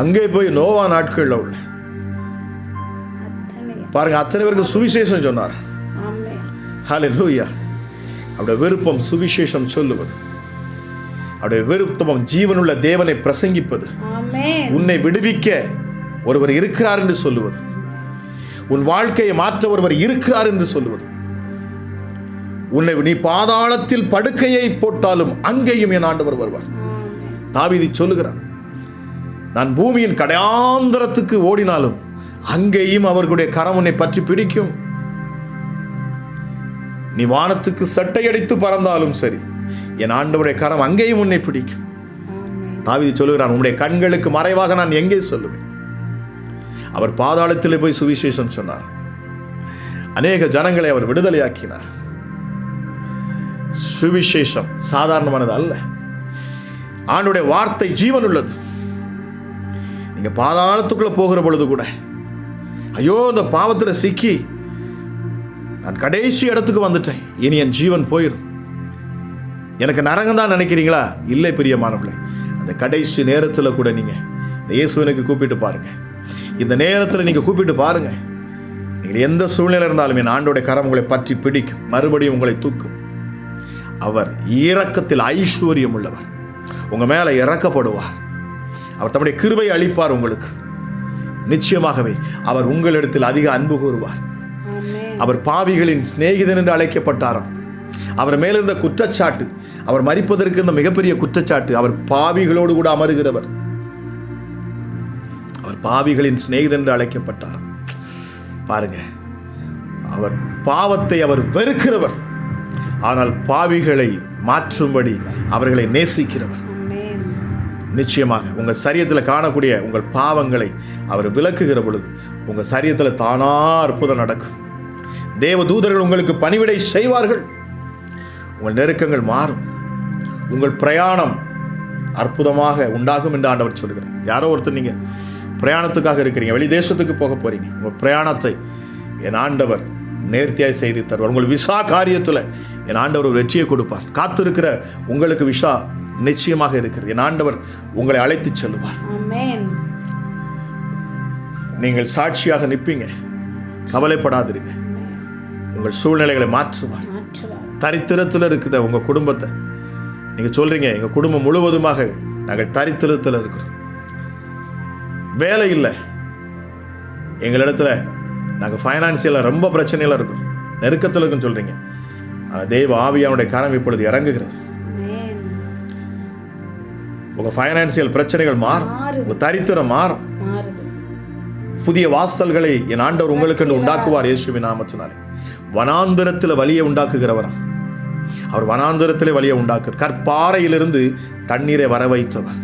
அங்கே போய் நோவா நாட்களில் உள்ள பாருங்க அத்தனை பேருக்கு சுவிசேஷம் சொன்னார். ஹல்லேலூயா. அவருடைய விருப்பம் சுவிசேஷம் சொல்லுவது, அவருடைய விருப்பம் ஜீவனுள்ள தேவனை பிரசங்கிப்பது, உன்னை விடுவிக்க ஒருவர் இருக்கிறார் என்று சொல்லுவது, உன் வாழ்க்கையை மாற்ற ஒருவர் இருக்கிறார் என்று சொல்லுவது, உன்னை நீ பாதாளத்தில் படுக்கையை போட்டாலும் அங்கேயும் என் ஆண்டவர் வருவார். தாவீது சொல்லுகிறார், நான் பூமியின் கடையாந்தரத்துக்கு ஓடினாலும் அங்கேயும் அவர்களுடைய கரம் உன்னை பற்றி பிடிக்கும். நீ வானத்துக்கு சட்டையடித்து பறந்தாலும் சரி, என் ஆண்டவருடைய கரம் அங்கேயும் உன்னை பிடிக்கும். தாவீது சொல்லுகிறான், உன்னுடைய கண்களுக்கு மறைவாக நான் எங்கே சொல்லுவேன். அவர் பாதாளத்திலே போய் சுவிசேஷம் சொன்னார். அநேக ஜனங்களை அவர் விடுதலையாக்கினார். சுவிசேஷம் சாதாரணமானது அல்ல. ஆண்டவருடைய வார்த்தை ஜீவன் உள்ளது. நீங்க பாதாளத்துக்குள்ள போகிற பொழுது கூட, ஐயோ இந்த பாவத்தில் சிக்கி நான் கடைசி இடத்துக்கு வந்துட்டேன், இனி என் ஜீவன் போயிடும், எனக்கு நரகம் தான் நினைக்கிறீங்களா? இல்லை பிரியமானவர்களே, அந்த கடைசி நேரத்தில் கூட நீங்க இயேசுவினுக்கு கூப்பிட்டு பாருங்க. இந்த நேரத்தில் நீங்க கூப்பிட்டு பாருங்க. நீங்கள் எந்த சூழ்நிலை இருந்தாலும் என் ஆண்டோடைய கரம் உங்களை பற்றி பிடிக்கும், மறுபடியும் உங்களை தூக்கும். அவர் இரக்கத்தில் ஐஸ்வர்யம் உள்ளவர், உங்க மேல இறக்கப்படுவார். அவர் தம்முடைய கிருபை அளிப்பார் உங்களுக்கு. நிச்சயமாகவே அவர் உங்களிடத்தில் அதிக அன்பு கூறுவார். அவர் பாவிகளின் சிநேகிதன் என்று அழைக்கப்பட்டாராம். அவர் மேலிருந்த குற்றச்சாட்டு, அவர் மரிப்பதற்கு இருந்த மிகப்பெரிய குற்றச்சாட்டு, அவர் பாவிகளோடு கூட அமருகிறவர். அவர் பாவிகளின் சிநேகிதன் என்று அழைக்கப்பட்டாராம். பாருங்க, அவர் பாவத்தை அவர் வெறுக்கிறவர், ஆனால் பாவிகளை மாற்றும்படி அவர்களை நேசிக்கிறவர். நிச்சயமாக உங்கள் சரீரத்தில் காணக்கூடிய உங்கள் பாவங்களை அவர் விலக்குகிற பொழுது உங்கள் சரீரத்தில் தானா அற்புதம் நடக்கும். தேவ தூதர்கள் உங்களுக்கு பணிவிடை செய்வார்கள். உங்கள் நெருக்கங்கள் மாறும். உங்கள் பிரயாணம் அற்புதமாக உண்டாகும் என்று ஆண்டவர் சொல்கிறார். யாரோ ஒருத்தர் நீங்கள் பிரயாணத்துக்காக இருக்கிறீங்க, வெளி தேசத்துக்கு போக போறீங்க. உங்கள் பிரயாணத்தை என் ஆண்டவர் நேர்த்தியாய் செய்து தருவார். உங்கள் விசா காரியத்தில் என் ஆண்டவர் ஒரு வெற்றியை கொடுப்பார். காத்திருக்கிற உங்களுக்கு விசா நிச்சயமாக இருக்கிறது. என் ஆண்டவர் உங்களை அழைத்து செல்லுவார். நீங்கள் சாட்சியாக நிற்பீங்க. கவலைப்படாதிருங்க. உங்கள் சூழ்நிலைகளை மாற்றுவார். தரித்திரத்தில் இருக்குத உங்க குடும்பத்தை நீங்க சொல்றீங்க, எங்க குடும்பம் முழுவதுமாக நாங்கள் தரித்திரத்தில் இருக்கிறோம், வேலை இல்லை, எங்களிடத்துல நாங்கள் ஃபைனான்சியலாக ரொம்ப பிரச்சனையில் இருக்கோம், நெருக்கத்தில் இருக்குன்னு சொல்றீங்க. ஆனால் தேவ ஆவியானுடைய கரம் இப்பொழுது இறங்குகிறது. உங்கள் ஃபைனான்சியல் பிரச்சனைகள் மாறும், உங்கள் தரித்திரம் மாறும். புதிய வாசல்களை என் ஆண்டவர் உங்களுக்கு உண்டாக்குவார் இயேசுவின் நாமத்தினாலே. வனாந்தரத்தில் வழியை உண்டாக்குகிறவரா அவர். வனாந்தரத்திலே வழியை உண்டாக்குற கற்பாறையிலிருந்து தண்ணீரை வர வைத்தவர்.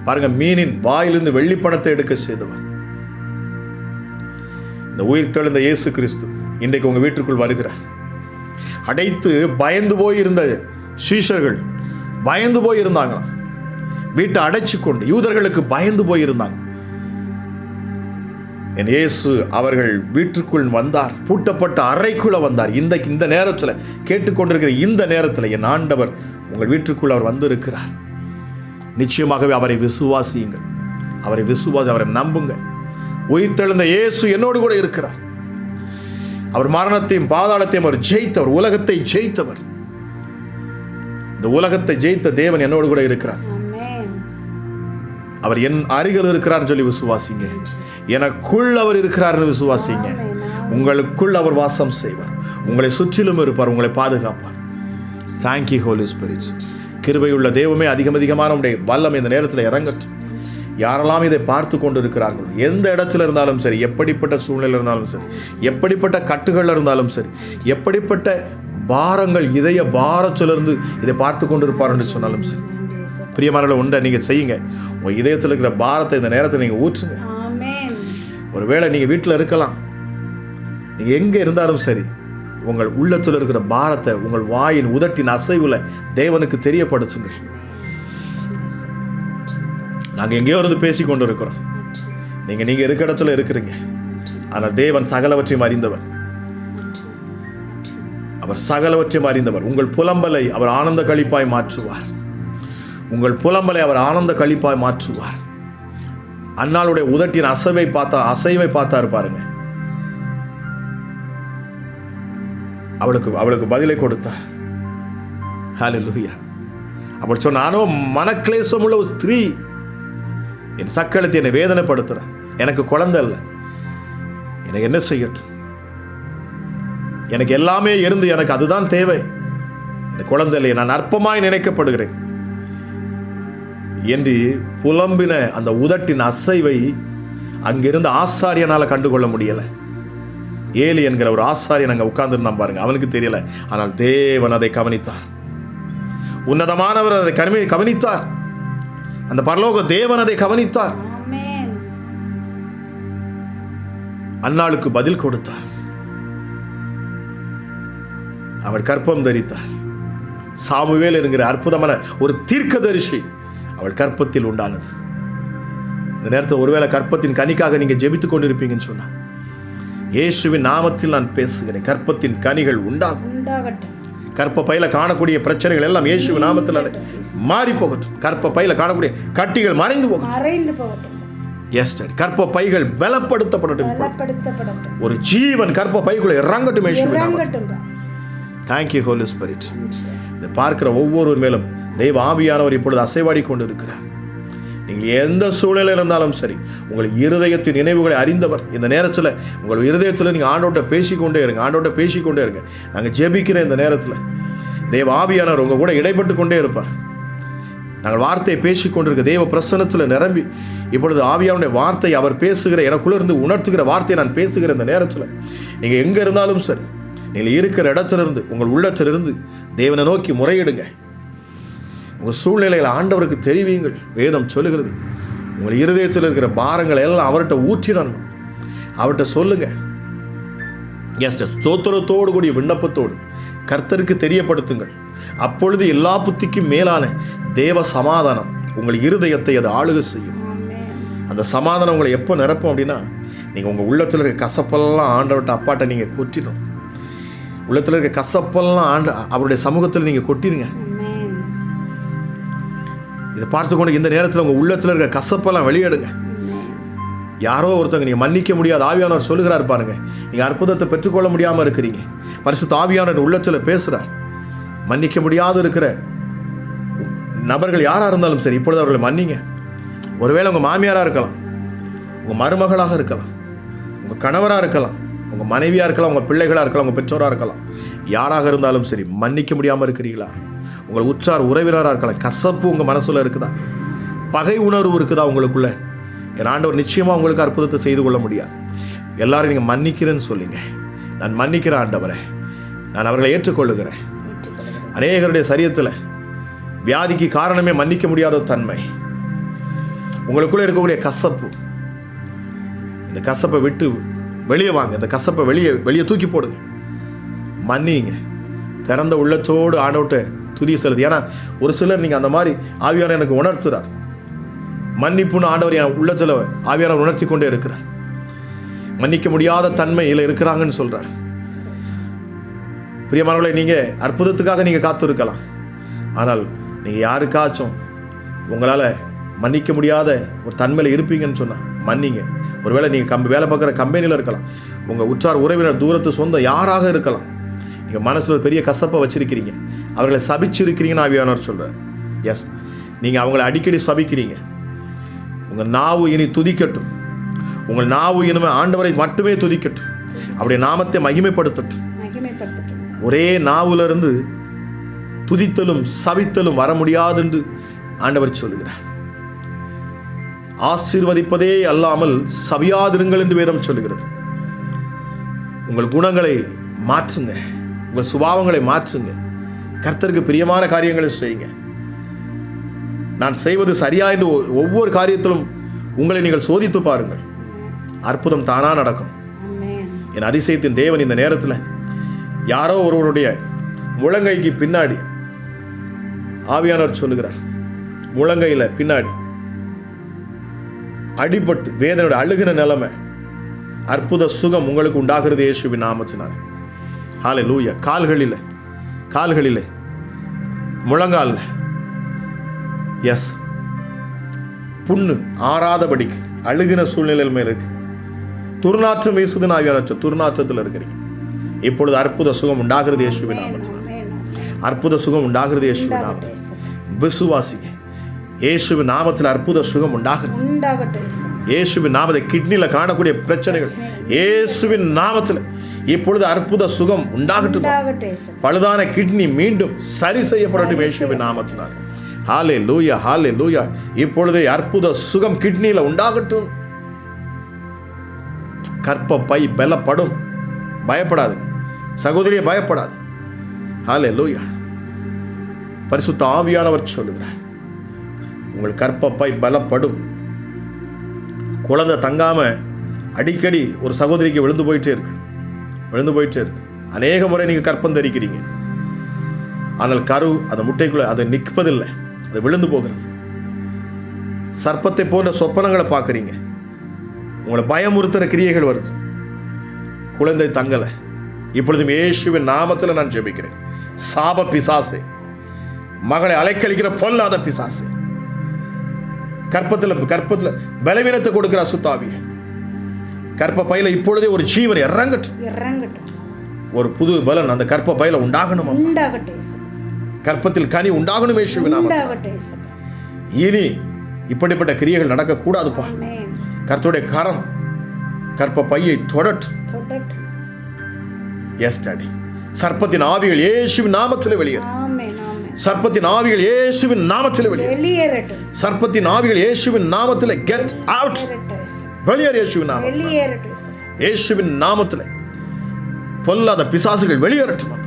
பாருங்க, மீனின் வாயிலிருந்து வெள்ளிப்பணத்தை எடுக்க செய்தவர். இந்த உயிர் தெழுந்த இயேசு கிறிஸ்து இன்றைக்கு உங்க வீட்டுக்குள் வருகிறார். அடைத்து பயந்து போயிருந்த சீஷர்கள் பயந்து போயிருந்தாங்களாம். வீட்டை அடைச்சு கொண்டு யூதர்களுக்கு பயந்து போயிருந்தாங்க. என் இயேசு அவர்கள் வீட்டுக்குள் வந்தார். பூட்டப்பட்ட அறைக்குள்ள வந்தார். இந்த நேரத்தில் கேட்டுக்கொண்டிருக்கிற இந்த நேரத்தில் என் ஆண்டவர் உங்கள் வீட்டுக்குள் அவர் வந்திருக்கிறார். நிச்சயமாகவே அவரை விசுவாசியுங்கள். அவரை அவரை நம்புங்க. உயிர்த்தெழுந்த இயேசு என்னோடு கூட இருக்கிறார். அவர் மரணத்தையும் பாதாளத்தையும் அவர் ஜெயித்தவர். உலகத்தை ஜெயித்தவர். இந்த உலகத்தை ஜெயித்த தேவன் என்னோடு கூட இருக்கிறார். அவர் என் அருகில் இருக்கிறார் சொல்லி விசுவாசிங்க. எனக்குள் அவர் இருக்கிறார் விசுவாசிங்க. உங்களுக்குள் அவர் வாசம் செய்வார். உங்களை சுற்றிலும் இருப்பார். உங்களை பாதுகாப்பார். Thank you Holi Spirit. கிருபையுள்ள தெய்வமே, அதிகமான உடைய வல்லம் இந்த நேரத்தில் இறங்கட்டும். யாரெல்லாம் இதை பார்த்து கொண்டு இருக்கிறார்களோ, எந்த இடத்துல இருந்தாலும் சரி, எப்படிப்பட்ட சூழ்நிலை இருந்தாலும் சரி, எப்படிப்பட்ட கட்டுகள் இருந்தாலும் சரி, எப்படிப்பட்ட பாரங்கள் இதய பாரத்திலிருந்து இதை பார்த்து கொண்டு இருப்பார் என்று சொன்னாலும் சரி, பிரியமானவர்களே, ஒன்றை நீங்கள் செய்யுங்க. உங்கள் இதயத்தில் இருக்கிற பாரத்தை இந்த நேரத்தில் நீங்கள் ஊற்றுங்க. ஒருவேளை நீங்கள் வீட்டில் இருக்கலாம், நீங்கள் எங்கே இருந்தாலும் சரி, உங்கள் உள்ளத்தில் இருக்கிற பாரத்தை உங்கள் வாயின் உதட்டின் அசைவுல தேவனுக்கு தெரியப்படுத்துங்கள். நாங்கள் எங்கேயோ இருந்து பேசி கொண்டு இருக்கிறோம். நீங்கள் இருக்கிற இடத்துல இருக்கிறீங்க. ஆனால் தேவன் சகலவற்றையும் அறிந்தவர். அவர் சகலவற்றையும் அறிந்தவர். உங்கள் புலம்பலை அவர் ஆனந்த களிப்பாய் மாற்றுவார். உங்கள் புலம்பலை அவர் ஆனந்த களிப்பாய் மாற்றுவார். அன்னாளுடைய உதட்டின் அசைவை பார்த்தாரு பாருங்க. அவளுக்கு பதிலை கொடுத்தார். ஹல்லேலூயா. அப்படி சொன்ன, நானோ மனக்லேசம் உள்ள ஒரு ஸ்திரீ, என் சக்களத்தை என்னை வேதனைப்படுத்துற, எனக்கு குழந்தை இல்லை, எனக்கு என்ன செய்யட்டும், எனக்கு எல்லாமே இருந்து எனக்கு அதுதான் தேவை, எனக்கு குழந்தை இல்லை, நான் அற்பமாய் நினைக்கப்படுகிறேன் என்று புலம்பின அந்த உதட்டின் அசைவை அங்கிருந்த ஆசாரியனால கண்டுகொள்ள முடியலை. ஏலி என்கிற ஒரு ஆசாரியன் அங்கே உட்கார்ந்துருந்தான் பாருங்க. அவனுக்கு தெரியல. ஆனால் தேவன் அதை கவனித்தார். உன்னதமானவர் அதை கவனித்தார். அந்த பரலோக தேவன் அதை கவனித்தார். அன்னாளுக்கு பதில் கொடுத்தார். அவள் கற்பம் தரித்தாள். சாமுவேல் என்கிற அற்புதமான ஒரு தீர்க்கதரிசி அவள் கற்பத்தில் உண்டானது. இந்த நேரத்தில் ஒருவேளை கற்பத்தின் கனிக்காக நீங்க ஜெபித்துக் கொண்டிருப்பீங்கன்னு சொன்னா, இயேசுவின் நாமத்தில் நான் பேசுகிறேன், கற்பத்தின் கனிகள் உண்டாகட்டும். கற்ப பையில காணக்கூடிய பிரச்சனைகள் எல்லாம் இயேசுவின் நாமத்தில் மாறி போகட்டும். கற்ப பையில காணக்கூடிய கட்டிகள் மறைந்து போகட்டும். Yes daddy. கற்ப பைகள் பலப்படுத்தப்படட்டும். ஒரு ஜீவன் கற்ப பைக்குள்ள இறங்கட்டும் இயேசுவின் நாமத்தில். Thank you Holi spirit. இதை பார்க்கிற ஒவ்வொருவர் மேலும் தெய்வ ஆவியானவர் இப்பொழுது அசைவாடி கொண்டு இருக்கிறார். நீங்கள் எந்த சூழ்நிலையில் இருந்தாலும் சரி, உங்கள் இருதயத்தின் நினைவுகளை அறிந்தவர். இந்த நேரத்தில் உங்கள் இருதயத்தில் நீங்கள் ஆண்டோட்ட பேசிக்கொண்டே இருங்க. நாங்கள் ஜெபிக்கிற இந்த நேரத்தில் தெய்வ ஆவியானவர் உங்கள் கூட இடைப்பட்டு கொண்டே இருப்பார். நாங்கள் வார்த்தையை பேசிக்கொண்டிருக்க தெய்வ பிரசன்னத்தில் நிரம்பி இப்பொழுது ஆவியானுடைய வார்த்தை அவர் பேசுகிற, எனக்குள்ள இருந்து உணர்த்துகிற வார்த்தையை நான் பேசுகிற இந்த நேரத்தில் நீங்கள் எங்கே இருந்தாலும் சரி, நீங்கள் இருக்கிற இடத்திலிருந்து உங்கள் உள்ளத்திலிருந்து தேவனை நோக்கி முறையிடுங்க. உங்கள் சூழ்நிலைகளை ஆண்டவருக்கு தெரிவியுங்கள். வேதம் சொல்லுகிறது, உங்கள் இருதயத்தில் இருக்கிற பாரங்களை எல்லாம் அவர்கிட்ட ஊற்றிடணும். அவர்கிட்ட சொல்லுங்க. ஸ்தோத்திரத்தோடு கூடிய விண்ணப்பத்தோடு கர்த்தருக்கு தெரியப்படுத்துங்கள். அப்பொழுது எல்லா புத்திக்கும் மேலான தேவ சமாதானம் உங்கள் இருதயத்தை அது ஆளுகை செய்யும். அந்த சமாதானம் உங்களை எப்போ நிரப்பும் அப்படின்னா, நீங்கள் உங்கள் உள்ளத்தில் இருக்க கசப்பெல்லாம் ஆண்டவர்கிட்ட அப்பாட்ட நீங்கள் கொட்டிடணும். உள்ளத்தில் இருக்க கசப்பெல்லாம் அவருடைய சமூகத்தில் நீங்கள் கொட்டிடுங்க. இதை பார்த்து கொண்டு இந்த நேரத்தில் உங்கள் உள்ளத்தில் இருக்க கசப்பெல்லாம் வெளியிடுங்க. யாரோ ஒருத்தங்க நீங்கள் மன்னிக்க முடியாது, ஆவியானவர் சொல்லுகிறார் பாருங்க. நீங்கள் அற்புதத்தை பெற்றுக்கொள்ள முடியாமல் இருக்கிறீங்க. பரிசுத்த ஆவியானவர் உள்ளத்தில் பேசுகிறார். மன்னிக்க முடியாது இருக்கிற நபர்கள் யாராக இருந்தாலும் சரி, இப்பொழுது அவர்களை மன்னிங்க. ஒருவேளை உங்கள் மாமியாராக இருக்கலாம், உங்கள் மருமகளாக இருக்கலாம், உங்கள் கணவராக இருக்கலாம், உங்கள் மனைவியாக இருக்கலாம், உங்கள் பிள்ளைகளாக இருக்கலாம், உங்கள் பெற்றோராக இருக்கலாம். யாராக இருந்தாலும் சரி, மன்னிக்க முடியாமல் இருக்கிறீங்களா? உங்கள் உற்றார் உறவினராக இருக்கலாம். கசப்பு உங்கள் மனசுல இருக்குதா? பகை உணர்வு இருக்குதா உங்களுக்குள்ள? என் ஆண்டவர் நிச்சயமாக உங்களுக்கு அற்புதத்தை செய்து கொள்ள முடியாது. எல்லாரும் நீங்கள் மன்னிக்கிறேன்னு சொல்லுங்க. நான் மன்னிக்கிறேன் ஆண்டவரே, நான் அவர்களை ஏற்றுக்கொள்ளுகிறேன். அநேகருடைய சரீரத்தில் வியாதிக்கு காரணமே மன்னிக்க முடியாத தன்மை, உங்களுக்குள்ளே இருக்கக்கூடிய கசப்பு. இந்த கசப்பை விட்டு வெளியே வாங்க. இந்த கசப்பை வெளியே தூக்கி போடுங்க. மன்னிங்க. திறந்த உள்ளத்தோடு ஆண்டவர்கிட்ட துதி செலுது. ஏன்னா ஒரு சிலர் நீங்கள் அந்த மாதிரி ஆவியானவர் எனக்கு உணர்த்துறார். மன்னிப்புன்னு ஆண்டவர் என் உள்ளத்தில் ஆவியானவர் உணர்த்தி கொண்டே இருக்கிறார். மன்னிக்க முடியாத தன்மையில் இருக்கிறாங்கன்னு சொல்றார். பிரியமானவர்களே, நீங்கள் அற்புதத்துக்காக நீங்கள் காத்து இருக்கலாம். ஆனால் நீங்கள் யாருக்காச்சும் உங்களால் மன்னிக்க முடியாத ஒரு தன்மையில் இருப்பீங்கன்னு சொன்னால் மன்னிங்க. ஒருவேளை நீங்கள் வேலை பார்க்குற கம்பெனியில் இருக்கலாம், உங்கள் உற்றார் உறவினர் தூரத்து சொந்த யாராக இருக்கலாம். நீங்கள் மனசில் ஒரு பெரிய கசப்பை வச்சிருக்கிறீங்க, அவர்களை சபிச்சிருக்கிறீங்கன்னு ஆவியானவர் சொல்கிறார். எஸ், நீங்கள் அவங்களை அடிக்கடி சபிக்கிறீங்க. உங்கள் நாவு இனி துதிக்கட்டும். உங்கள் நாவு இனிமே ஆண்டவரை மட்டுமே துதிக்கட்டும். அவருடைய நாமத்தை மகிமைப்படுத்தட்டும். ஒரே நாவிலிருந்து துதித்தலும் சபித்தலும் வர முடியாது என்று ஆண்டவர் சொல்லுகிறார். ஆசீர்வதிப்பதே அல்லாமல் சபியாதிருங்கள் என்று வேதம் சொல்லுகிறது. உங்கள் குணங்களை மாற்றுங்க, உங்கள் சுபாவங்களை மாற்றுங்க. கர்த்தருக்கு பிரியமான காரியங்களை செய்யுங்க. நான் செய்வது சரியா என்று ஒவ்வொரு காரியத்திலும் உங்களை நீங்கள் சோதித்து பாருங்கள். அற்புதம் தானா நடக்கும். என் அதிசயத்தின் தேவன் இந்த நேரத்தில் யாரோ ஒருவருடைய முழங்கைக்கு பின்னாடி ஆவியானவர் சொல்லுகிறார், முழங்கையில் பின்னாடி அடிபட்டு வேதனோட அழுகிற நிலைமை, அற்புத சுகம் உங்களுக்கு உண்டாகிறது இயேசுவின் நாமத்தினால. ஹல்லேலூயா. கால்களிலே முழங்கால் எஸ் புண்ணு ஆறாதபடிக்கு அழுகின சூழ்நிலையில் மேல் இருக்கு. துர்நாற்றம் வீசுதுன்னு ஆவியானவர் துர்நாற்றத்தில் இருக்கிறீங்க. இப்பொழுது அற்புத சுகம் உண்டாகிறது இயேசுவின் நாமத்தினால. அற்புத சுகம் உண்டாகிறது இயேசுவின் நாமத்தில். விசுவாசிங்க. இயேசுவின் நாமத்தில் அற்புத சுகம் உண்டாகிறது. இயேசுவின் நாமத்தில் கிட்னியில் காணக்கூடிய பிரச்சனைகள் இயேசுவின் நாமத்தில் இப்பொழுது அற்புத சுகம் உண்டாகட்டும். பழுதான கிட்னி மீண்டும் சரி செய்யப்படட்டும் இயேசுவின் நாமத்தினால். ஹல்லேலூயா, ஹல்லேலூயா. இப்பொழுதே அற்புத சுகம் கிட்னியில் உண்டாகட்டும். கர்ப்பப்பை பலப்படும். பயப்படாது சகோதரியை, பயப்படாது. ஹல்லேலூயா. பரிசுத்த ஆவியானவர் சொல்லுகிறார், உங்கள் கர்ப்பப்பை பலப்படும். குழந்தை தங்காம அடிக்கடி ஒரு சகோதரிக்கு விழுந்து போயிட்டே இருக்கு. அநேக முறை நீங்கள் கற்பம் தரிக்கிறீங்க. ஆனால் கரு அந்த முட்டைக்குள்ள அதை நிற்பதில்லை, அது விழுந்து போகிறது. சர்ப்பத்தை போன்ற சொப்பனங்களை பார்க்குறீங்க. உங்களை பயமுறுத்துகிற கிரியைகள் வருது. குழந்தை தங்கலை. இப்பொழுதும் இயேசுவின் நாமத்தில் நான் ஜெபிக்கிறேன். சாப பிசாசே, மகளை அலைக்கழிக்கிற பொல்லாத பிசாசே, கற்பத்தில் பலவீனத்தை கொடுக்கிற அசுத்தாவிய கற்ப பையில இப்பொழுதே ஒரு ஜீவன் இறங்கட்டும். ஒரு புது பலன் அந்த கற்ப பையில உண்டாகணும். கற்பத்தில் கனி உண்டாகணும் இயேசுவின் நாமத்தில். இனி இப்படிப்பட்ட கிரியைகள் நடக்கக்கூடாதுப்பா. கர்த்தருடைய கரம் கற்ப பையை தொடட்டும். Yes daddy. சர்ப்பத்தின் ஆவிகள் இயேசுவின் நாமத்தில் வெளியேறும். சர்ப்பத்தின் ஆவிகள் இயேசுவின் நாமத்தில் வெளியேறும். சர்ப்பத்தின் ஆவிகள் இயேசுவின் நாமத்தில் கெட் அவுட். வெளியேறு இயேசுவின் நாமத்தில். இயேசுவின் நாமத்தில் பொல்லாத பிசாசுகள் வெளியேறட்டும்.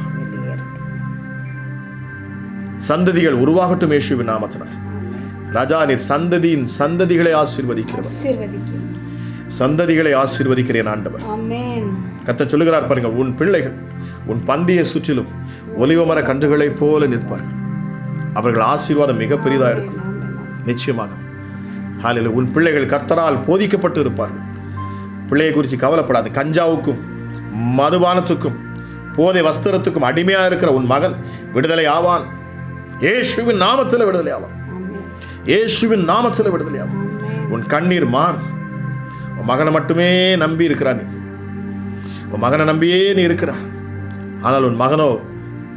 சந்ததிகள் உருவாகட்டும் இயேசுவின் நாமத்தினால். ராஜா, நீர் சந்ததியின் சந்ததிகளை ஆசீர்வதிக்கிறவர். சந்ததிகளை ஆசீர்வதிக்கிறேன் ஆண்டவர். கர்த்தர் சொல்லுகிறார் பாருங்க, உன் பிள்ளைகள் உன் பந்தியை சுற்றிலும் ஒலிவமர கன்றுகளை போல நிற்பார்கள். அவர்கள் ஆசீர்வாதம் மிக பெரிதாக இருக்கும். நிச்சயமாக ஹல்லேலூயா. உன் பிள்ளைகள் கர்த்தரால் போதிக்கப்பட்டு இருப்பார்கள். பிள்ளையை குறித்து கவலைப்படாது. கஞ்சாவுக்கும் மதுபானத்துக்கும் போதை வஸ்திரத்துக்கும் அடிமையாக இருக்கிற உன் மகன் விடுதலை ஆவான். இயேசுவின் நாமத்தில் விடுதலை ஆவான். இயேசுவின் நாமத்தில் விடுதலை ஆவான். உன் கண்ணீர் மாறும். உன் மகனை மட்டுமே நம்பி இருக்கிறான். உன் மகனை நம்பியே நீ இருக்கிறா. ஆனால் உன் மகனோ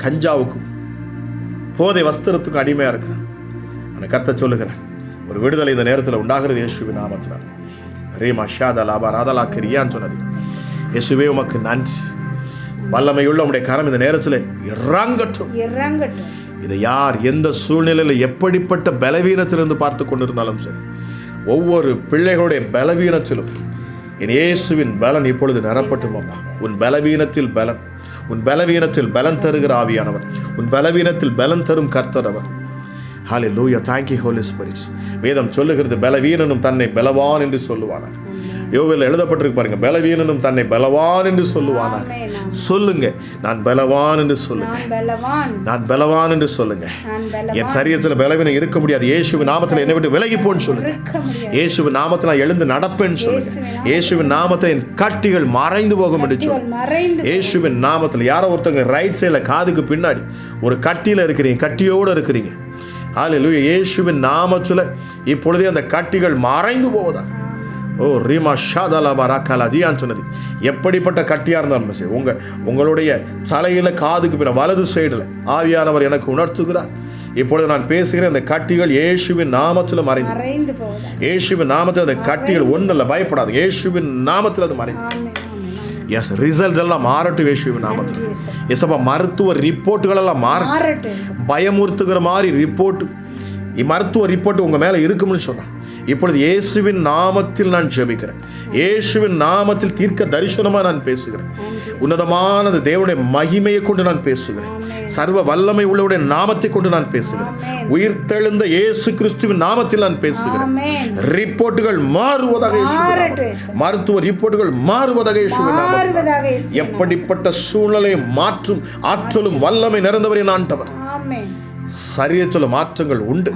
கஞ்சாவுக்கும் போதை வஸ்திரத்துக்கும் அடிமையாக இருக்கிறான். அந்த கர்த்தர் சொல்லுகிறார், ஒரு விடுதலை இந்த நேரத்தில் உண்டாகிறது இயேசுவின் நாமத்தினால். ரீமா ஷாதா லாபா ராதலா கிரியான்னு சொன்னது. இயேசுவே உமக்கு நன்றி. வல்லமையுள்ள உம்முடைய கரம் இந்த நேரத்தில் இறங்கட்டும். இதை யார் எந்த சூழ்நிலையில் எப்படிப்பட்ட பலவீனத்திலிருந்து பார்த்து கொண்டிருந்தாலும் சரி, ஒவ்வொரு பிள்ளைகளுடைய பலவீனத்திலும் என் இயேசுவின் பலன் இப்பொழுது நிரப்பட்டுமாப்பா. உன் பலவீனத்தில் பலன், உன் பலவீனத்தில் பலன் தருகிற ஆவியானவர், உன் பலவீனத்தில் பலன் தரும் கர்த்தர் அவர். ஹல்லேலூயா. Thank you Holy Spirit. வேதம் சொல்லுகிறது பலவீனனும் தன்னை பலவான் என்று சொல்லுவானார். யோவேல் எழுதப்பட்டிருக்கு பாருங்க, பலவீனனும் தன்னை பலவான் என்று சொல்லுவானார். சொல்லுங்க, நான் பலவான் என்று சொல்லுங்க, நான் பலவான் என்று சொல்லுங்க. என் சரீரத்தில் பலவீனம் இருக்க முடியாது, இயேசுவின் நாமத்தில் என்னை விட்டு விலகி போன்னு சொல்லுங்க. இயேசுவின் நாமத்தில் நான் எழுந்து நடப்பேன்னு சொல்லுங்க. இயேசுவின் நாமத்தில் என் கட்டிகள் மறைந்து போகும் என்று சொல்லுங்க. இயேசுவின் நாமத்தில் யாரோ ஒருத்தங்க ரைட் சைடில் காதுக்கு பின்னாடி ஒரு கட்டியில் இருக்கிறீங்க, கட்டியோடு இருக்கிறீங்க. ஹல்லேலூயா. இயேசுவின் நாமத்தில் இப்பொழுதே அந்த கட்டிகள் மறைந்து போவதாக. ஓ ரீமா ஷாதலா பராக்கலாஜியான்னு சொன்னது. எப்படிப்பட்ட கட்டியாக இருந்தாலும் சரி, உங்களுடைய தலையில் காதுக்கு பின்ன வலது சைடில் ஆவியானவர் எனக்கு உணர்த்துகிறார். இப்பொழுது நான் பேசுகிறேன், அந்த கட்டிகள் இயேசுவின் நாமத்தில் மறைந்து போவதாக. இயேசுவின் நாமத்தில் அந்த கட்டிகள் ஒன்றும் இல்லை, பயப்படாது. இயேசுவின் நாமத்தில் அது மறைந்து. எஸ், ரிசல்ட்ஸ் எல்லாம் மாறட்டும் இயேசுவின் நாமத்தில். எஸ்ப்பா, மருத்துவ ரிப்போர்ட்டுகள் எல்லாம் மாறட்டும். பயமுறுத்துகிற மாதிரி ரிப்போர்ட், மருத்துவ ரிப்போர்ட் உங்க மேல இருக்கும்னு சொன்னா, இப்பொழுது இயேசுவின் நாமத்தில் நான் ஜெபிக்கிறேன். இயேசுவின் நாமத்தில் தீர்க்க தரிசனமா நான் பேசுகிறேன். உன்னதமானது தேவனுடைய மகிமையை கொண்டு நான் பேசுகிறேன். சர்வ வல்லமை உள்ளவருடைய நாமத்தை கொண்டு நான் பேசுகிறேன். உயிர்த்தெழுந்த இயேசு கிறிஸ்துவின் நாமத்தில் நான் பேசுகிறேன். ரிப்போர்ட்டுகள் மாறுவதாக, மருத்துவ ரிப்போர்ட்டுகள் மாறுவதாக இயேசுவின் நாமத்தில். எப்படிப்பட்ட சூழ்நிலை மாற்றும் ஆற்றலும் வல்லமை நிறைந்தவரே ஆண்டவர். சரீரத்தில் மாற்றங்கள் உண்டு.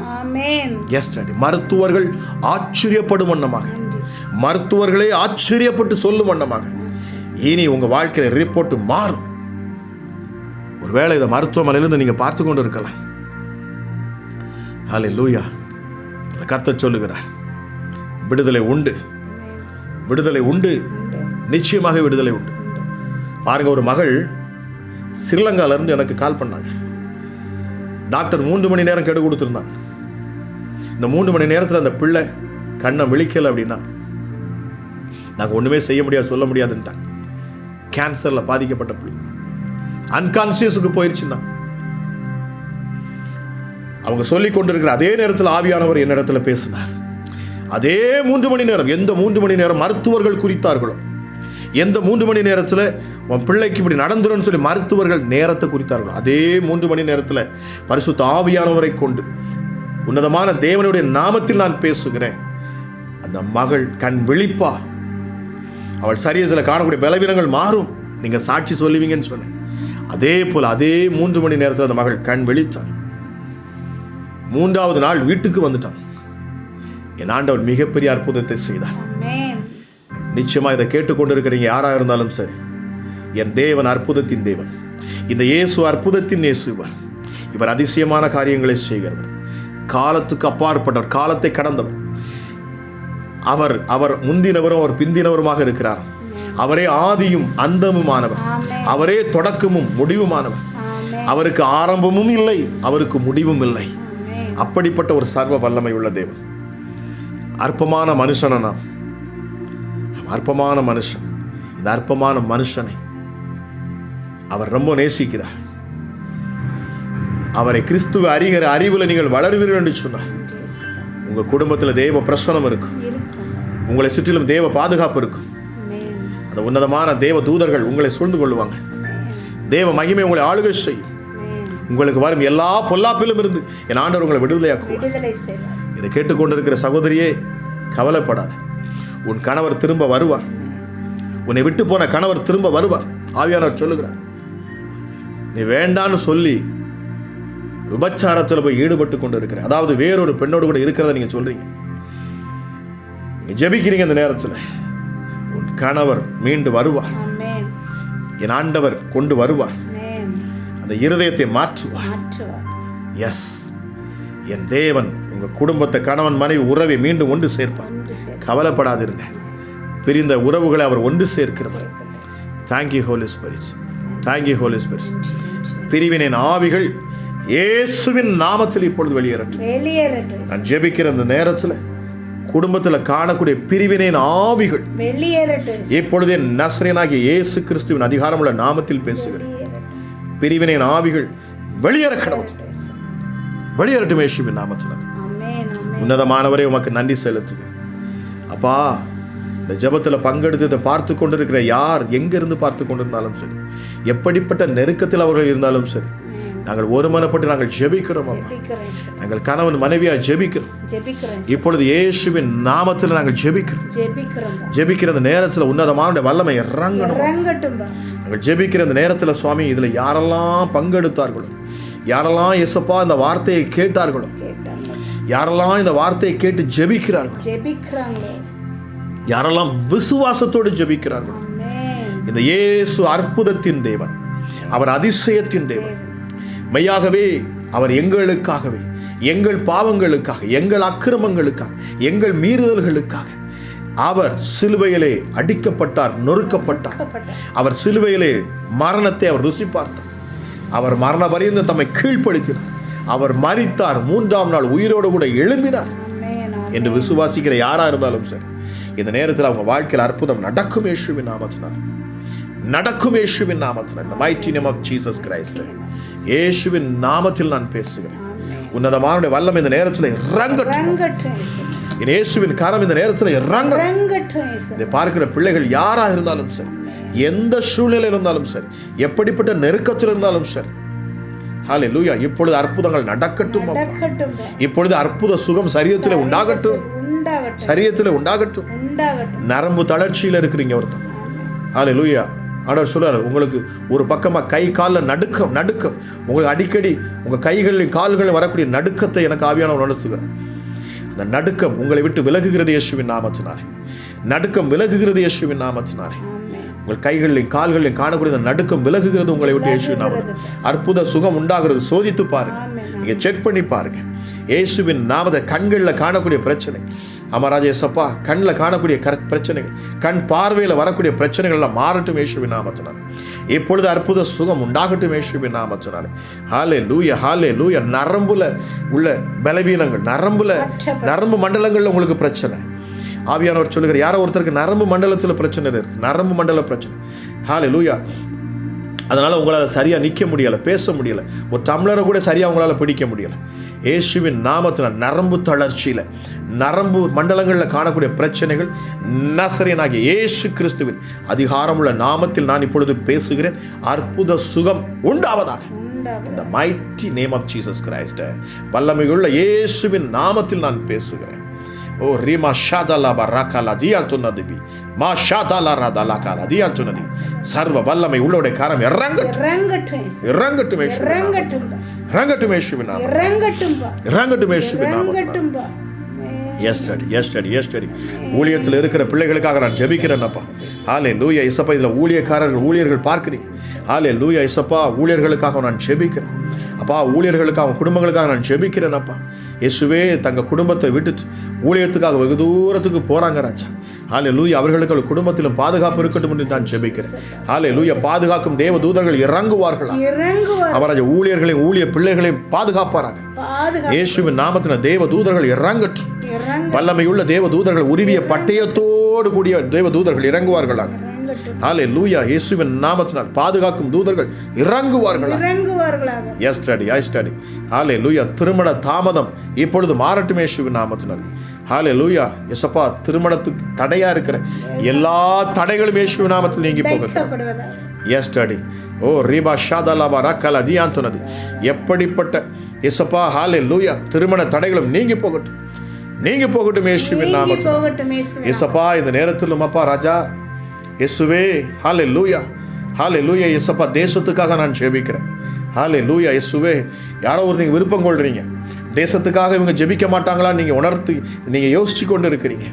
மருத்துவர்கள் ஆச்சரியப்படும் வண்ணமாக, மருத்துவர்களே ஆச்சரியப்பட்டு சொல்லும் வண்ணமாக இனி உங்க வாழ்க்கையில ரிப்போர்ட் மாறும். ஒருவேளை இதை மருத்துவமனையிலிருந்து நீங்க பார்த்து கொண்டு இருக்கலாம். ஹல்லேலூயா. கர்த்தர் சொல்லுகிறார், விடுதலை உண்டு, விடுதலை உண்டு, நிச்சயமாக விடுதலை உண்டு. பாருங்க, ஒரு மகள் ஸ்ரீலங்கால இருந்து எனக்கு கால் பண்ணாங்க. டாக்டர் 3 மணி நேரம் கெடு கொடுத்துருந்தாங்க. இந்த 3 மணி நேரத்தில் அந்த பிள்ளை கண்ணை விழிக்கலை அப்படின்னா நாங்கள் ஒன்றுமே செய்ய முடியாது, சொல்ல முடியாதுன்ட்டாங்க. கேன்சரில் பாதிக்கப்பட்ட பிள்ளை அன்கான்சியஸுக்கு போயிடுச்சுன்னா, அவங்க சொல்லிக் கொண்டிருக்கிற அதே நேரத்தில் ஆவியானவர் என்னிடத்துல பேசினார். அதே 3 மணி நேரம், எந்த 3 மணி நேரம் மருத்துவர்கள் குறித்தார்களோ, எந்த 3 மணி நேரத்தில் உன் பிள்ளைக்கு இப்படி நடந்துருன்னு சொல்லி மருத்துவர்கள் நேரத்தை குறித்தார்களோ, அதே 3 மணி நேரத்தில் பரிசுத்த ஆவியானவரை கொண்டு உன்னதமான தேவனுடைய நாமத்தில் நான் பேசுகிறேன். அந்த மகள் கண் விழிப்பா, அவள் சரீரத்தில் காணக்கூடிய பலவீனங்கள் மாறும், நீங்க சாட்சி சொல்லுவீங்கன்னு சொன்னேன். அதே போல அதே 3 மணி நேரத்தில் அந்த மகள் கண் விழித்தாள். 3வது நாள் வீட்டுக்கு வந்துட்டான். என் ஆண்டவர் மிகப்பெரிய அற்புதத்தை செய்தார். நிச்சயமா இதை கேட்டுக்கொண்டிருக்கிறீங்க யாராக இருந்தாலும் சரி, என் தேவன் அற்புதத்தின் தேவன். இந்த இயேசு அற்புதத்தின் இயேசுவர். இவர் அதிசயமான காரியங்களை செய்கிறவர், காலத்துக்கு அப்பாற்பட்டவர், காலத்தை கடந்தவர். அவர் முந்தினவரும் அவர் பிந்தினவருமாக இருக்கிறார். அவரே ஆதியும் அந்தமுமானவர், அவரே தொடக்கமும் முடிவுமானவர். அவருக்கு ஆரம்பமும் இல்லை, அவருக்கு முடிவும் இல்லை. அப்படிப்பட்ட ஒரு சர்வ வல்லமை உள்ள தேவன். அற்பமான மனுஷனா, அற்பமான மனுஷன். இந்த அற்பமான மனுஷனை அவர் ரொம்ப நேசிக்கிறார். அவரை கிறிஸ்துவ அறிகிற அறிவுல நீங்கள் வளருவீர்கள் என்று சொன்னார். உங்க குடும்பத்தில் தேவ பிரசனம் இருக்கும், உங்களை சுற்றிலும் தேவ பாதுகாப்பு இருக்கும். அந்த உன்னதமான தேவ தூதர்கள் உங்களை சூழ்ந்து கொள்வாங்க. தேவ மகிமை உங்களை ஆளுகை செய்யும். உங்களுக்கு வரும் எல்லா பொல்லாப்பிலும் இருந்து என் ஆண்டவர் உங்களை விடுதலையாக்குவார். இதை கேட்டுக்கொண்டிருக்கிற சகோதரியே, கவலைப்படாத. உன் கணவர் திரும்ப வருவார். உன்னை விட்டு போன கணவர் திரும்ப வருவார். ஆவியானவர் சொல்லுகிறார், நீ வேண்டான்னு சொல்லி விபச்சாரத்தில் போய் ஈடுபட்டு கொண்டு இருக்கிற, அதாவது வேறொரு பெண்ணோடு கூட இருக்கிறத நீங்க சொல்றீங்க, நீங்க ஜெபிக்கிறீங்க. இந்த நேரத்தில் உன் கணவர் மீண்டு வருவார். என் ஆண்டவர் கொண்டு வருவார். அந்த இருதயத்தை மாற்றுவார். எஸ், என் தேவன் உங்க குடும்பத்தை, கணவன் மனைவி உறவை மீண்டும் ஒன்று சேர்ப்பார். கவலைப்படாதிருங்க. பிரிந்த உறவுகளை அவர் ஒன்று சேர்க்கிறவர். Thank you Holi Spirit, thank you Holi Spirit. பிரிவினின் ஆவிகள் இயேசுவின் நாமத்தில் இப்பொழுது வெளியேறட்டும். நான் ஜெபிக்கிற அந்த நேரத்தில் குடும்பத்தில் காணக்கூடிய பிரிவினின் ஆவிகள் இப்பொழுதே நசரேயனாகிய இயேசு கிறிஸ்துவின் அதிகாரமுள்ள நாமத்தில் பேசுகிறேன். பிரிவினின் ஆவிகள் வெளியேற கடவுள். வெளியேறட்டும் இயேசுவின் நாமத்தினாலே. ஆமென். ஆமென். உன்னதமானவரே உமக்கு நன்றி செலுத்துகிறேன் அப்பா. இந்த ஜெபத்தில் பங்கெடுத்து இதை பார்த்து கொண்டிருக்கிற யார் எங்கிருந்து பார்த்து கொண்டிருந்தாலும் சரி, எப்படிப்பட்ட நெருக்கத்தில் அவர்கள் இருந்தாலும் சரி, நாங்கள் ஒருமனப்பட்டு நாங்கள் ஜெபிக்கிறோம் அப்பா. ஜெபிக்கிறேன் சார். நாங்கள் கணவன் மனைவியா ஜெபிக்கிறோம். ஜெபிக்கிறேன். இப்பொழுது இயேசுவின் நாமத்தில் நாங்கள் ஜெபிக்கிறோம். ஜெபிக்கிறோம். ஜெபிக்கிற அந்த நேரத்தில் உன்னதமான வல்லமை இறங்கணும். இறங்கட்டும். நாங்கள் ஜெபிக்கிற அந்த நேரத்தில் சுவாமி, இதில் யாரெல்லாம் பங்கெடுத்தார்களோ, யாரெல்லாம் இயேசப்பா இந்த வார்த்தையை கேட்டார்களோ, யாரெல்லாம் இந்த வார்த்தையை கேட்டு ஜெபிக்கிறார்களோ, ஜெபிக்கிறாங்களோ, யாரெல்லாம் விசுவாசத்தோடு ஜெபிக்கிறார்களோ, இந்த இயேசு அற்புதத்தின் தேவன், அவர் அதிசயத்தின் தேவன். மெய்யாகவே அவர் எங்களுக்காகவே, எங்கள் பாவங்களுக்காக, எங்கள் அக்கிரமங்களுக்காக, எங்கள் மீறுதல்களுக்காக அவர் சிலுவையிலே அடிக்கப்பட்டார், நொறுக்கப்பட்டார். அவர் சிலுவையிலே மரணத்தை அவர் ருசி பார்த்தார். அவர் மரண பரியந்தம் தம்மை கீழ்ப்படுத்தினார். அவர் மரித்தார், 3ஆம் நாள் உயிரோடு கூட எழும்பினார் என்று விசுவாசிக்கிற யாரா இருந்தாலும் சரி, இந்த நேரத்தில் அவங்க வாழ்க்கையில் அற்புதம் நடக்கும் இயேசுவின் நாமத்தினால். நடக்கும் இயேசுவின் நாமத்தினால். இந்த mighty name of Jesus Christ. இயேசுவின் நாமத்தில் நான் பேசுகிறேன். உன்னதமான வல்லமை இந்த நேரத்தில் இறங்கட்டும். இயேசுவின் கரம் இந்த நேரத்தில் இறங்கட்டும். இதை பார்க்கிற பிள்ளைகள் யாரா இருந்தாலும் சரி, எந்த சூழ்நிலையில் இருந்தாலும் சரி, எப்படிப்பட்ட நெருக்கத்தில் இருந்தாலும் சரி, ஹல்லேலூயா, இப்பொழுது அற்புதங்கள் நடக்கட்டும். இப்பொழுது அற்புத சுகம் சரீரத்தில் உண்டாகட்டும். சரீரத்தில் உண்டாகட்டும். நரம்பு தளர்ச்சியில் இருக்கிறீங்க ஒருத்தன், ஹல்லேலூயா, ஆண்டவர் சொல்றாரு, உங்களுக்கு ஒரு பக்கமாக கை காலில் நடுக்கம், உங்களுக்கு அடிக்கடி உங்கள் கைகளிலும் கால்களிலும் வரக்கூடிய நடுக்கத்தை எனக்கு ஆவியானவர் உணர்த்துகிறார். அந்த நடுக்கம் உங்களை விட்டு விலகுகிறது இயேசுவின் நாமத்தினாலே. நடுக்கம் விலகுகிறது இயேசுவின் நாமத்தினாலே. உங்கள் கைகளிலும் கால்களிலும் காணக்கூடிய அந்த நடுக்கம் விலகுகிறது உங்களை விட்டு இயேசுவின் நாமத்தில். அற்புத சுகம் உண்டாகிறது. சோதித்து பாருங்க, நீங்க செக் பண்ணி பாருங்க. இயேசுவின் நாமத்தை கண்களில் காணக்கூடிய பிரச்சனை, அமராஜேசப்பா, கண்ணில் காணக்கூடிய பிரச்சனைகள், கண் பார்வையில் வரக்கூடிய பிரச்சனைகள் எல்லாம் மாறட்டும் இயேசுவின் நாமத்தினாலே. இப்பொழுது அற்புத சுகம் உண்டாகட்டும் இயேசுவின் நாமத்தினாலே. ஹல்லேலூயா, ஹல்லேலூயா. நரம்புல உள்ள பலவீனங்கள், நரம்பு மண்டலங்கள்ல உங்களுக்கு பிரச்சனை, ஆவியானவர் சொல்லுகிற யாரோ ஒருத்தருக்கு நரம்பு மண்டலத்தில் பிரச்சனை இருக்கு, நரம்பு மண்டல பிரச்சனை. ஹல்லேலூயா. அதனால் உங்களால் சரியாக நிற்க முடியலை, பேச முடியலை, ஒரு டம்ளரை கூட சரியாக உங்களால் பிடிக்க முடியலை. இயேசுவின் நாமத்தில் நரம்பு தளர்ச்சியில், நரம்பு மண்டலங்களில் காணக்கூடிய பிரச்சனைகள் நசரேயனாகிய இயேசு கிறிஸ்துவின் அதிகாரமுள்ள நாமத்தில் நான் இப்பொழுது பேசுகிறேன். அற்புத சுகம் உண்டாவதாக. இந்த mighty name of Jesus Christ. வல்லமையுள்ள இயேசுவின் நாமத்தில் நான் பேசுகிறேன். ஓ ரீமா ஷாதலா பராகலா தியால்துனதிபி மா ஷாதலா ரதலகலா தியால்துனதி. சர்வ வல்லமை உள்ளோடைய கரம் இறங்கட்டும். இறங்கட்டும் இயேசுவின் நாமத்தில். எஸ்டடி ஊழியத்தில் இருக்கிற பிள்ளைகளுக்காக நான் ஜெபிக்கிறேன் அப்பா. ஹல்லேலூயா இயேசப்பா. இதில் ஊழியர்கள் பார்க்கிறீங்க. ஹல்லேலூயா இயேசப்பா. ஊழியர்களுக்காக நான் ஜெபிக்கிறேன் அப்பா. ஊழியர்களுக்காக, குடும்பங்களுக்காக நான் ஜெபிக்கிறேன் அப்பா. இயேசுவே, தங்கள் குடும்பத்தை விட்டுட்டு ஊழியத்துக்காக வெகு தூரத்துக்கு போறாங்க ராஜா. ஹல்லேலூயா. அவர்களுக்கு குடும்பத்திலும் பாதுகாப்பு இருக்கட்டும் என்று நான் ஜெபிக்கிறேன். ஹல்லேலூயா. பாதுகாக்கும் தேவ தூதர்கள் இறங்குவார்களா? அவராஜ ஊழியர்களையும் ஊழிய பிள்ளைகளையும் பாதுகாப்பாராக. இயேசுவின் நாமத்தில் தேவ தூதர்கள் இறங்கட்டும். வல்லமையுள்ள தேவ தூதர்கள், உருவிய பட்டயத்தோடு கூடிய தேவ தூதர்கள் இறங்குவார்களாக. ஹல்லேலூயா. இயேசுவின் நாமத்தினால் பாதுகாக்கும் தூதர்கள் இறங்குவார்களாக. எஸ்டடி. ஹல்லேலூயா. திருமண தாமதம் இப்பொழுது மாறட்டும் இயேசுவின் நாமத்தினால். ஹல்லேலூயா. இயேசப்பா, திருமணத்துக்கு தடையா இருக்கிற எல்லா தடைகளும் இயேசுவின் நாமத்தில் நீங்கி போகட்டும். எஸ்டடி. ஓ ரீபா ஷாதலாபா ரக்கலா தியான்துனதி. எப்படிப்பட்ட இயேசப்பா, ஹல்லேலூயா, திருமண தடைகளும் நீங்கி போகட்டும் இயேசுவின் நாமத்தில். இயேசப்பா, இந்த நேரத்திலும் அப்பா ராஜா இயேசுவே, ஹல்லேலூயா, ஹல்லேலூயா இயேசப்பா, தேசத்துக்காக நான் ஜெபிக்கிறேன். ஹல்லேலூயா இயேசுவே. யாரோ ஒரு நீங்கள் விருப்பம் கொள்றீங்க, தேசத்துக்காக இவங்க ஜெபிக்க மாட்டாங்களான்னு நீங்கள் உணர்த்து நீங்கள் யோசிச்சு கொண்டு இருக்கிறீங்க.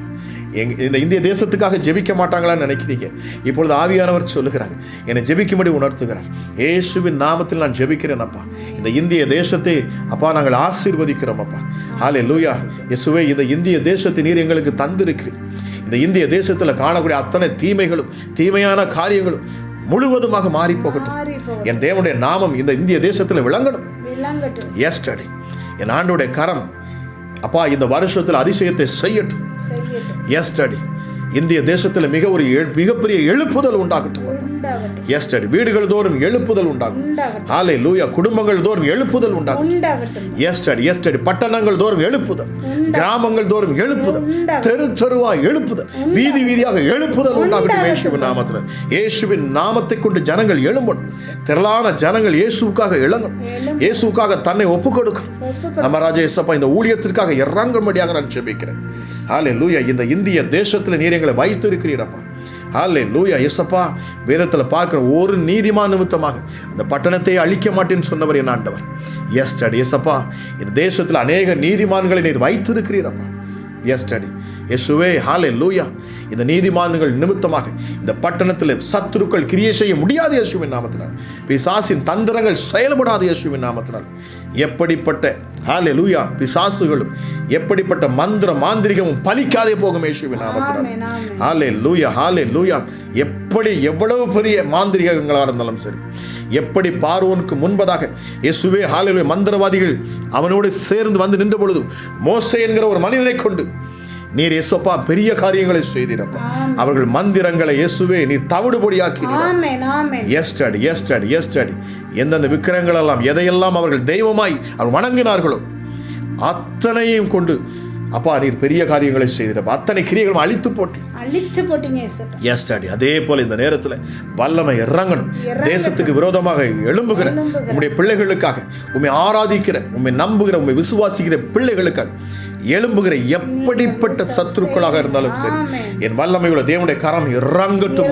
இந்த இந்திய தேசத்துக்காக ஜெபிக்க மாட்டாங்களான்னு நினைக்கிறீங்க. இப்பொழுது ஆவியானவர் சொல்லுகிறார், என்னை ஜெபிக்கும்படி உணர்த்துகிறார். இயேசுவின் நாமத்தில் நான் ஜெபிக்கிறேன் அப்பா. இந்த இந்திய தேசத்தை அப்பா நாங்கள் ஆசீர்வதிக்கிறோம் அப்பா. ஹல்லேலூயா இயேசுவே. இந்த இந்திய தேசத்தை நீர் எங்களுக்கு தந்திருக்கிறீர். இந்த இந்திய தேசத்தில் காணக்கூடிய அத்தனை தீமைகளும் தீமையான காரியங்களும் முழுவதுமாக மாறி போகட்டும். என் தேவனுடைய நாமம் இந்த இந்திய தேசத்தில் விளங்கணும். எஸ்டடி. என் ஆண்டோடைய கரம் அப்பா இந்த வருஷத்தில் அதிசயத்தை செய்யட்டும். எஸ்டடி. இந்திய தேசத்தில் மிகப்பெரிய எழுப்புதல் உண்டாகட்டும். Yes daddy. வீடுகள் தோறும் எழுப்புதல் உண்டாகும். ஹல்லேலூயா. குடும்பங்கள் தோறும் எழுப்புதல் உண்டாகும். S daddy, yes daddy. பட்டணங்கள் தோறும் எழுப்புதல், கிராமங்கள் தோறும் எழுப்புதல், தெரு தெருவாய் எழுப்புதல், வீதி வீதியாக எழுப்புதல் உண்டாகட்டும் இயேசுவின் நாமத்தில். இயேசுவின் நாமத்தை கொண்டு ஜனங்கள் எழும்பணும். திரளான ஜனங்கள் இயேசுவுக்காக எழுங்கணும். இயேசுவுக்காக தன்னை ஒப்பு கொடுக்கணும். நம்ம ராஜா இயேசப்பா இந்த ஊழியத்திற்காக இறங்கும்படியாக நான் ஜெபிக்கிறேன். ஹல்லேலூயா. இந்த இந்திய தேசத்தில் நீர் எங்களை வைத்து இருக்கிறீரப்பா. ஹல்லேலூயா. இயேசப்பா வேதத்தில் பார்க்கிற ஒரு நீதிமான் நிமித்தமாக அந்த பட்டணத்தை அழிக்க மாட்டேன்னு சொன்னவர் என் ஆண்டவர். Yes daddy. இயேசப்பா இந்த தேசத்தில் அநேக நீதிமான்களை நீர் வைத்து இருக்கிறீரப்பா. Yes daddy. இயேசுவே ஹல்லேலூயா. இந்த நீதிமான்கள் நிமித்தமாக இந்த பட்டணத்தில் சத்துருக்கள் கிரியை செய்ய முடியாது இயேசுவின் நாமத்தினால். பிசாசின் தந்திரங்கள் செயல்படாது இயேசுவின் நாமத்தினால். எப்படிப்பட்ட ஹல்லேலூயா பிசாசுகளும் எப்படிப்பட்ட மந்திர மாந்திரிகமும் பலிக்காதே போகும் இயேசுவின் நாமத்தினால். ஹல்லேலூயா, ஹல்லேலூயா. எப்படி எவ்வளவு பெரிய மாந்திரிகங்களாக இருந்தாலும் சரி, எப்படி பார்வோனுக்கு முன்பதாக இயேசுவே ஹல்லேலூயா மந்திரவாதிகள் அவனோடு சேர்ந்து வந்து நின்ற பொழுதும் மோசே என்கிற ஒரு மனிதனை கொண்டு நீர் இயேசுப்பா பெரிய காரியங்களை செய்தீரப்பா. அவர்கள் மந்திரங்களை இயேசுவே நீர் தவிடுபடியாக்கினீர். Yes daddy, yes daddy, yes daddy. எந்தெந்த விக்கிரங்கள் எல்லாம் எதையெல்லாம் அவர்கள் தெய்வமாய் அவர் வணங்கினார்களோ அத்தனையும் கொண்டு அப்பா நீர் பெரிய காரியங்களை செய்தீரப்பா. அத்தனை கிரியைகளும் அழித்து போட்டீங்க. Yes daddy. அதே போல இந்த நேரத்தில் வல்லமை இறங்கணும். தேசத்துக்கு விரோதமாக எழும்புகிற உம்முடைய பிள்ளைகளுக்காக, உம்மை ஆராதிக்கிற, உம்மை நம்புகிற, உம்மை விசுவாசிக்கிற பிள்ளைகளுக்காக எழும்புகிற எப்படிப்பட்ட சத்துருக்களாக இருந்தாலும் சரி, என் வல்லமையுள்ள தேவனுடைய கரம் இறங்கட்டும்.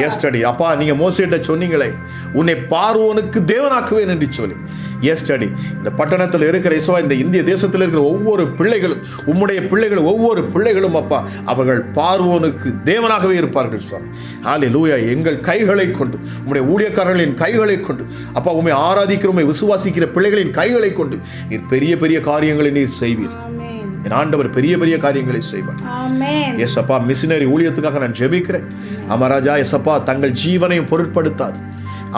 Yes daddy. அப்பா நீங்க மோசேட்ட சொன்னீங்களே உன்னை பார்வோனுக்கு தேவனாக்குவேன் என்று சொல்லி. Yes daddy. இந்த பட்டணத்தில் இருக்கிற இயேசுவா இந்த இந்திய தேசத்தில் இருக்கிற ஒவ்வொரு பிள்ளைகளும் உம்முடைய பிள்ளைகள் ஒவ்வொரு பிள்ளைகளும் அப்பா அவர்கள் பார்வோனுக்கு தேவனாகவே இருப்பார்கள் சுவாமி. ஹல்லேலூயா. எங்கள் கைகளை கொண்டு உம்முடைய ஊழியக்காரர்களின் கைகளை கொண்டு அப்பா உம்மை ஆராதிக்கிற உம்மை விசுவாசிக்கிற பிள்ளைகளின் கைகளை கொண்டு நீர் பெரிய பெரிய காரியங்களை நீர் செய்வீர். என் ஆண்டவர் பெரிய பெரிய காரியங்களை செய்வார். எஸ் அப்பா மிஷனரி ஊழியத்துக்காக நான் ஜெபிக்கிறேன். அமராஜா எஸ்அப்பா தங்கள் ஜீவனையும் பொருட்படுத்தாது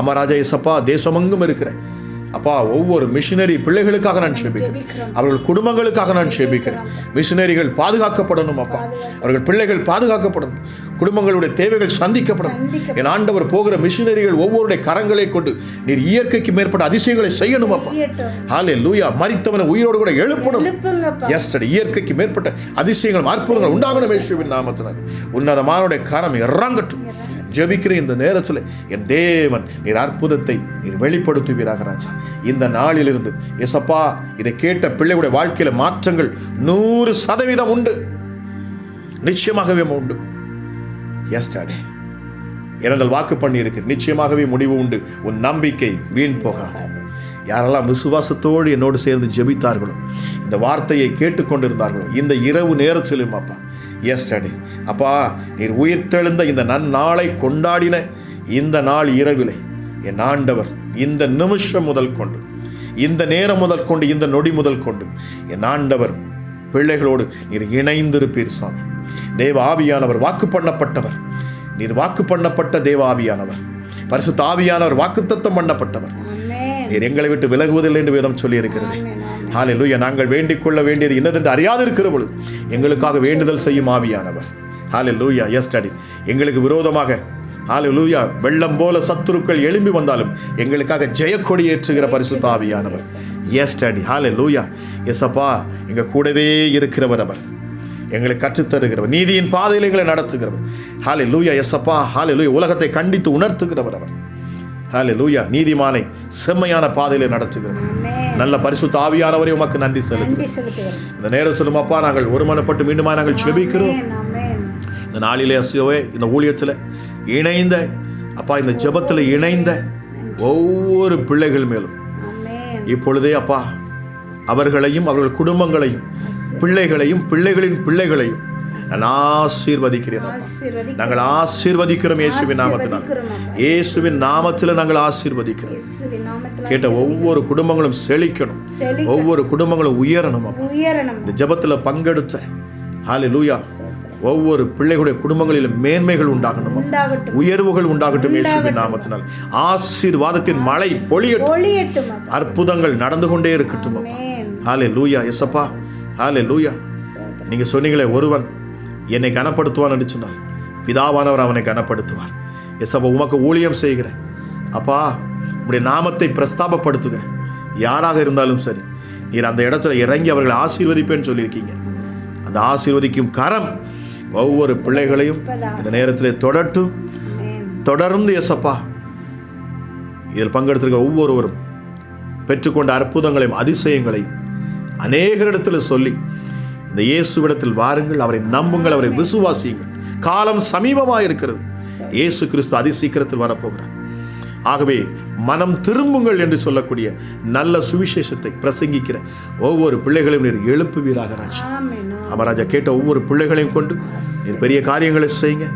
அமராஜா எஸ்அப்பா தேசமெங்கும் இருக்கிறேன் அப்பா ஒவ்வொரு மிஷனரி பிள்ளைகளுக்காக நான் ஜெபிக்கிறேன். அவர்கள் குடும்பங்களுக்காக நான் ஜெபிக்கிறேன். மிஷனரிகள் பாதுகாக்கப்படணும் அப்பா. அவர்கள் பிள்ளைகள் பாதுகாக்கப்படணும். குடும்பங்களுடைய தேவைகள் சந்திக்கப்படணும். என் ஆண்டவர் போகிற மிஷனரிகள் ஒவ்வொருடைய கரங்களை கொண்டு நீர் இயற்கைக்கு மேற்பட்ட அதிசயங்களை செய்யணும் அப்பா. ஹல்லேலூயா. மரித்தவனை உயிரோடு கூட எழுப்பணும். Yes daddy. இயற்கைக்கு மேற்பட்ட அதிசயங்கள் அற்புதங்கள் உண்டாகணும் இயேசுவின் நாமத்தினால். உன்னதமானுடைய கரம் இறங்கட்டும். ஜெபிக்கிற இந்த நேரத்தில் என் தேவன் நீர் அற்புதத்தை நீர் வெளிப்படுத்துவீராக ராஜா. இந்த நாளிலிருந்து எசப்பா இதை கேட்ட பிள்ளைகளுடைய வாழ்க்கையில மாற்றங்கள் 100% உண்டு. நிச்சயமாகவே உண்டு. Yes daddy. ஏனென்றால் வாக்கு பண்ணி இருக்கு. நிச்சயமாகவே முடிவு உண்டு. உன் நம்பிக்கை வீண் போகாது. யாரெல்லாம் விசுவாசத்தோடு என்னோடு சேர்ந்து ஜெபித்தார்களோ, இந்த வார்த்தையை கேட்டுக்கொண்டிருந்தார்களோ, இந்த இரவு நேரத்திலும் அப்பா எஸ் டாடி அப்பா நீர் உயிர்த்தெழுந்த இந்த நன்னாளை கொண்டாடின இந்த நாள் இரவிலே என் ஆண்டவர் இந்த நிமிஷம் முதல் கொண்டு, இந்த நேரம் முதல் கொண்டு, இந்த நொடி முதல் கொண்டு என் ஆண்டவர் பிள்ளைகளோடு நீர் இணைந்திருப்பீர் சாமி. தேவ ஆவியானவர் வாக்கு பண்ணப்பட்டவர். நீர் வாக்கு பண்ணப்பட்ட தேவ ஆவியானவர், பரிசுத்த ஆவியானவர் வாக்குத்தத்தம் பண்ணப்பட்டவர். நீர் எங்களை விட்டு விலகுவதில்லை என்று வேதம் சொல்லி இருக்கிறது. ஹல்லேலூயா. நாங்கள் வேண்டிக் கொள்ள வேண்டியது என்னதென்று அறியாதிருக்கிற பொழுது எங்களுக்காக வேண்டுதல் செய்யும் ஆவியானவர். ஹல்லேலூயா. Yes daddy. எங்களுக்கு விரோதமாக ஹல்லேலூயா வெள்ளம் போல சத்துருக்கள் எழும்பி வந்தாலும் எங்களுக்காக ஜெயக்கொடி ஏற்றுகிற பரிசுத்த ஆவியானவர். Yes daddy. ஹல்லேலூயா. எஸ் அப்பா எங்க கூடவே இருக்கிறவர். அவர் எங்களை கற்றுத்தருகிறவர். நீதியின் பாதையில் எங்களை நடத்துகிறவர். ஹல்லேலூயா. எஸ் அப்பா ஹல்லேலூயா. உலகத்தை கண்டித்து உணர்த்துகிறவர் அவர். ஹல்லேலூயா. நீதிமானை செம்மையான பாதையிலே நடத்துகிறவர் நல்ல பரிசுத்த ஆவியானவரே உமக்கு நன்றி செலுத்துகிறோம். இந்த நேரம் சொல்லும் அப்பா நாங்கள் ஒருமனப்பட்டு மீண்டுமா நாங்கள் ஜெபிக்கிறோம். இந்த நாளிலே அசியோவே இந்த ஊழியத்தில் இணைந்த அப்பா இந்த ஜெபத்தில் இணைந்த ஒவ்வொரு பிள்ளைகள் மேலும் இப்பொழுதே அப்பா அவர்களையும் அவர்கள் குடும்பங்களையும் பிள்ளைகளையும் பிள்ளைகளின் பிள்ளைகளையும் நான் ஆசீர்வதிக்கிறேன். நாங்கள் ஆசீர்வதிக்கிறோம் இயேசுவின் நாமத்தினால். இயேசுவின் நாமத்தில் நாங்கள் ஆசீர்வதிக்கிறோம். கேட்ட ஒவ்வொரு குடும்பங்களும் செழிக்கணும், ஒவ்வொரு குடும்பங்களும் உயரணும். இந்த ஜெபத்தில் பங்கெடுத்த ஹல்லேலூயா ஒவ்வொரு பிள்ளைகளுடைய குடும்பங்களிலும் மேன்மைகள் உண்டாகணும், உயர்வுகள் உண்டாகட்டும் இயேசுவின் நாமத்தினால். ஆசீர்வாதத்தின் மழை பொழியட்டும், அற்புதங்கள் நடந்து கொண்டே இருக்கட்டும். ஹல்லேலூயா. எஸ்அப்பா ஹல்லேலூயா. நீங்க சொன்னீங்களே ஒருவன் என்னை கனப்படுத்துவான் என்று சொன்னால் பிதாவானவர் அவனை கனப்படுத்துவார். எசப்பா உமக்கு ஊழியம் செய்கிறேன் அப்பா, உடைய நாமத்தை பிரஸ்தாபப்படுத்துகிறேன். யாராக இருந்தாலும் சரி, நீர் அந்த இடத்துல இறங்கி அவர்களை ஆசீர்வதிப்பேன்னு சொல்லியிருக்கீங்க. அந்த ஆசீர்வதிக்கும் கரம் ஒவ்வொரு பிள்ளைகளையும் இந்த நேரத்தில் தொடட்டும். தொடர்ந்து எசப்பா இதில் பங்கெடுத்திருக்க ஒவ்வொருவரும் பெற்றுக்கொண்ட அற்புதங்களையும் அதிசயங்களையும் அநேகரிடத்தில் சொல்லி, இந்த இயேசுவிடத்தில் வாருங்கள், அவரை நம்புங்கள், அவரை விசுவாசியுங்கள். காலம் சமீபமாக இருக்கிறது. இயேசு கிறிஸ்து அதிசீக்கிரத்தில் வரப்போகிறார். ஆகவே மனம் திரும்புங்கள் என்று சொல்லக்கூடிய நல்ல சுவிசேஷத்தை பிரசங்கிக்கிற ஒவ்வொரு பிள்ளைகளையும் நீர் எழுப்புவீராக ராஜா. அமராஜா, கேட்ட ஒவ்வொரு பிள்ளைகளையும் கொண்டு நீர் பெரிய காரியங்களை செய்யுங்க.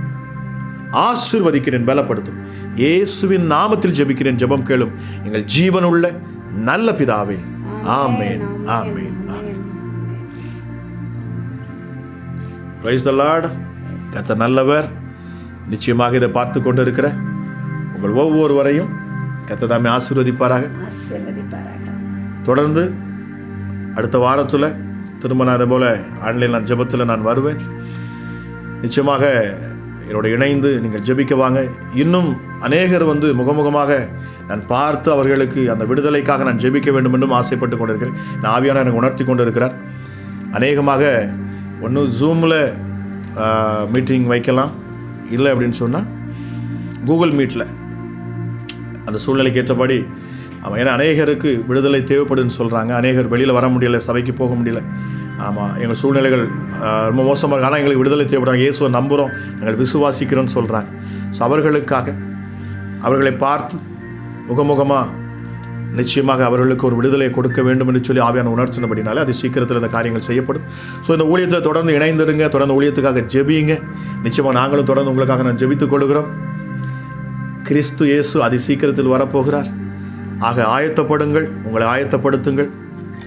ஆசீர்வதிக்கிறேன், பலப்படுத்தும். இயேசுவின் நாமத்தில் ஜெபிக்கிறேன். ஜெபம் கேளும் எங்கள் ஜீவனுள்ள நல்ல பிதாவே. ஆமென், ஆமென், ஆமென். Praise the Lord. கர்த்தர் நல்லவர். நிச்சயமாக இதை பார்த்து கொண்டு இருக்கிற உங்கள் ஒவ்வொருவரையும் கர்த்தர் தாமே ஆசீர்வதிப்பாராக. தொடர்ந்து அடுத்த வாரத்தில் திரும்ப நான் அதே போல் ஆன்லைன் ஜெபத்தில் நான் வருவேன். நிச்சயமாக என்னோட இணைந்து நீங்கள் ஜெபிக்க வாங்க. இன்னும் அநேகர் முகமுகமாக நான் பார்த்து அவர்களுக்கு அந்த விடுதலைக்காக நான் ஜெபிக்க வேண்டும் என்றும் ஆசைப்பட்டு கொண்டிருக்கிறேன். நான் ஆவியான எனக்கு உணர்த்தி கொண்டு இருக்கிறார். அநேகமாக ஒன்று ஜூமில் மீட்டிங் வைக்கலாம், இல்லை அப்படின்னு சொன்னால் கூகுள் மீட்டில் அந்த சூழ்நிலைக்கு ஏற்றபடி ஆமாம். ஏன்னா அநேகருக்கு விடுதலை தேவைப்படுதுன்னு சொல்கிறாங்க. அநேகர் வெளியில் வர முடியல, சபைக்கு போக முடியல. ஆமாம், எங்கள் சூழ்நிலைகள் ரொம்ப மோசமாக இருக்குது. ஆனால் எங்களுக்கு விடுதலை தேவைப்படுறாங்க. இயேசுவை நம்புகிறோம், நாங்கள் விசுவாசிக்கிறோன்னு சொல்கிறாங்க. ஸோ அவர்களுக்காக அவர்களை பார்த்து முகமுகமாக நிச்சயமாக அவர்களுக்கு ஒரு விடுதலை கொடுக்க வேண்டும் என்று சொல்லி ஆவியான உணர்த்தினபடினாலே அது சீக்கிரத்தில் இந்த காரியங்கள் செய்யப்படும். ஸோ இந்த ஊழியத்தில் தொடர்ந்து இணைந்திருங்க, தொடர்ந்து ஊழியத்துக்காக ஜெபியுங்க. நிச்சயமாக நாங்களும் தொடர்ந்து உங்களுக்காக நான் ஜெபித்துக் கொள்கிறோம். கிறிஸ்து இயேசு அதி சீக்கிரத்தில் வரப்போகிறார். ஆக ஆயத்தப்படுங்கள், உங்களை ஆயத்தப்படுத்துங்கள்.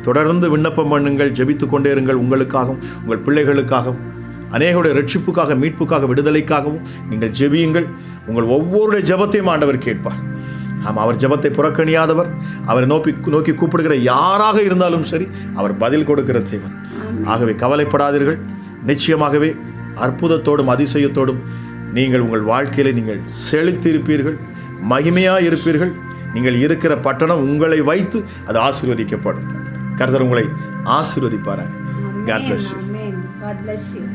தொடர்ந்து விண்ணப்பம் பண்ணுங்கள், ஜெபித்து கொண்டே இருங்கள். உங்களுக்காகவும் உங்கள் பிள்ளைகளுக்காகவும் அநேகருடைய ரட்சிப்புக்காக, மீட்புக்காக, விடுதலைக்காகவும் நீங்கள் ஜெபியுங்கள். உங்கள் ஒவ்வொருடைய ஜெபத்தையும் ஆண்டவர் கேட்பார். ஆமாம், அவர் ஜெபத்தை புறக்கணியாதவர். அவரை நோக்கி கூப்பிடுகிற யாராக இருந்தாலும் சரி, அவர் பதில் கொடுக்கிற தேவன். ஆகவே கவலைப்படாதீர்கள். நிச்சயமாகவே அற்புதத்தோடும் அதிசயத்தோடும் நீங்கள் உங்கள் வாழ்க்கையில் நீங்கள் செழித்திருப்பீர்கள், மகிமையாக இருப்பீர்கள். நீங்கள் இருக்கிற பட்டணம் உங்களை வைத்து அது ஆசீர்வதிக்கப்படும். கர்த்தர் உங்களை ஆசீர்வதிப்பாராக. God bless you.